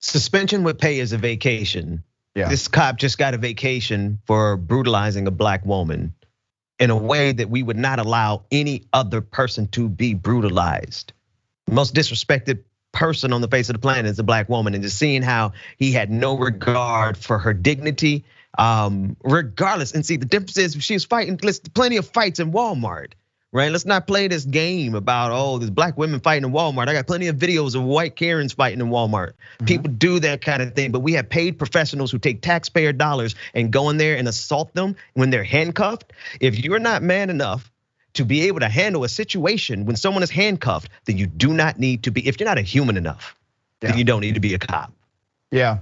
Suspension with pay is a vacation. Yeah. This cop just got a vacation for brutalizing a black woman in a way that we would not allow any other person to be brutalized. The most disrespected person on the face of the planet is a black woman, and just seeing how he had no regard for her dignity, regardless. And see, the difference is she was fighting, listen, plenty of fights in Walmart, right? Let's not play this game about, there's black women fighting in Walmart. I got plenty of videos of white Karens fighting in Walmart. People do that kind of thing, but we have paid professionals who take taxpayer dollars and go in there and assault them when they're handcuffed. If you're not man enough to be able to handle a situation when someone is handcuffed, then you do not need to be, if you're not a human enough, then you don't need to be a cop. Yeah.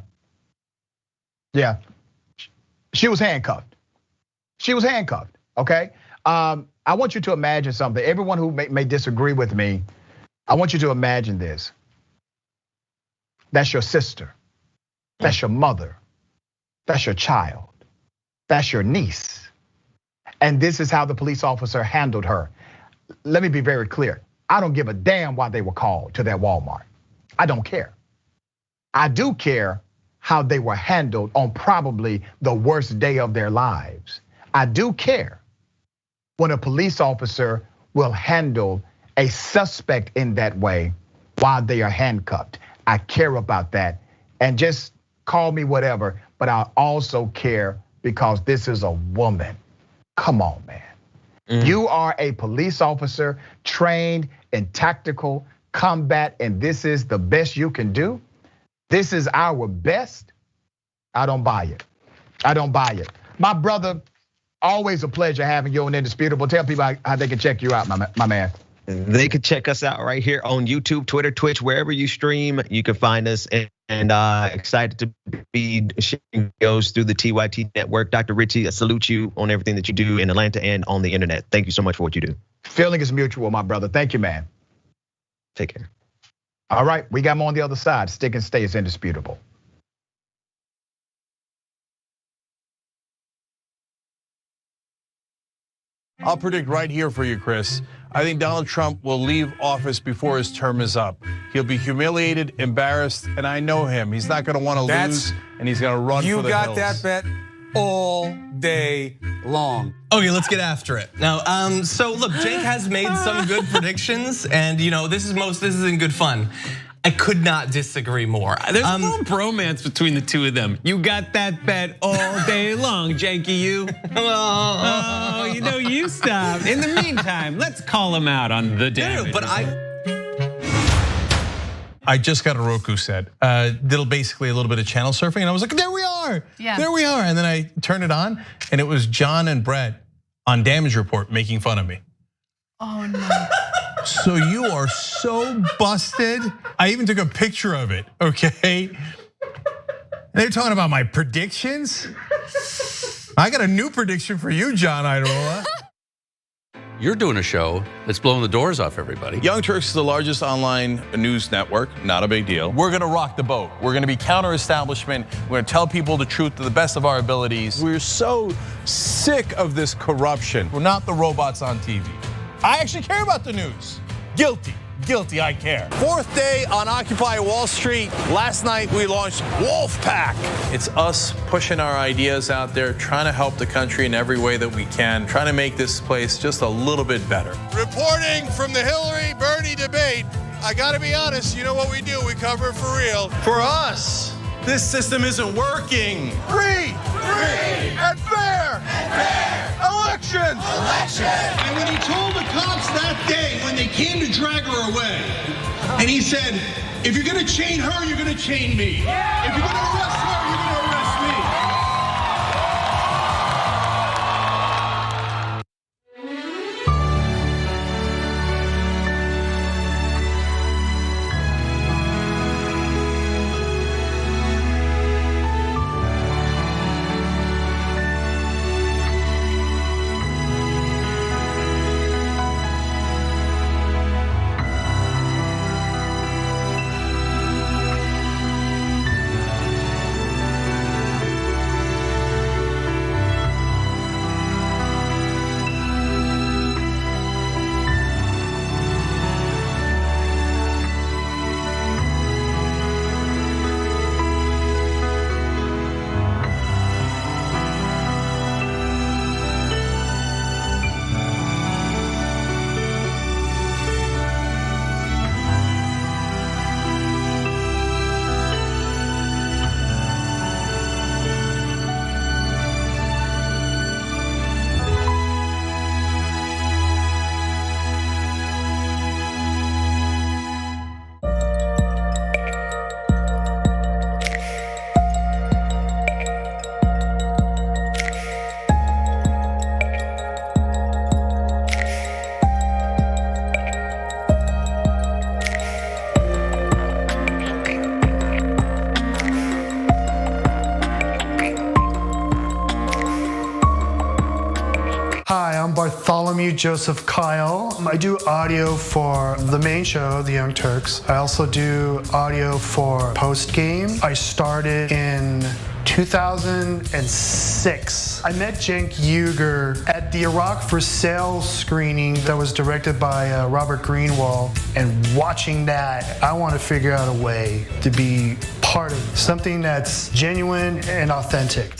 She was handcuffed. She was handcuffed, okay? I want you to imagine something. Everyone who may disagree with me, I want you to imagine this. That's your sister. That's your mother. That's your child. That's your niece. And this is how the police officer handled her. Let me be very clear. I don't give a damn why they were called to that Walmart. I don't care. I do care how they were handled on probably the worst day of their lives. I do care when a police officer will handle a suspect in that way while they are handcuffed. I care about that. And just call me whatever, but I also care because this is a woman. Come on, man. You are a police officer trained in tactical combat, and this is the best you can do. This is our best. I don't buy it. I don't buy it. My brother, always a pleasure having you on Indisputable. Tell people how they can check you out, my man. They could check us out right here on YouTube, Twitter, Twitch, wherever you stream, you can find us. And excited to be sharing goes through the TYT network. Dr. Richey, I salute you on everything that you do in Atlanta and on the internet. Thank you so much for what you do. Feeling is mutual, my brother. Thank you, man. Take care. All right, we got more on the other side. Stick and stay is Indisputable. I'll predict right here for you, Chris. I think Donald Trump will leave office before his term is up. He'll be humiliated, embarrassed, and I know him. He's not going to want to lose, and he's going to run for the hills. You got that bet all day long. Okay, let's get after it. Now, so look, Jake has made some good predictions, and this is in good fun. I could not disagree more. There's a little bromance between the two of them. You got that bet all day long, Janky, you. Oh, you stop. In the meantime, let's call him out on the damage. No, but I just got a Roku set. Did basically a little bit of channel surfing, and I was like, there we are. Yeah. There we are. And then I turned it on, and it was John and Brett on Damage Report making fun of me. Oh no. So you are so busted. I even took a picture of it, okay? They're talking about my predictions. I got a new prediction for you, John Iadarola. You're doing a show that's blowing the doors off everybody. Young Turks is the largest online news network, not a big deal. We're gonna rock the boat. We're gonna be counter-establishment. We're gonna tell people the truth to the best of our abilities. We're so sick of this corruption. We're not the robots on TV. I actually care about the news. Guilty, I care. Fourth day on Occupy Wall Street. Last night we launched Wolfpack. It's us pushing our ideas out there, trying to help the country in every way that we can, trying to make this place just a little bit better. Reporting from the Hillary-Bernie debate. I gotta be honest, you know what we do, we cover it for real. For us, this system isn't working. Free and fair elections. And when he told the cops that day, when they came to drag her away, and he said, if you're gonna chain her, you're gonna chain me. If you're gonna arrest her, you're gonna arrest me. Bartholomew Joseph Kyle. I do audio for the main show, The Young Turks. I also do audio for Post Game. I started in 2006. I met Cenk Uygur at the Iraq for Sale screening that was directed by Robert Greenwald. And watching that, I want to figure out a way to be part of something that's genuine and authentic.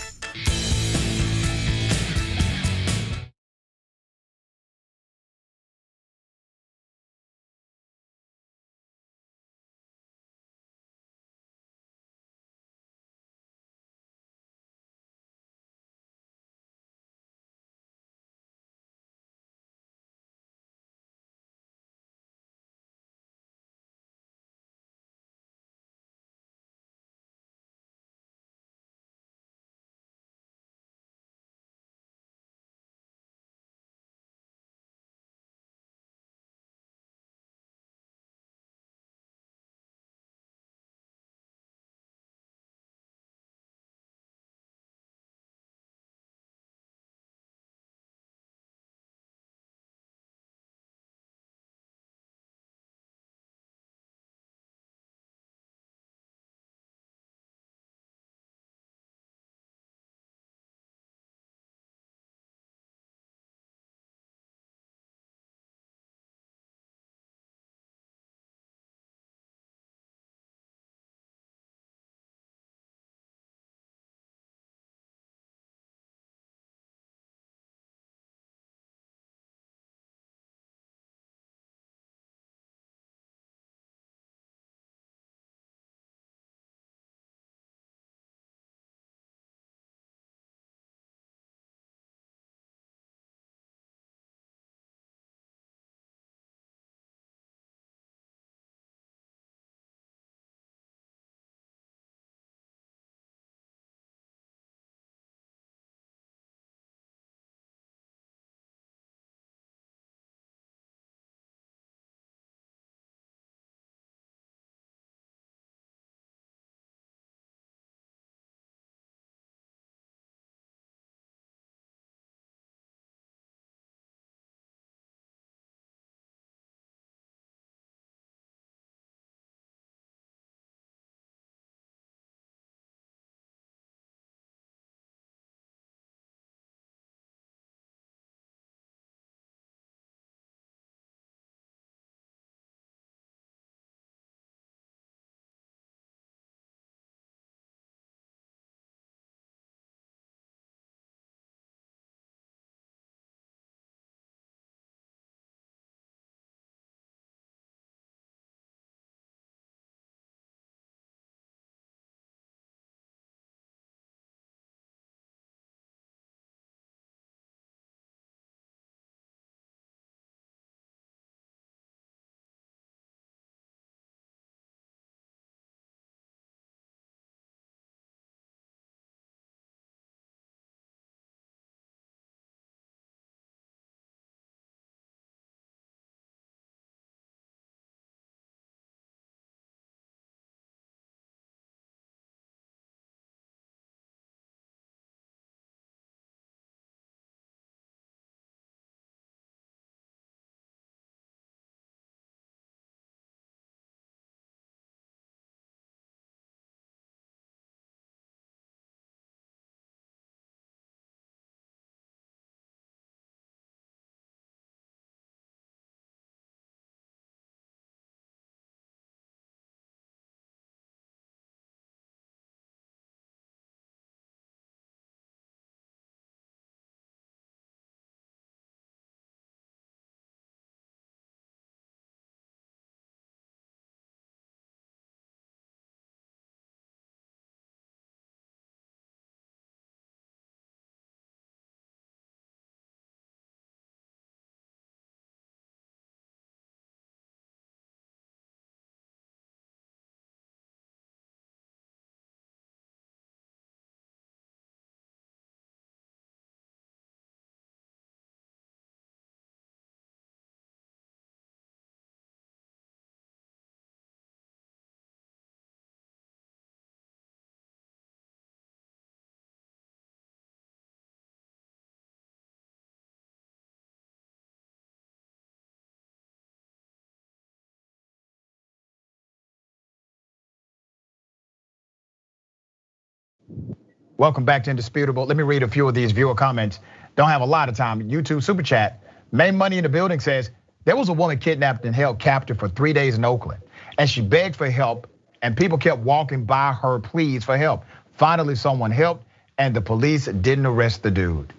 Welcome back to Indisputable. Let me read a few of these viewer comments. Don't have a lot of time. YouTube Super Chat. Main Money in the Building says, there was a woman kidnapped and held captive for 3 days in Oakland. And she begged for help and people kept walking by her pleas for help. Finally, someone helped and the police didn't arrest the dude.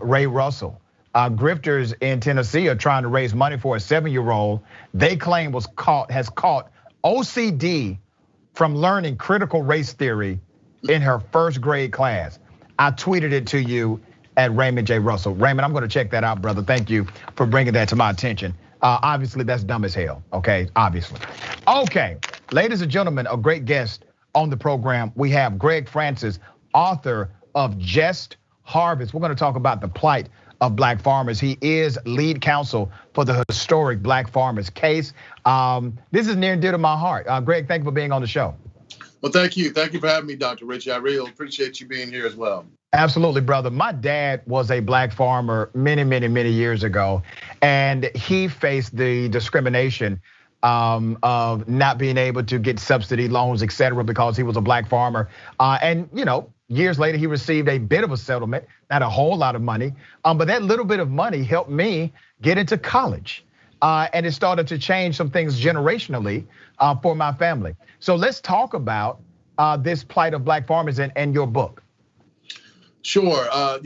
Ray Russell. Grifters in Tennessee are trying to raise money for a 7-year-old they claim has caught OCD from learning critical race theory in her first grade class. I tweeted it to you at Raymond J. Russell. Raymond, I'm gonna check that out, brother. Thank you for bringing that to my attention. Obviously, that's dumb as hell, okay, obviously. Okay, ladies and gentlemen, a great guest on the program. We have Greg Francis, author of Just Harvest. We're gonna talk about the plight of black farmers. He is lead counsel for the historic black farmers case. This is near and dear to my heart. Greg, thank you for being on the show. Well, thank you. Thank you for having me, Dr. Richey. I really appreciate you being here as well. Absolutely, brother. My dad was a black farmer many years ago, and he faced the discrimination of not being able to get subsidy loans, et cetera, because he was a black farmer. And years later, he received a bit of a settlement, not a whole lot of money, but that little bit of money helped me get into college. And it started to change some things generationally for my family. So let's talk about this plight of black farmers and your book. Sure, as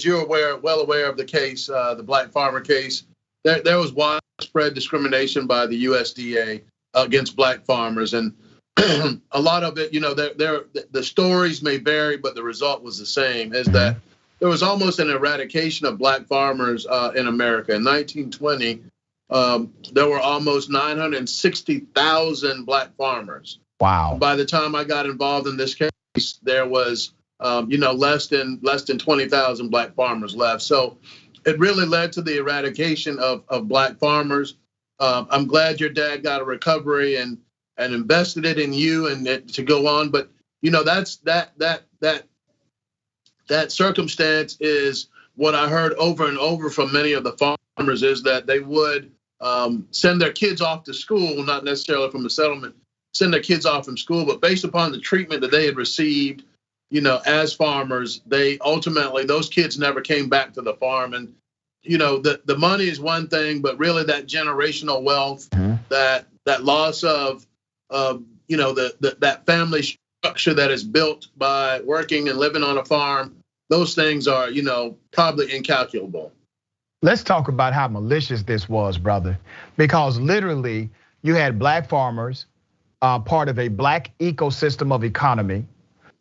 you're well aware of the case, the black farmer case, there was widespread discrimination by the USDA against black farmers, and a lot of it, the stories may vary, but the result was the same. Is that there was almost an eradication of black farmers in America. In 1920, there were almost 960,000 black farmers. Wow! By the time I got involved in this case, there was less than 20,000 black farmers left. So it really led to the eradication of black farmers. I'm glad your dad got a recovery and invested it in you and to go on. But that's that circumstance is what I heard over and over from many of the farmers is that they would send their kids off to school, not necessarily from the settlement, send their kids off from school, but based upon the treatment that they had received, as farmers, those kids never came back to the farm. And, the money is one thing, but really that generational wealth, that loss of that family structure that is built by working and living on a farm, those things are, probably incalculable. Let's talk about how malicious this was, brother, because literally you had black farmers, part of a black ecosystem of economy,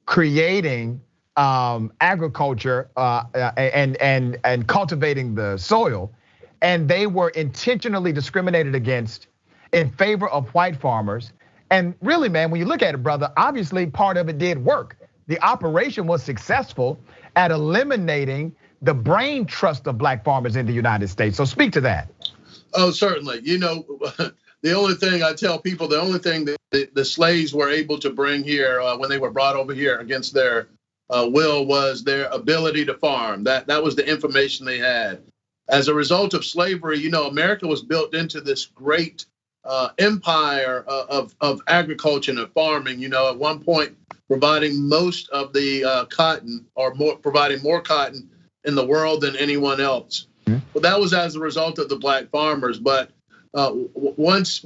creating agriculture and cultivating the soil, and they were intentionally discriminated against in favor of white farmers. And really, man, when you look at it, brother, obviously part of it did work. The operation was successful at eliminating the brain trust of black farmers in the United States. So speak to that. Oh, certainly. The only thing I tell people, the only thing that the slaves were able to bring here when they were brought over here against their will was their ability to farm. That was the information they had. As a result of slavery, America was built into this great empire of agriculture and farming. At one point, providing most of the cotton, or providing more cotton in the world than anyone else. Well, that was as a result of the black farmers. But once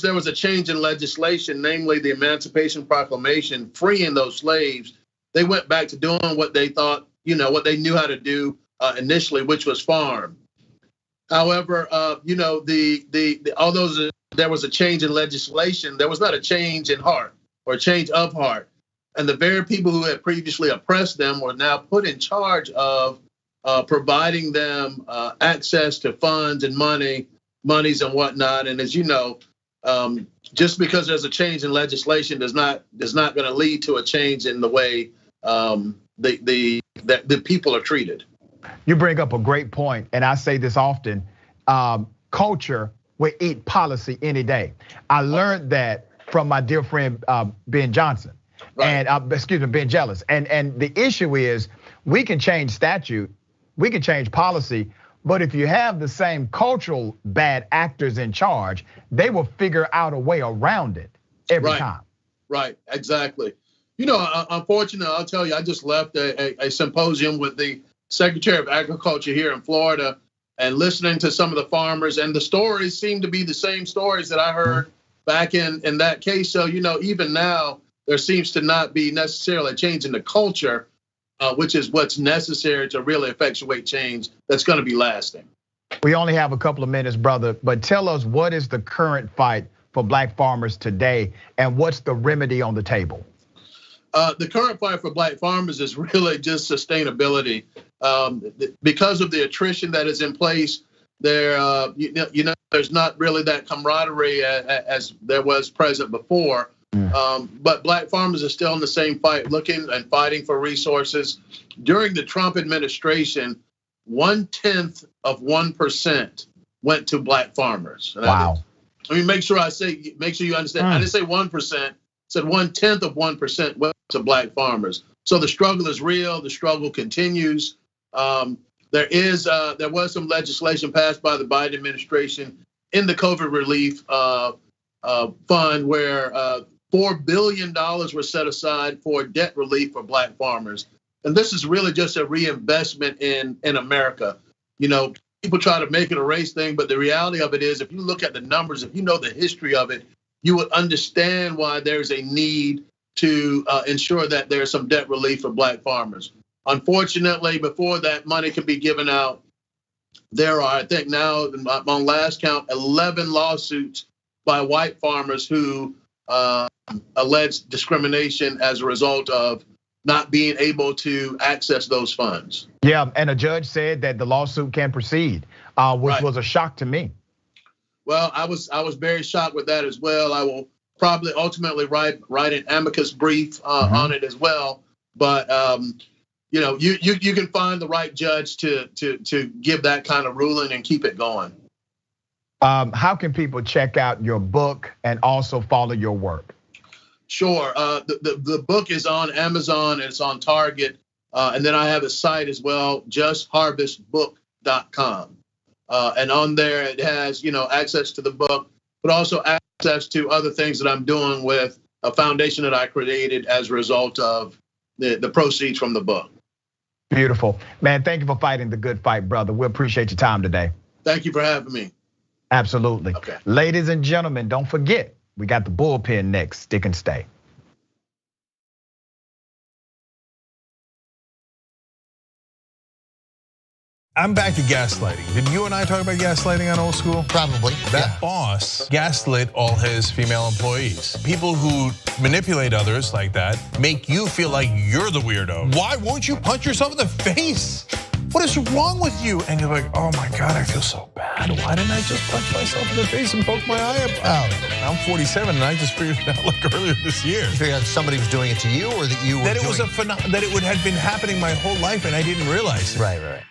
there was a change in legislation, namely the Emancipation Proclamation, freeing those slaves, they went back to doing what they thought, what they knew how to do initially, which was farm. However, although there was a change in legislation, there was not a change in heart or a change of heart. And the very people who had previously oppressed them were now put in charge of providing them access to funds and monies and whatnot. And as you know, just because there's a change in legislation is not going to lead to a change in the way the people are treated. You bring up a great point, and I say this often: culture will eat policy any day. I learned that from my dear friend Ben Johnson, and Ben Jealous. And the issue is, we can change statute, we can change policy, but if you have the same cultural bad actors in charge, they will figure out a way around it every time. Right, exactly. Unfortunately, I'll tell you, I just left a symposium with the Secretary of Agriculture here in Florida, and listening to some of the farmers, and the stories seem to be the same stories that I heard back in that case. So, even now, there seems to not be necessarily a change in the culture, which is what's necessary to really effectuate change that's going to be lasting. We only have a couple of minutes, brother, but tell us, what is the current fight for Black farmers today, and what's the remedy on the table? The current fight for Black farmers is really just sustainability. Because of the attrition that is in place, there's not really that camaraderie as there was present before. But Black farmers are still in the same fight, looking and fighting for resources. During the Trump administration, 0.1% went to Black farmers. Wow. Make sure you understand. I didn't say 1%. Said 0.1% went to Black farmers. So the struggle is real. The struggle continues. There was some legislation passed by the Biden administration in the COVID relief fund where $4 billion were set aside for debt relief for Black farmers. And this is really just a reinvestment in America. People try to make it a race thing, but the reality of it is, if you look at the numbers, if you know the history of it, you would understand why there's a need to ensure that there's some debt relief for Black farmers. Unfortunately, before that money can be given out, there are, I think now, on last count, 11 lawsuits by white farmers who alleged discrimination as a result of not being able to access those funds. Yeah, and a judge said that the lawsuit can proceed, which was a shock to me. Well, I was very shocked with that as well. I will probably ultimately write an amicus brief on it as well. But you can find the right judge to give that kind of ruling and keep it going. How can people check out your book and also follow your work? Sure. The book is on Amazon, and it's on Target. And then I have a site as well, justharvestbook.com. And on there it has, access to the book, but also access to other things that I'm doing with a foundation that I created as a result of the proceeds from the book. Beautiful. Man, thank you for fighting the good fight, brother. We appreciate your time today. Thank you for having me. Absolutely. Okay. Ladies and gentlemen, don't forget, we got the bullpen next. Stick and stay. I'm back to gaslighting. Did you and I talk about gaslighting on Old School? Probably. That boss gaslit all his female employees. People who manipulate others like that make you feel like you're the weirdo. Why won't you punch yourself in the face? What is wrong with you? And you're like, oh my God, I feel so bad. Why didn't I just punch myself in the face and poke my eye out? I'm 47 and I just figured it out like earlier this year. You figured out somebody was doing it to you, or that you were that it was that it would have been happening my whole life and I didn't realize it. Right.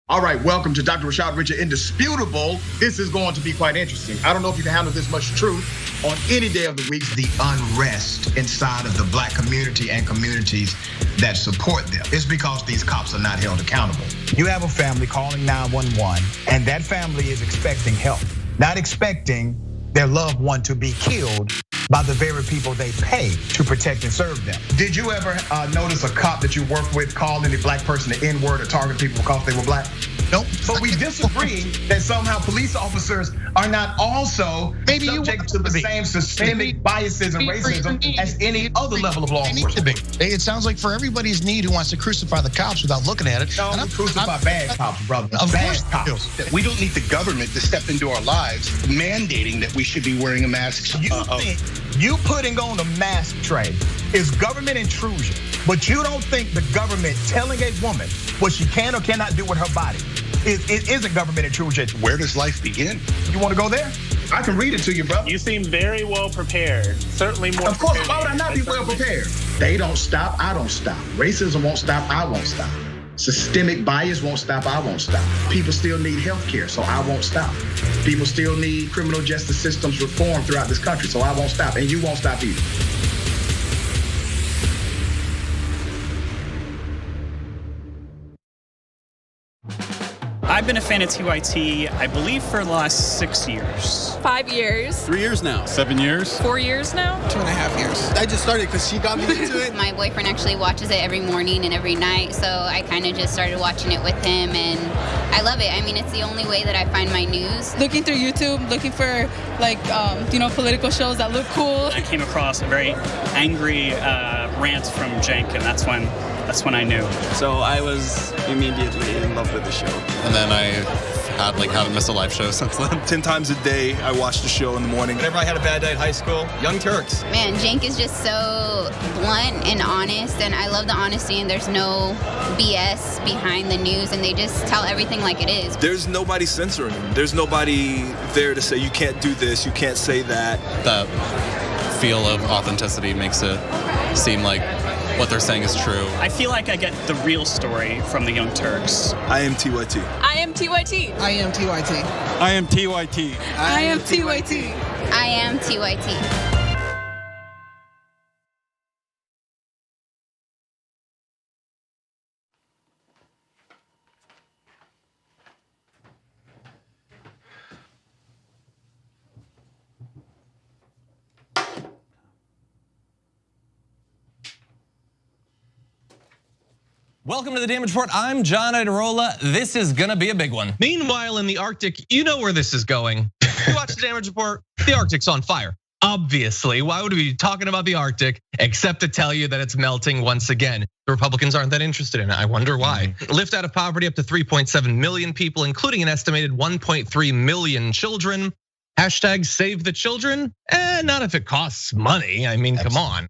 All right, welcome to Dr. Rashad Richey, Indisputable. This is going to be quite interesting. I don't know if you can handle this much truth on any day of the week. The unrest inside of the Black community and communities that support them is because these cops are not held accountable. You have a family calling 911, and that family is expecting help, not expecting their loved one to be killed by the very people they pay to protect and serve them. Did you ever notice a cop that you work with call any Black person the N-word or target people because they were Black? Nope. But we disagree that somehow police officers are not also subject to the same systemic biases and racism as any other level of law enforcement. It sounds like for everybody's need who wants to crucify the cops without looking at it. No, crucify bad cops, brother. Of course, cops. We don't need the government to step into our lives mandating that we should be wearing a mask. You putting on a mask, Trey, is government intrusion. But you don't think the government telling a woman what she can or cannot do with her body it isn't government intrusion. Where does life begin? You want to go there? I can read it to you, brother. You seem very well prepared. Certainly more. Of course, why would I not be well prepared? They don't stop, I don't stop. Racism won't stop, I won't stop. Systemic bias won't stop, I won't stop. People still need health care, so I won't stop. People still need criminal justice systems reform throughout this country, so I won't stop, and you won't stop either. I've been a fan of TYT, I believe, for the last 6 years. 5 years. 3 years now. 7 years. 4 years now. 2.5 years. I just started because she got me into it. My boyfriend actually watches it every morning and every night, so I kind of just started watching it with him, and I love it. I mean, it's the only way that I find my news. Looking through YouTube, looking for like, political shows that look cool. I came across a very angry rant from Cenk, and that's when I knew. So I was immediately in love with the show. And then I haven't missed a live show since then. 10 times a day, I watched the show in the morning. Whenever I had a bad day at high school, Young Turks. Man, Cenk is just so blunt and honest, and I love the honesty, and there's no BS behind the news, and they just tell everything like it is. There's nobody censoring him. There's nobody there to say you can't do this, you can't say that. That feel of authenticity makes it seem like what they're saying is true. I feel like I get the real story from the Young Turks. I am TYT. I am TYT. I am TYT. I am TYT. I am TYT. I am TYT. Welcome to the Damage Report. I'm John Iadarola. This is gonna be a big one. Meanwhile, in the Arctic, you know where this is going. You watch the Damage Report, the Arctic's on fire. Obviously, why would we be talking about the Arctic except to tell you that it's melting once again? The Republicans aren't that interested in it. I wonder why. Lift out of poverty up to 3.7 million people, including an estimated 1.3 million children. Hashtag save the children? Not if it costs money. I mean, come on.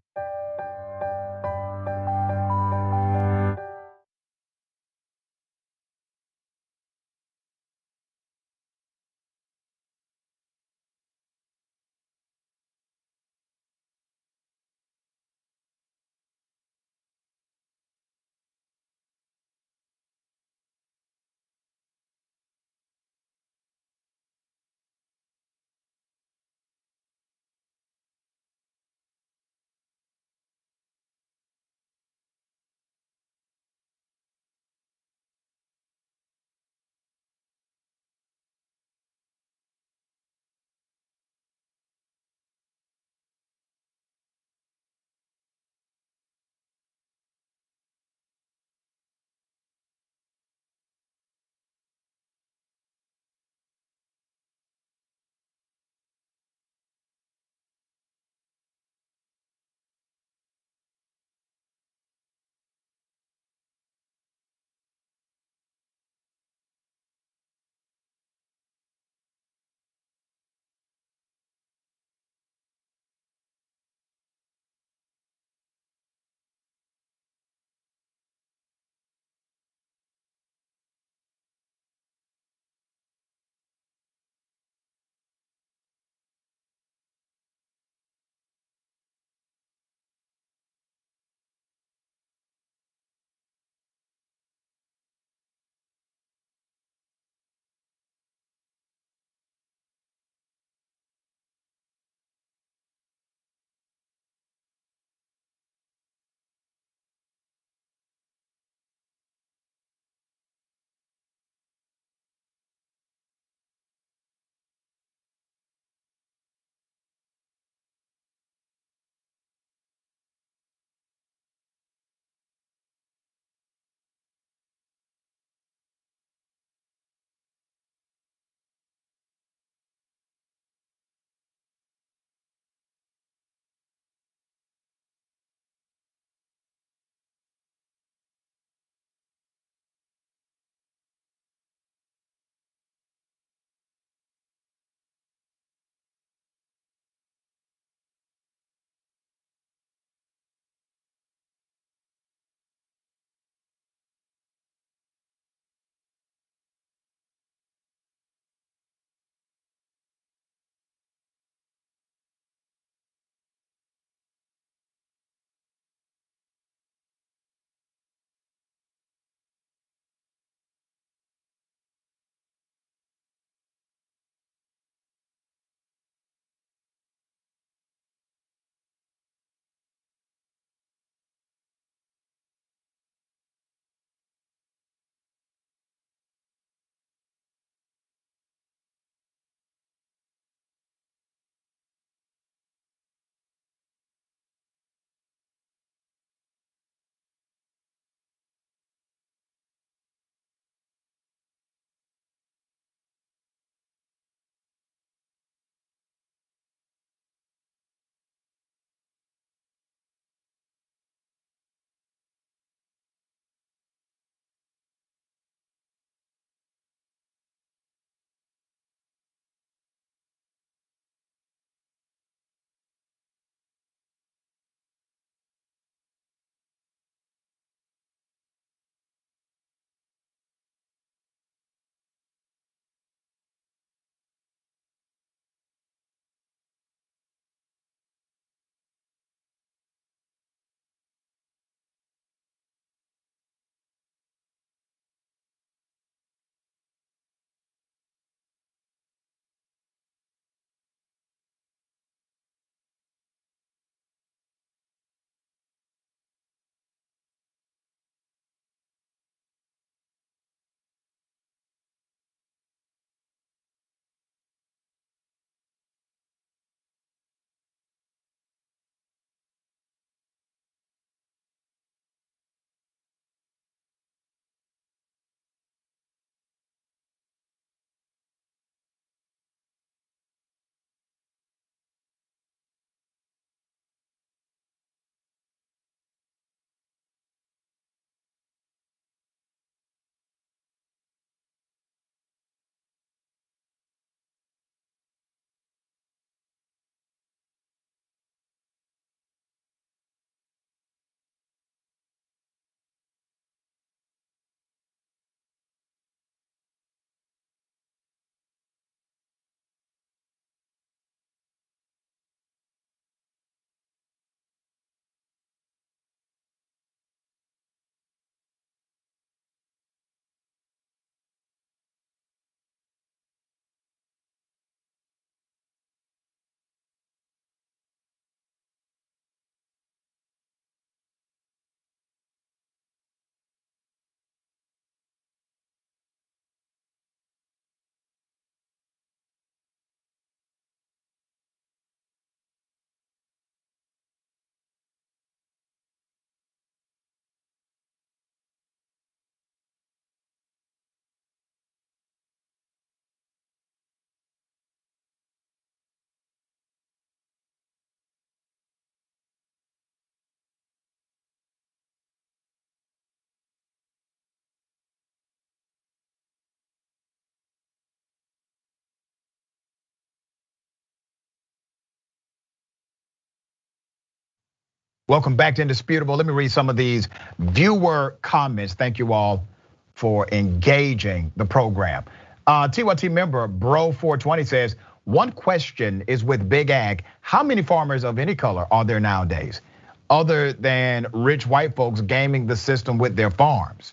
Welcome back to Indisputable. Let me read some of these viewer comments. Thank you all for engaging the program. TYT member Bro420 says, one question is with Big Ag, how many farmers of any color are there nowadays, other than rich white folks gaming the system with their farms?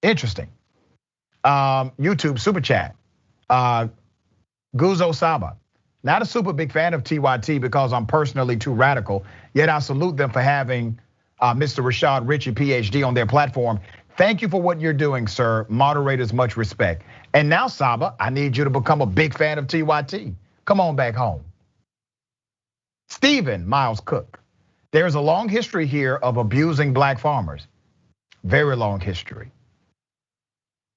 Interesting. YouTube super chat. Guzo Saba. Not a super big fan of TYT because I'm personally too radical, yet I salute them for having Mr. Rashad Richey, PhD, on their platform. Thank you for what you're doing, sir. Moderators, much respect. And now, Saba, I need you to become a big fan of TYT. Come on back home. Stephen Miles Cook. There's a long history here of abusing black farmers. Very long history.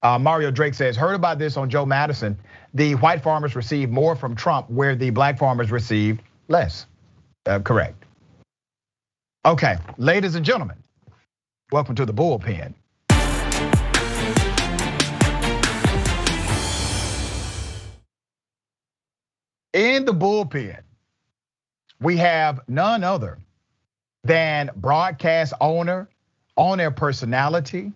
Mario Drake says, heard about this on Joe Madison. The white farmers received more from Trump where the black farmers received less. Correct. Okay, ladies and gentlemen, welcome to the bullpen. In the bullpen, we have none other than broadcast owner, on-air personality,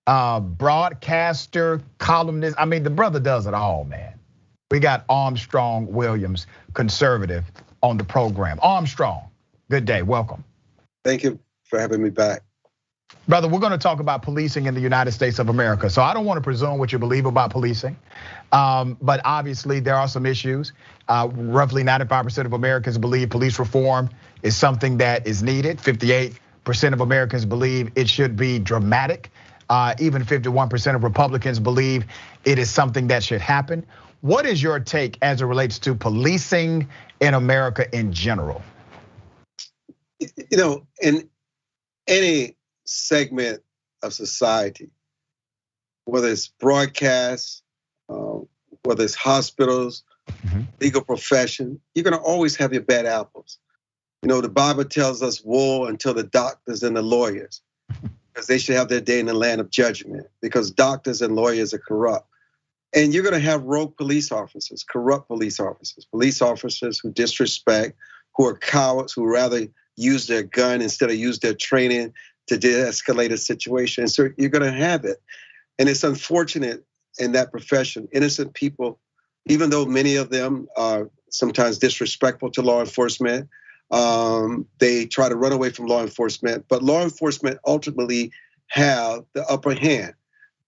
broadcaster, columnist. I mean, the brother does it all, man. We got Armstrong Williams, conservative, on the program. Armstrong, good day, welcome. Thank you for having me back. Brother, we're gonna talk about policing in the United States of America. So I don't wanna presume what you believe about policing, but obviously there are some issues. Roughly 95% of Americans believe police reform is something that is needed. 58% of Americans believe it should be dramatic. Even 51% of Republicans believe it is something that should happen. What is your take as it relates to policing in America in general? You know, in any segment of society, whether it's broadcast, whether it's hospitals, legal profession, you're gonna always have your bad apples. You know, the Bible tells us woe until the doctors and the lawyers, because they should have their day in the land of judgment, because doctors and lawyers are corrupt. And you're gonna have rogue police officers, corrupt police officers who disrespect, who are cowards, who rather use their gun instead of use their training to de-escalate a situation. And so you're gonna have it. And it's unfortunate in that profession, innocent people, even though many of them are sometimes disrespectful to law enforcement, they try to run away from law enforcement, but law enforcement ultimately have the upper hand.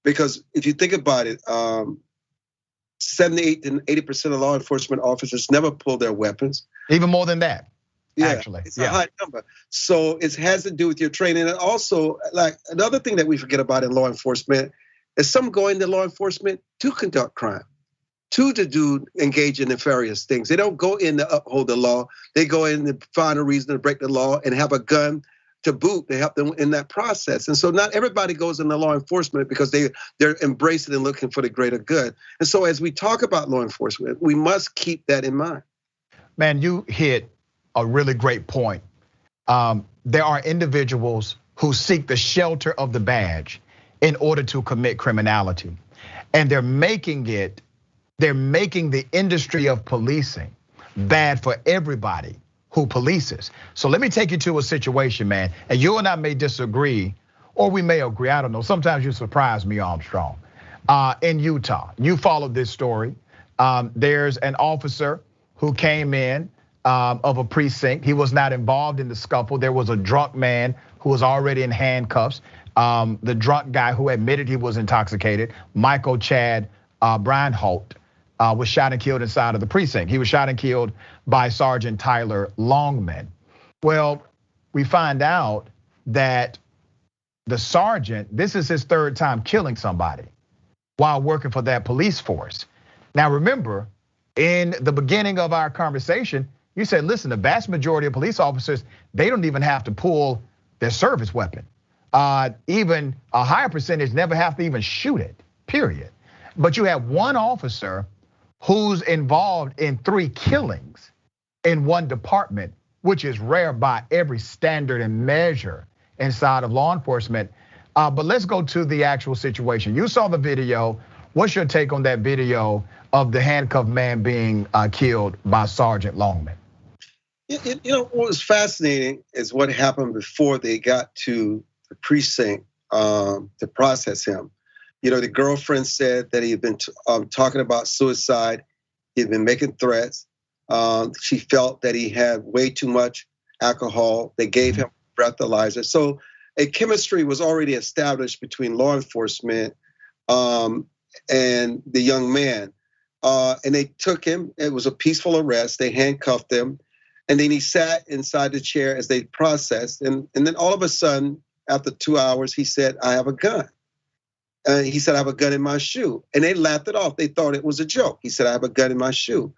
Because if you think about it, 78 to 80% of law enforcement officers never pull their weapons. Even more than that, yeah, actually. It's a high number. So it has to do with your training. And also, like another thing that we forget about in law enforcement is some go into law enforcement to conduct crime, to engage in nefarious things. They don't go in to uphold the law. They go in to find a reason to break the law and have a gun to boot to help them in that process. And so not everybody goes into law enforcement because they're embracing and looking for the greater good. And so as we talk about law enforcement, we must keep that in mind. Man, you hit a really great point. There are individuals who seek the shelter of the badge in order to commit criminality. And they're making the industry of policing bad for everybody who polices. So let me take you to a situation, man, and you and I may disagree, or we may agree, I don't know. Sometimes you surprise me, Armstrong. In Utah, you followed this story. There's an officer who came in of a precinct. He was not involved in the scuffle. There was a drunk man who was already in handcuffs. The drunk guy who admitted he was intoxicated, Michael Chad Breinholt, was shot and killed inside of the precinct. He was shot and killed by Sergeant Tyler Longman. Well, we find out that the sergeant, this is his third time killing somebody while working for that police force. Now remember, in the beginning of our conversation, you said, listen, the vast majority of police officers, they don't even have to pull their service weapon. Even a higher percentage never have to even shoot it, period. But you have one officer who's involved in 3 killings in one department, which is rare by every standard and measure inside of law enforcement. But let's go to the actual situation. You saw the video. What's your take on that video of the handcuffed man being killed by Sergeant Longman? You know, what was fascinating is what happened before they got to the precinct to process him. You know, the girlfriend said that he had been talking about suicide. He had been making threats. She felt that he had way too much alcohol. They gave him a breathalyzer. So a chemistry was already established between law enforcement and the young man. And they took him. It was a peaceful arrest. They handcuffed him. And then he sat inside the chair as they processed. And then all of a sudden, after 2 hours, he said, I have a gun. He said, I have a gun in my shoe. And they laughed it off. They thought it was a joke. He said, I have a gun in my shoe.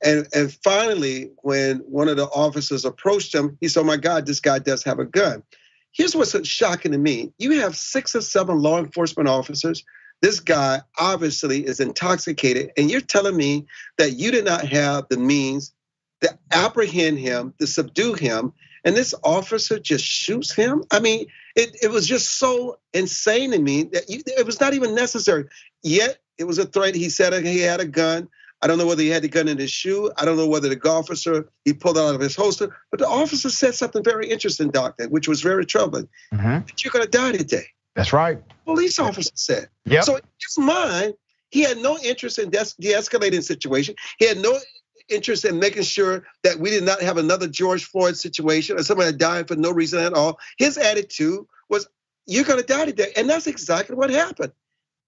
And finally, when one of the officers approached him, he said, oh my God, this guy does have a gun. Here's what's shocking to me. You have 6 or 7 law enforcement officers. This guy obviously is intoxicated. And you're telling me that you did not have the means to apprehend him, to subdue him, and this officer just shoots him? I mean, it was just so insane to me that it was not even necessary. Yet it was a threat. He said he had a gun. I don't know whether he had the gun in his shoe. I don't know whether the officer, he pulled it out of his holster. But the officer said something very interesting, Doctor, which was very troubling. That you're gonna die today. That's right. Police officer said. Yep. So in his mind, he had no interest in de-escalating the situation. He had no interest in making sure that we did not have another George Floyd situation or somebody dying for no reason at all. His attitude was, you're gonna die today. And that's exactly what happened.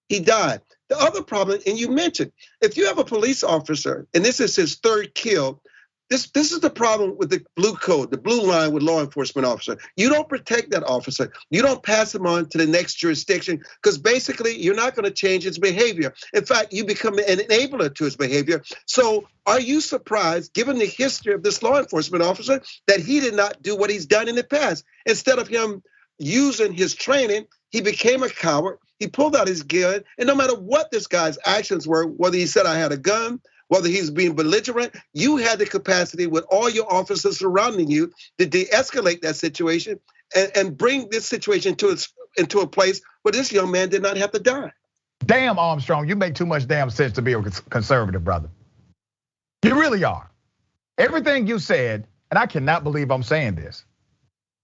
He died. The other problem, and you mentioned, if you have a police officer, and this is his 3rd kill, this is the problem with the blue code, the blue line with law enforcement officer. You don't protect that officer. You don't pass him on to the next jurisdiction, because basically you're not gonna change his behavior. In fact, you become an enabler to his behavior. So are you surprised, given the history of this law enforcement officer, that he did not do what he's done in the past? Instead of him using his training, he became a coward. He pulled out his gun, and no matter what this guy's actions were, whether he said I had a gun, whether he's being belligerent, you had the capacity with all your officers surrounding you to de-escalate that situation and bring this situation into a place where this young man did not have to die. Damn, Armstrong, you make too much damn sense to be a conservative, brother. You really are. Everything you said, and I cannot believe I'm saying this,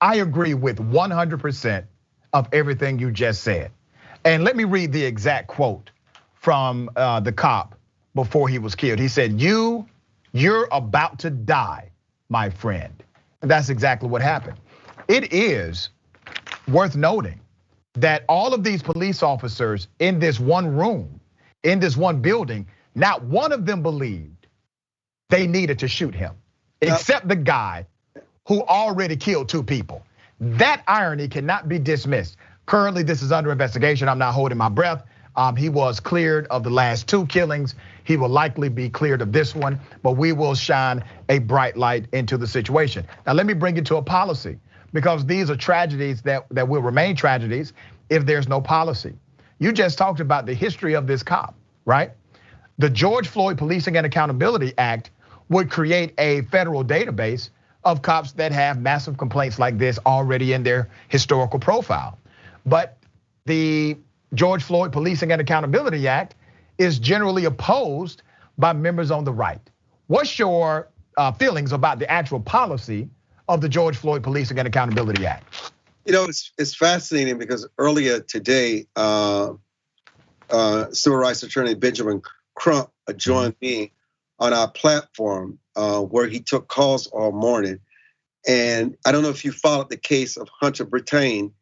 I agree with 100% of everything you just said. And let me read the exact quote from the cop before he was killed. He said, you're about to die, my friend. And that's exactly what happened. It is worth noting that all of these police officers in this one room, in this one building, not one of them believed they needed to shoot him, except the guy who already killed 2 people. That irony cannot be dismissed. Currently, this is under investigation. I'm not holding my breath. He was cleared of the last 2 killings. He will likely be cleared of this one, but we will shine a bright light into the situation. Now, let me bring it to a policy, because these are tragedies that will remain tragedies if there's no policy. You just talked about the history of this cop, right? The George Floyd Policing and Accountability Act would create a federal database of cops that have massive complaints like this already in their historical profile. But the George Floyd Policing and Accountability Act is generally opposed by members on the right. What's your feelings about the actual policy of the George Floyd Policing and Accountability Act? You know, it's fascinating because earlier today, Civil Rights Attorney Benjamin Crump joined me on our platform where he took calls all morning. And I don't know if you followed the case of Hunter Brittain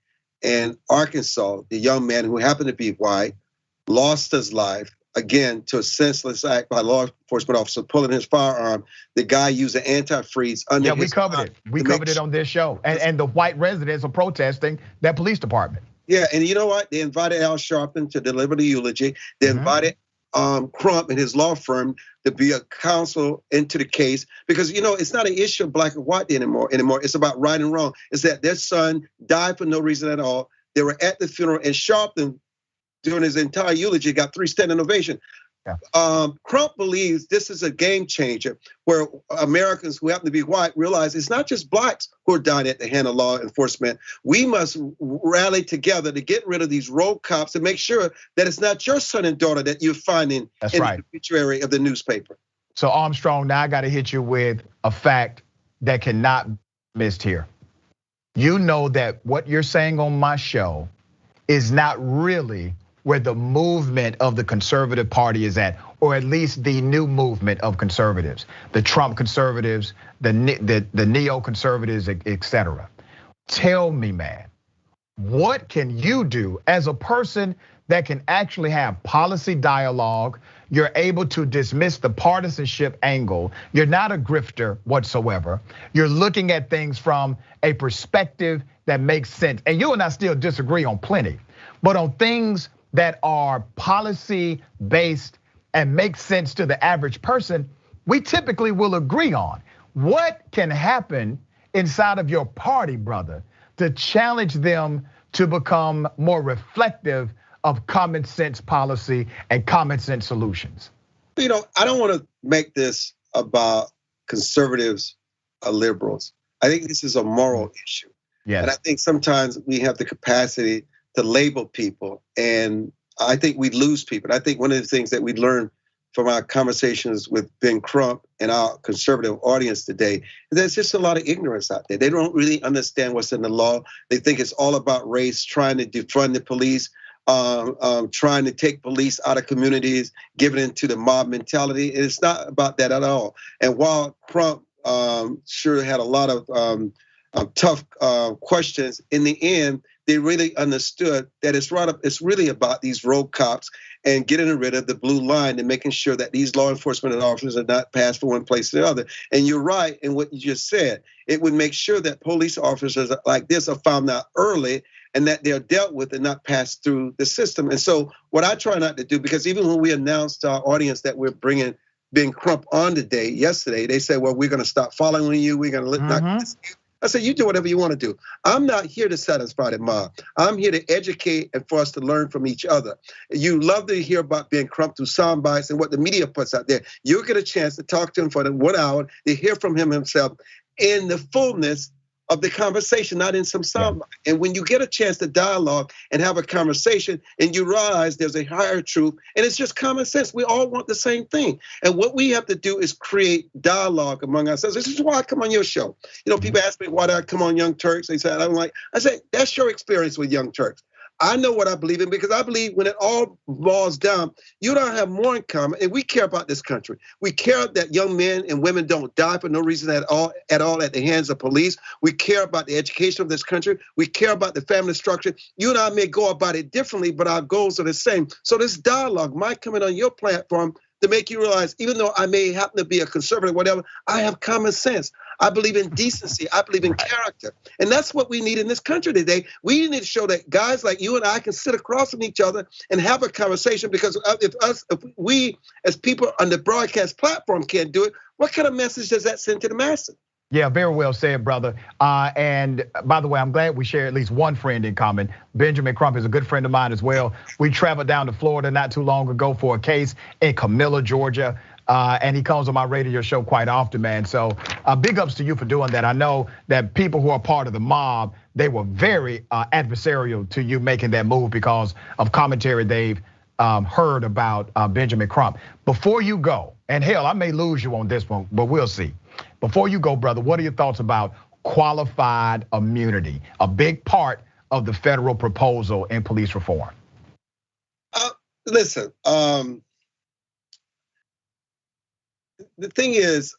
in Arkansas, the young man who happened to be white, lost his life, again, to a senseless act by a law enforcement officer pulling his firearm. The guy used an antifreeze under his. We covered it. We covered it on this show. And the white residents are protesting that police department. Yeah, and you know what? They invited Al Sharpton to deliver the eulogy. They invited Crump and his law firm to be a counsel into the case, because it's not an issue of black and white anymore. It's about right and wrong. It's that their son died for no reason at all. They were at the funeral, and Sharpton, during his entire eulogy, got 3 standing ovations. Yeah. Crump believes this is a game changer, where Americans who happen to be white realize it's not just blacks who are dying at the hand of law enforcement. We must rally together to get rid of these rogue cops and make sure that it's not your son and daughter that you're finding in the obituary of the newspaper. So Armstrong, now I got to hit you with a fact that cannot be missed here. You know that what you're saying on my show is not really where the movement of the conservative party is at, or at least the new movement of conservatives, the Trump conservatives, the neo-conservatives, etc. Tell me, man, what can you do as a person that can actually have policy dialogue? You're able to dismiss the partisanship angle. You're not a grifter whatsoever. You're looking at things from a perspective that makes sense. And you and I still disagree on plenty, but on things that are policy based and make sense to the average person, we typically will agree on. What can happen inside of your party, brother, to challenge them to become more reflective of common sense policy and common sense solutions? You know, I don't want to make this about conservatives or liberals. I think this is a moral issue. Yes. And I think sometimes we have the capacity to label people, and I think we lose people. And I think one of the things that we learned from our conversations with Ben Crump and our conservative audience today, there's just a lot of ignorance out there. They don't really understand what's in the law. They think it's all about race, trying to defund the police, trying to take police out of communities, giving into the mob mentality. And it's not about that at all. And while Crump sure had a lot of tough questions, in the end, they really understood that it's really about these rogue cops and getting rid of the blue line and making sure that these law enforcement officers are not passed from one place to the other. And you're right in what you just said. It would make sure that police officers like this are found out early and that they're dealt with and not passed through the system. And so what I try not to do, because even when we announced to our audience that we're bringing Ben Crump on yesterday, they said, well, we're gonna stop following you. We're gonna not I said, you do whatever you want to do. I'm not here to satisfy the mob. I'm here to educate and for us to learn from each other. You love to hear about Ben Crump through sound bites and what the media puts out there. You'll get a chance to talk to him for 1 hour, to hear from him himself in the fullness of the conversation, not in some soundbite. And when you get a chance to dialogue and have a conversation and you realize there's a higher truth and it's just common sense, we all want the same thing. And what we have to do is create dialogue among ourselves. This is why I come on your show. You know, people ask me why do I come on Young Turks? They say, I say, that's your experience with Young Turks. I know what I believe in because I believe when it all boils down, you don't have more in common, and we care about this country. We care that young men and women don't die for no reason at all at the hands of police. We care about the education of this country. We care about the family structure. You and I may go about it differently, but our goals are the same. So this dialogue might come in on your platform to make you realize, even though I may happen to be a conservative, whatever, I have common sense. I believe in decency. I believe in character. And that's what we need in this country today. We need to show that guys like you and I can sit across from each other and have a conversation, because if we as people on the broadcast platform can't do it, what kind of message does that send to the masses? Yeah, very well said, brother. And by the way, I'm glad we share at least one friend in common. Benjamin Crump is a good friend of mine as well. We traveled down to Florida not too long ago for a case in Camilla, Georgia. And he comes on my radio show quite often, man. So big ups to you for doing that. I know that people who are part of the mob, they were very adversarial to you making that move because of commentary they've heard about Benjamin Crump. Before you go, and hell, I may lose you on this one, but we'll see. Before you go, brother, what are your thoughts about qualified immunity, a big part of the federal proposal in police reform? Listen, the thing is,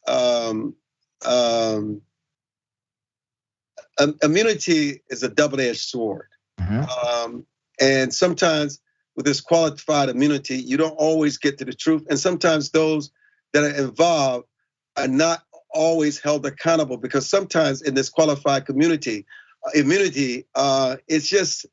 immunity is a double-edged sword. And sometimes with this qualified immunity, you don't always get to the truth. And sometimes those that are involved are not always held accountable, because sometimes in this qualified immunity, it's just,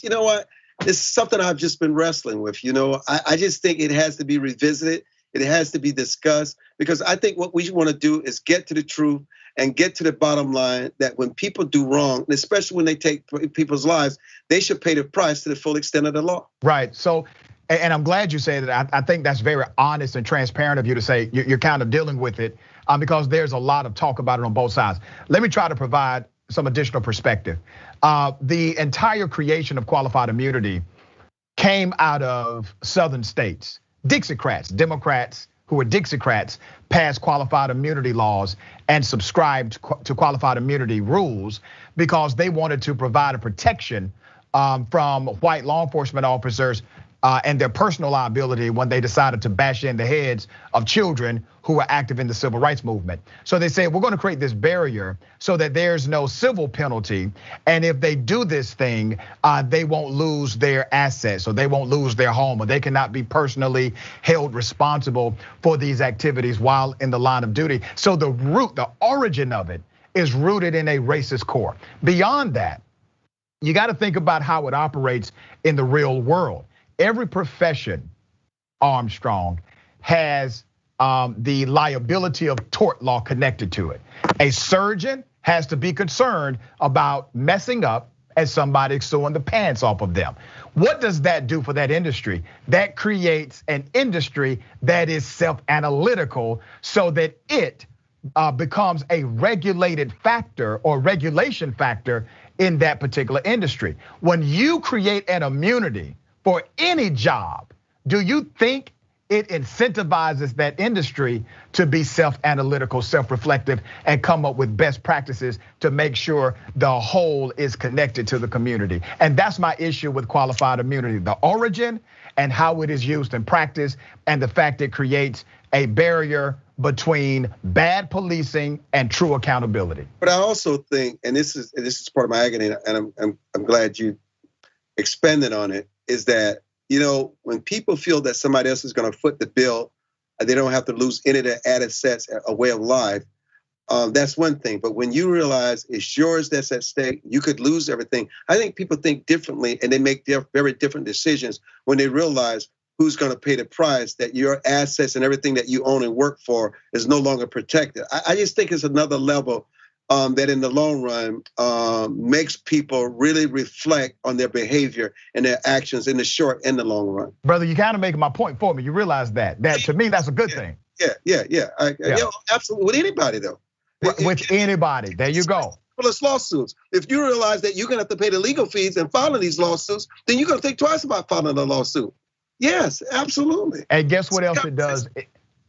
you know what? It's something I've just been wrestling with. You know, I just think it has to be revisited. It has to be discussed, because I think what we want to do is get to the truth and get to the bottom line that when people do wrong, and especially when they take people's lives, they should pay the price to the full extent of the law. Right. So, and I'm glad you say that. I think that's very honest and transparent of you to say you're kind of dealing with it, because there's a lot of talk about it on both sides. Let me try to provide some additional perspective. The entire creation of qualified immunity came out of southern states, Dixiecrats, Democrats who were Dixiecrats, passed qualified immunity laws and subscribed to qualified immunity rules because they wanted to provide a protection from white law enforcement officers and their personal liability when they decided to bash in the heads of children who were active in the civil rights movement. So they said, we're gonna create this barrier so that there's no civil penalty. And if they do this thing, they won't lose their assets, or they won't lose their home, or they cannot be personally held responsible for these activities while in the line of duty. So the origin of it is rooted in a racist core. Beyond that, you gotta think about how it operates in the real world. Every profession, Armstrong, has the liability of tort law connected to it. A surgeon has to be concerned about messing up and somebody sewing the pants off of them. What does that do for that industry? That creates an industry that is self-analytical so that it becomes a regulated factor or regulation factor in that particular industry. When you create an immunity for any job, do you think it incentivizes that industry to be self-analytical, self-reflective, and come up with best practices to make sure the whole is connected to the community? And that's my issue with qualified immunity, the origin and how it is used in practice, and the fact it creates a barrier between bad policing and true accountability. But I also think, and this is part of my agony, and I'm glad you expanded on it, is that, when people feel that somebody else is gonna foot the bill, they don't have to lose any of their assets, a way of life. That's one thing, but when you realize it's yours that's at stake, you could lose everything. I think people think differently, and they make very different decisions when they realize who's gonna pay the price, that your assets and everything that you own and work for is no longer protected. I just think it's another level that in the long run makes people really reflect on their behavior and their actions in the short and the long run. Brother, you kind of making my point for me. You realize that to me, that's a good thing. Yeah. Absolutely, with anybody though. With anybody, there you go. Well, it's lawsuits. If you realize that you're gonna have to pay the legal fees and filing these lawsuits, then you're gonna think twice about filing a lawsuit. Yes, absolutely. And guess what else it does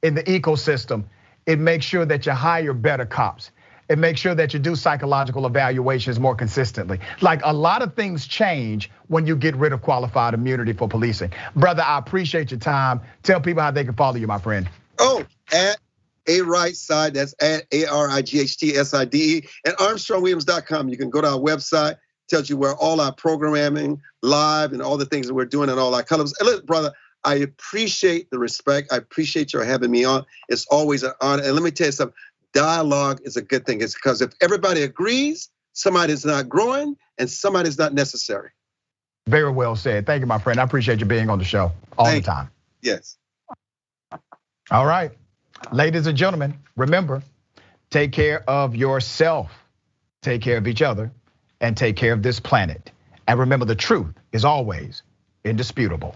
in the ecosystem? It makes sure that you hire better cops. It makes sure that you do psychological evaluations more consistently. Like, a lot of things change when you get rid of qualified immunity for policing. Brother, I appreciate your time. Tell people how they can follow you, my friend. Oh, at ARightside, that's at ARIGHTSIDE, and ArmstrongWilliams.com. You can go to our website, tells you where all our programming live and all the things that we're doing and all our colors. And look, brother, I appreciate the respect. I appreciate your having me on. It's always an honor. And let me tell you something. Dialogue is a good thing. It's because if everybody agrees, somebody's not growing and somebody's not necessary. Very well said. Thank you, my friend. I appreciate you being on the show all the time. Yes. All right, ladies and gentlemen, remember, take care of yourself, take care of each other, and take care of this planet. And remember, the truth is always indisputable.